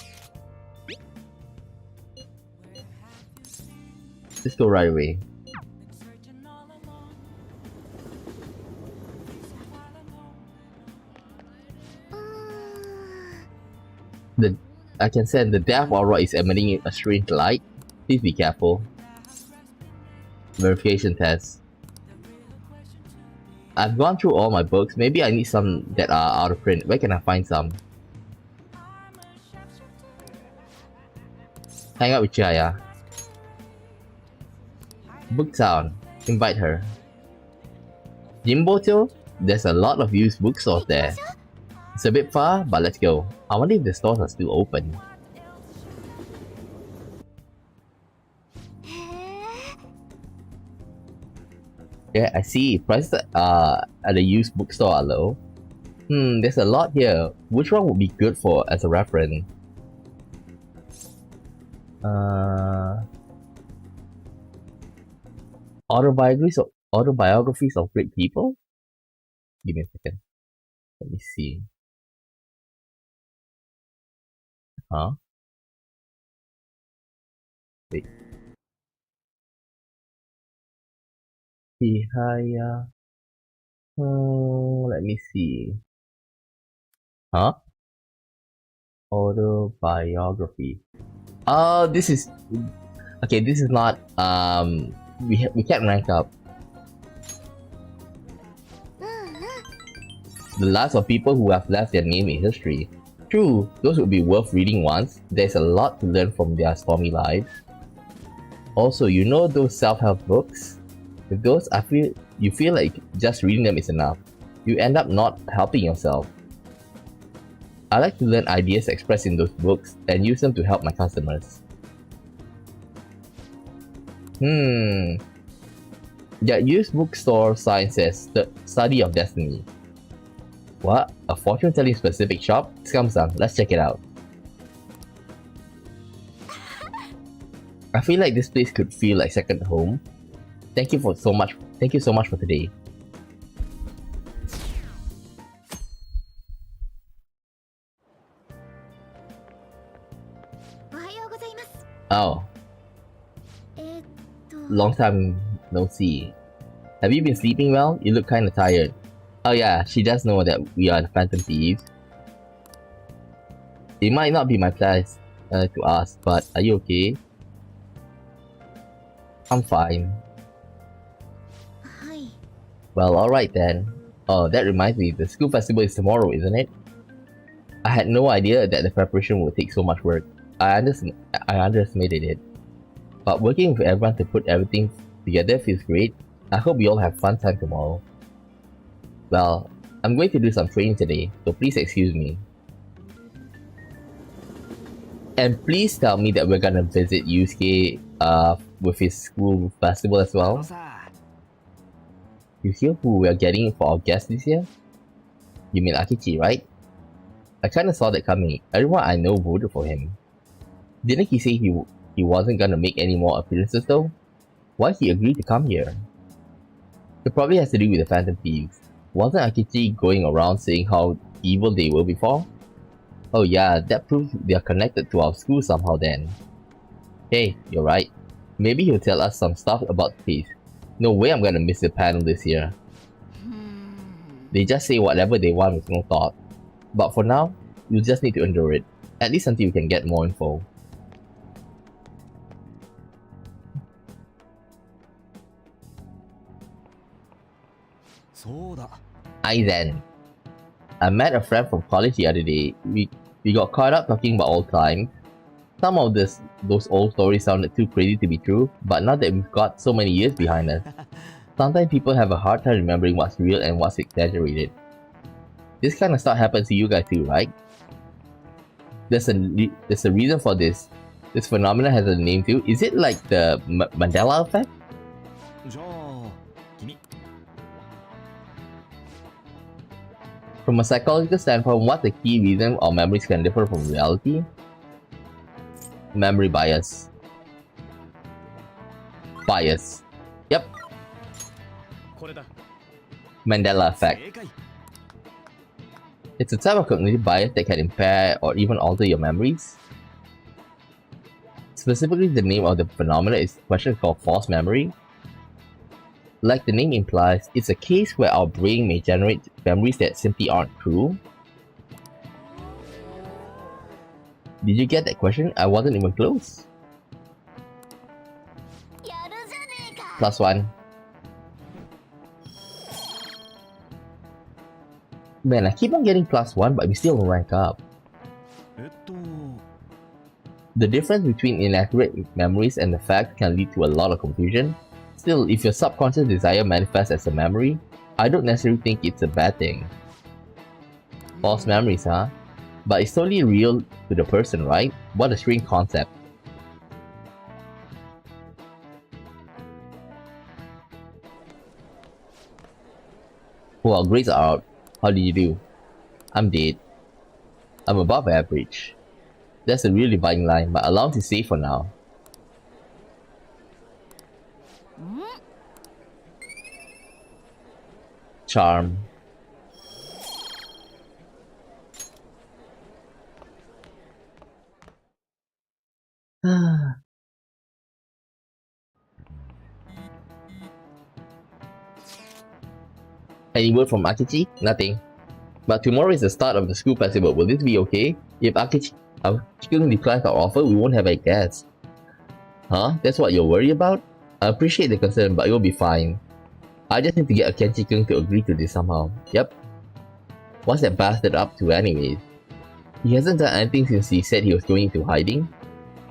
Let's go right away. I can sense the death aura is emitting a strange light. Please be careful. Verification test. I've gone through all my books. Maybe I need some that are out of print. Where can I find some? Hang out with Chaya. Booktown. Invite her. Jimboto? There's a lot of used bookstores there. It's a bit far, but let's go. I wonder if the stores are still open. Yeah, I see. Prices at the used bookstore are low. There's a lot here. Which one would be good for as a reference? Autobiographies of great people? Give me a second. Let me see. Huh? Wait. Hihaya. Let me see. Huh? Autobiography. Oh, this is... Okay, this is not... We can't rank up. The lives of people who have left their name in history. True, those would be worth reading once. There's a lot to learn from their stormy lives. Also, you know those self-help books? With those, you feel like just reading them is enough. You end up not helping yourself. I like to learn ideas expressed in those books and use them to help my customers. The used bookstore sign says the study of destiny. What? A fortune-telling specific shop? Scum-san, let's check it out. I feel like this place could feel like second home. Thank you so much for today. Oh. Long time no see. Have you been sleeping well? You look kinda tired. Oh yeah, she does know that we are the Phantom Thieves. It might not be my place to ask, but are you okay? I'm fine. Hi. Well, alright then. Oh, that reminds me, the school festival is tomorrow, isn't it? I had no idea that the preparation would take so much work. I underestimated it. But working with everyone to put everything together feels great. I hope we all have fun time tomorrow. Well, I'm going to do some training today, so please excuse me. And please tell me that we're gonna visit Yusuke with his school festival as well. You hear who we are getting for our guest this year? You mean Akechi, right? I kinda saw that coming. Everyone I know voted for him. Didn't he say he wasn't gonna make any more appearances though? Why he agreed to come here? It probably has to do with the Phantom Thieves. Wasn't Akechi going around saying how evil they were before? Oh yeah, that proves they are connected to our school somehow then. Hey, you're right. Maybe he'll tell us some stuff about the case. No way I'm gonna miss the panel this year. They just say whatever they want with no thought. But for now, you'll just need to endure it. At least until you can get more info. I met a friend from college the other day. We got caught up talking about old times. Some of those old stories sounded too crazy to be true, but now that we've got so many years behind us, sometimes people have a hard time remembering what's real and what's exaggerated. This kind of stuff happens to you guys too, right? There's a reason for this. This phenomenon has a name too. Is it like the Mandela effect? From a psychological standpoint, what's the key reason our memories can differ from reality? Memory bias. Bias. Yep. Mandela effect. It's a type of cognitive bias that can impair or even alter your memories. Specifically, the name of the phenomenon is a question called false memory. Like the name implies, it's a case where our brain may generate memories that simply aren't true. Did you get that question? I wasn't even close. +1. Man, I keep on getting +1, but we still don't rank up. The difference between inaccurate memories and the fact can lead to a lot of confusion. Still, if your subconscious desire manifests as a memory, I don't necessarily think it's a bad thing. False memories, huh? But it's totally real to the person, right? What a strange concept. Well, grades are out. How did you do? I'm dead. I'm above average. That's a really dividing line, but allow me to say for now. Charm. Any word from Akechi? Nothing. But tomorrow is the start of the school festival. Will this be okay? If Akechi declines our offer, we won't have a guest. Huh? That's what you're worried about? I appreciate the concern, but you'll be fine. I just need to get Akechi-kun to agree to this somehow. Yep. What's that bastard up to anyways? He hasn't done anything since he said he was going into hiding.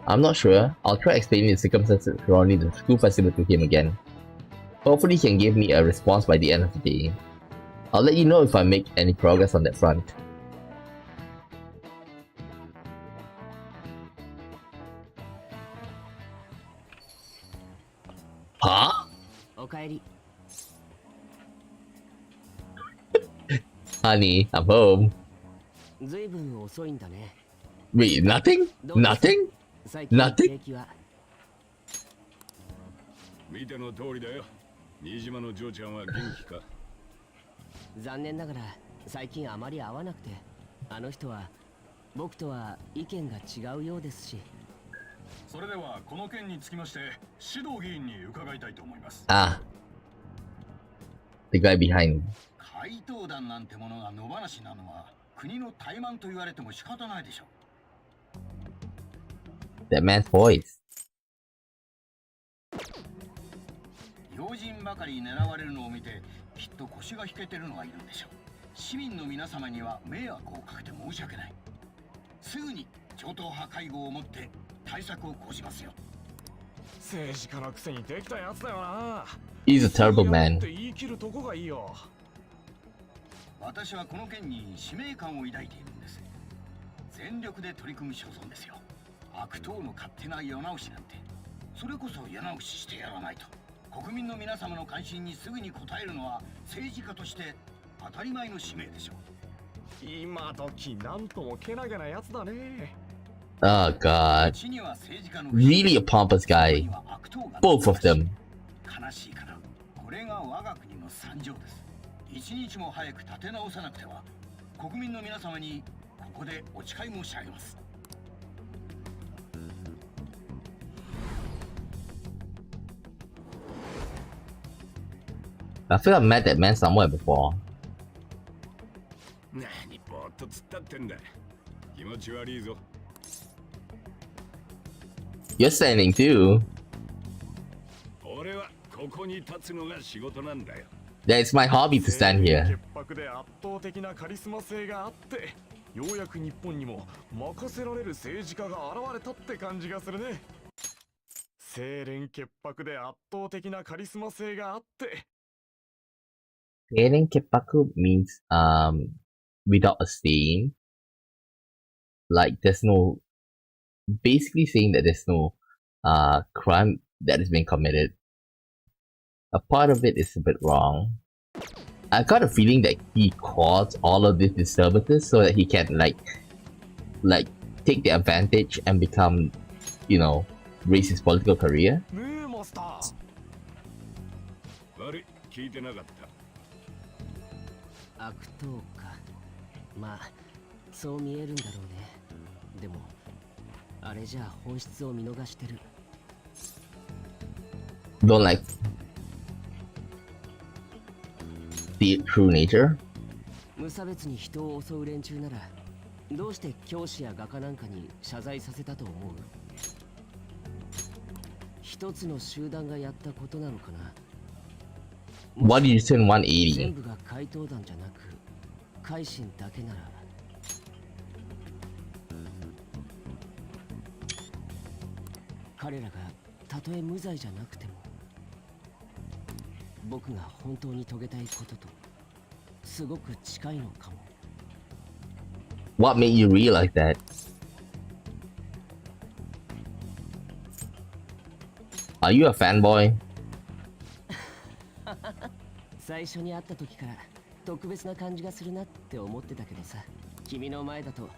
I'm not sure. I'll try explaining the circumstances surrounding the school festival to him again. Hopefully he can give me a response by the end of the day. I'll let you know if I make any progress on that front. Huh? Honey, I'm home. Wait, nothing? Nothing? Nothing? 見ての通りだよ。新島の嬢ちゃんは元気か？残念ながら最近あまり会わなくて、あの人は僕とは意見が違うようですし。それではこの件につきまして指導議員に伺いたいと思います。Ah. The guy behind. 怪盗団なんてものが野放しなのは国の怠慢と言われても仕方ないでしょう。 That man's voice. 用心ばかり狙われるのを見てきっと腰が引けてるのがいるんでしょう。市民の皆様には迷惑をかけて申し訳ない。すぐに超党派会合を持って対策を講じますよ。政治家のくせにできたやつだよな。 He's a terrible man. 言い切るとこがいいよ。私はこの件に使命感を抱いているんです。全力で取り組む所存ですよ。悪党の勝手な世直しなんて、それこそ世直ししてやらないと。国民の皆様の関心にすぐに応えるのは政治家として当たり前の使命でしょう。今時なんともけなげなやつだね。Oh god. Really a pompous guy. Both of them. 悲しいかな。これが我が国の惨状です。一日も早く立て直さなくては国民の皆様にここでお誓い申し上げます。I feel I've met that man somewhere before. 何ぼーっと突っ立ってんだ。気持ち悪いぞ。You're standing too. 俺はここに立つのが仕事なんだよ。That is my hobby to stand here. 潔白で圧倒的なカリスマ性があってようやく日本にも任せられる政治家が現れたって感じがするね。清廉潔白で圧倒的なカリスマ性があって。Sailing Kippaku means without a stain. Like there's no, basically saying that there's no crime that has been committed. A part of it is a bit wrong. I got a feeling that he caused all of these disturbances so that he can like take the advantage and become, you know, raise his political career. 悪い、聞いてなかった。悪党か。まあそう見えるんだろうね。でもあれじゃあ本質を見逃してる。Don't like the true nature. 無差別に人を襲う連中ならどうして教師や画家なんかに謝罪させたと思う？一つの集団がやったことなのかな。 What did you say in 180? 全部が怪盗団じゃなく改心だけなら。彼らがたとえ無罪じゃなくても僕が本当に遂げたいこととすごく近いのかも。 What made you realize that? Are you a fanboy? 最初に会った時から特別な感じがするなって思ってたけどさ、君の前だと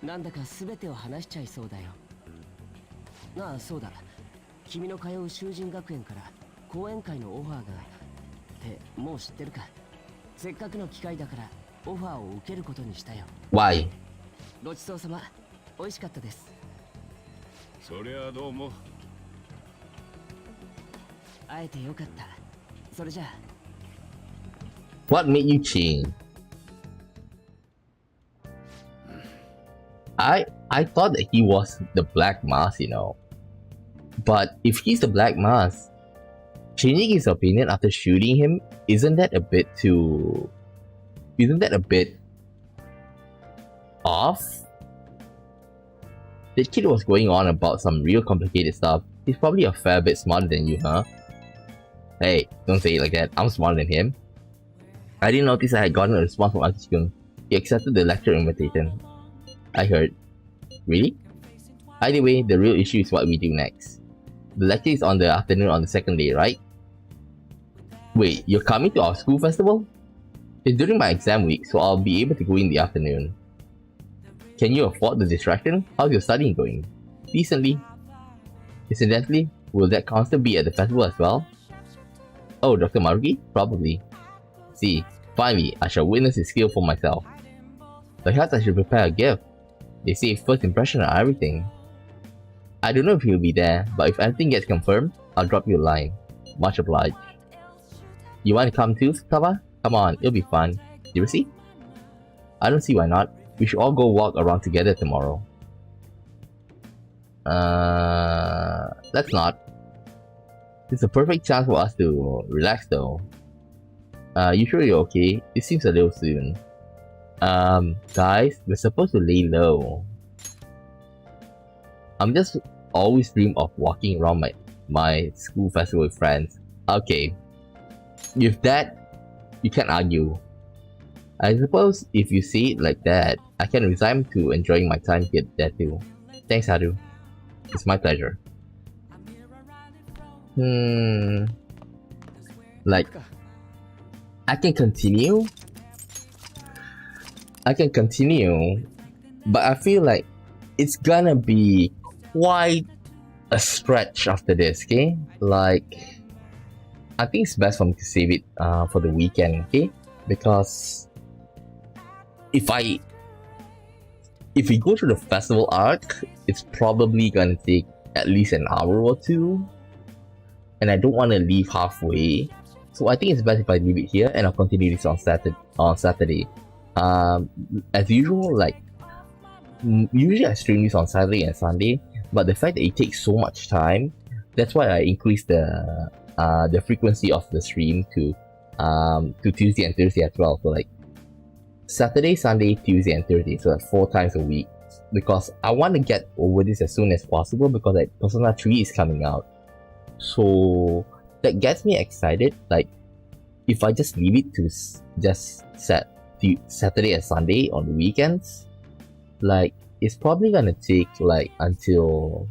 なんだか全てを話しちゃいそうだよ。ああ、そうだ。君の通う囚人学園から講演会のオファーがってもう知ってるか？せっかくの機会だからオファーを受けることにしたよ。 Why? ごちそうさま。美味しかったです。そりゃどうも。会えてよかった。それじゃあ。 What made you change? I thought that he was the Black Mask, you know. But if he's the Black Mask, changing his opinion after shooting him, isn't that a bit off? That kid was going on about some real complicated stuff. He's probably a fair bit smarter than you, huh? Hey, don't say it like that. I'm smarter than him. I didn't notice I had gotten a response from Akishikun. He accepted the lecture invitation. I heard. Really? Either way, the real issue is what we do next. The lecture is on the afternoon on the second day, right? Wait, you're coming to our school festival? It's during my exam week, so I'll be able to go in the afternoon. Can you afford the distraction? How's your studying going? Decently. Incidentally, will that counselor be at the festival as well? Oh, Dr. Maruki? Probably. See, finally, I shall witness his skill for myself. Perhaps I should prepare a gift. They say first impression are everything. I don't know if he'll be there, but if anything gets confirmed, I'll drop you a line. Much obliged. You want to come too, Kaba? Come on, it'll be fun. Seriously? I don't see why not. We should all go walk around together tomorrow. Let's not. It's a perfect chance for us to relax though. You sure you're okay? It seems a little soon. Guys, we're supposed to lay low. I'm just always dream of walking around my school festival with friends. Okay. With that, you can't argue. I suppose if you see it like that, I can resign to enjoying my time here there too. Thanks, Haru. It's my pleasure. Like, I can continue, but I feel like it's gonna be quite a stretch after this, okay? Like, I think it's best for me to save it for the weekend, okay? Because if we go through the festival arc, it's probably gonna take at least an hour or two, and I don't want to leave halfway. So I think it's best if I leave it here, and I'll continue this on Saturday. As usual, like usually I stream this on Saturday and Sunday, but the fact that it takes so much time, that's why I increased the frequency of the stream to Tuesday and Thursday as well. So like Saturday, Sunday, Tuesday, and Thursday, so that's 4 times a week. Because I want to get over this as soon as possible because like Persona 3 is coming out. So that gets me excited. Like if I just leave it to just Saturday and Sunday on the weekends, like it's probably gonna take like until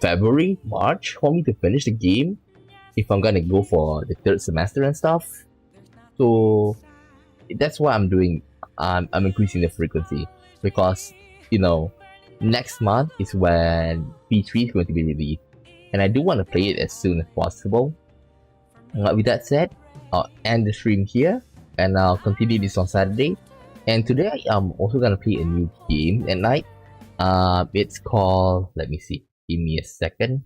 February, March for me to finish the game if I'm gonna go for the 3rd semester and stuff. So that's why I'm doing. I'm increasing the frequency because you know next month is when P3 is going to be released, and I do want to play it as soon as possible. With that said, I'll end the stream here, and I'll continue this on Saturday. And today I'm also gonna play a new game at night. It's called. Let me see. Give me a second.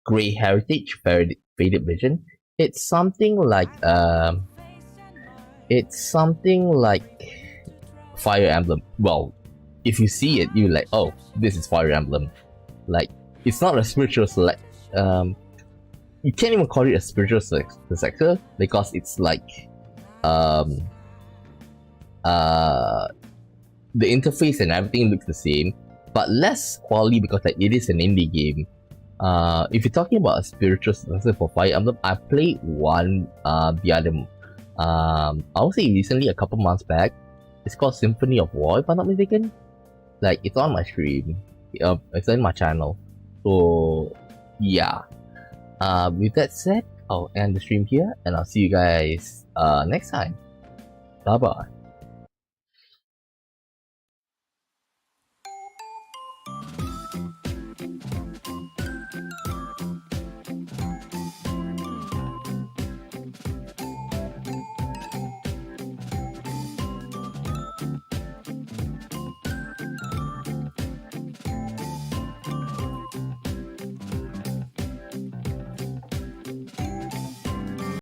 Grey Heritage Faded Vision. It's something like Fire Emblem. Well, if you see it, you're like, oh, this is Fire Emblem. Like, it's not a spiritual select. You can't even call it a spiritual successor because it's like, the interface and everything looks the same, but less quality because like it is an indie game. If you're talking about a spiritual successor for Fire Emblem, I played one the other I would say recently, a couple months back. It's called Symphony of War, if I'm not mistaken. Like it's on my stream. It's on my channel. So yeah. With that said, I'll end the stream here and I'll see you guys next time. Bye bye.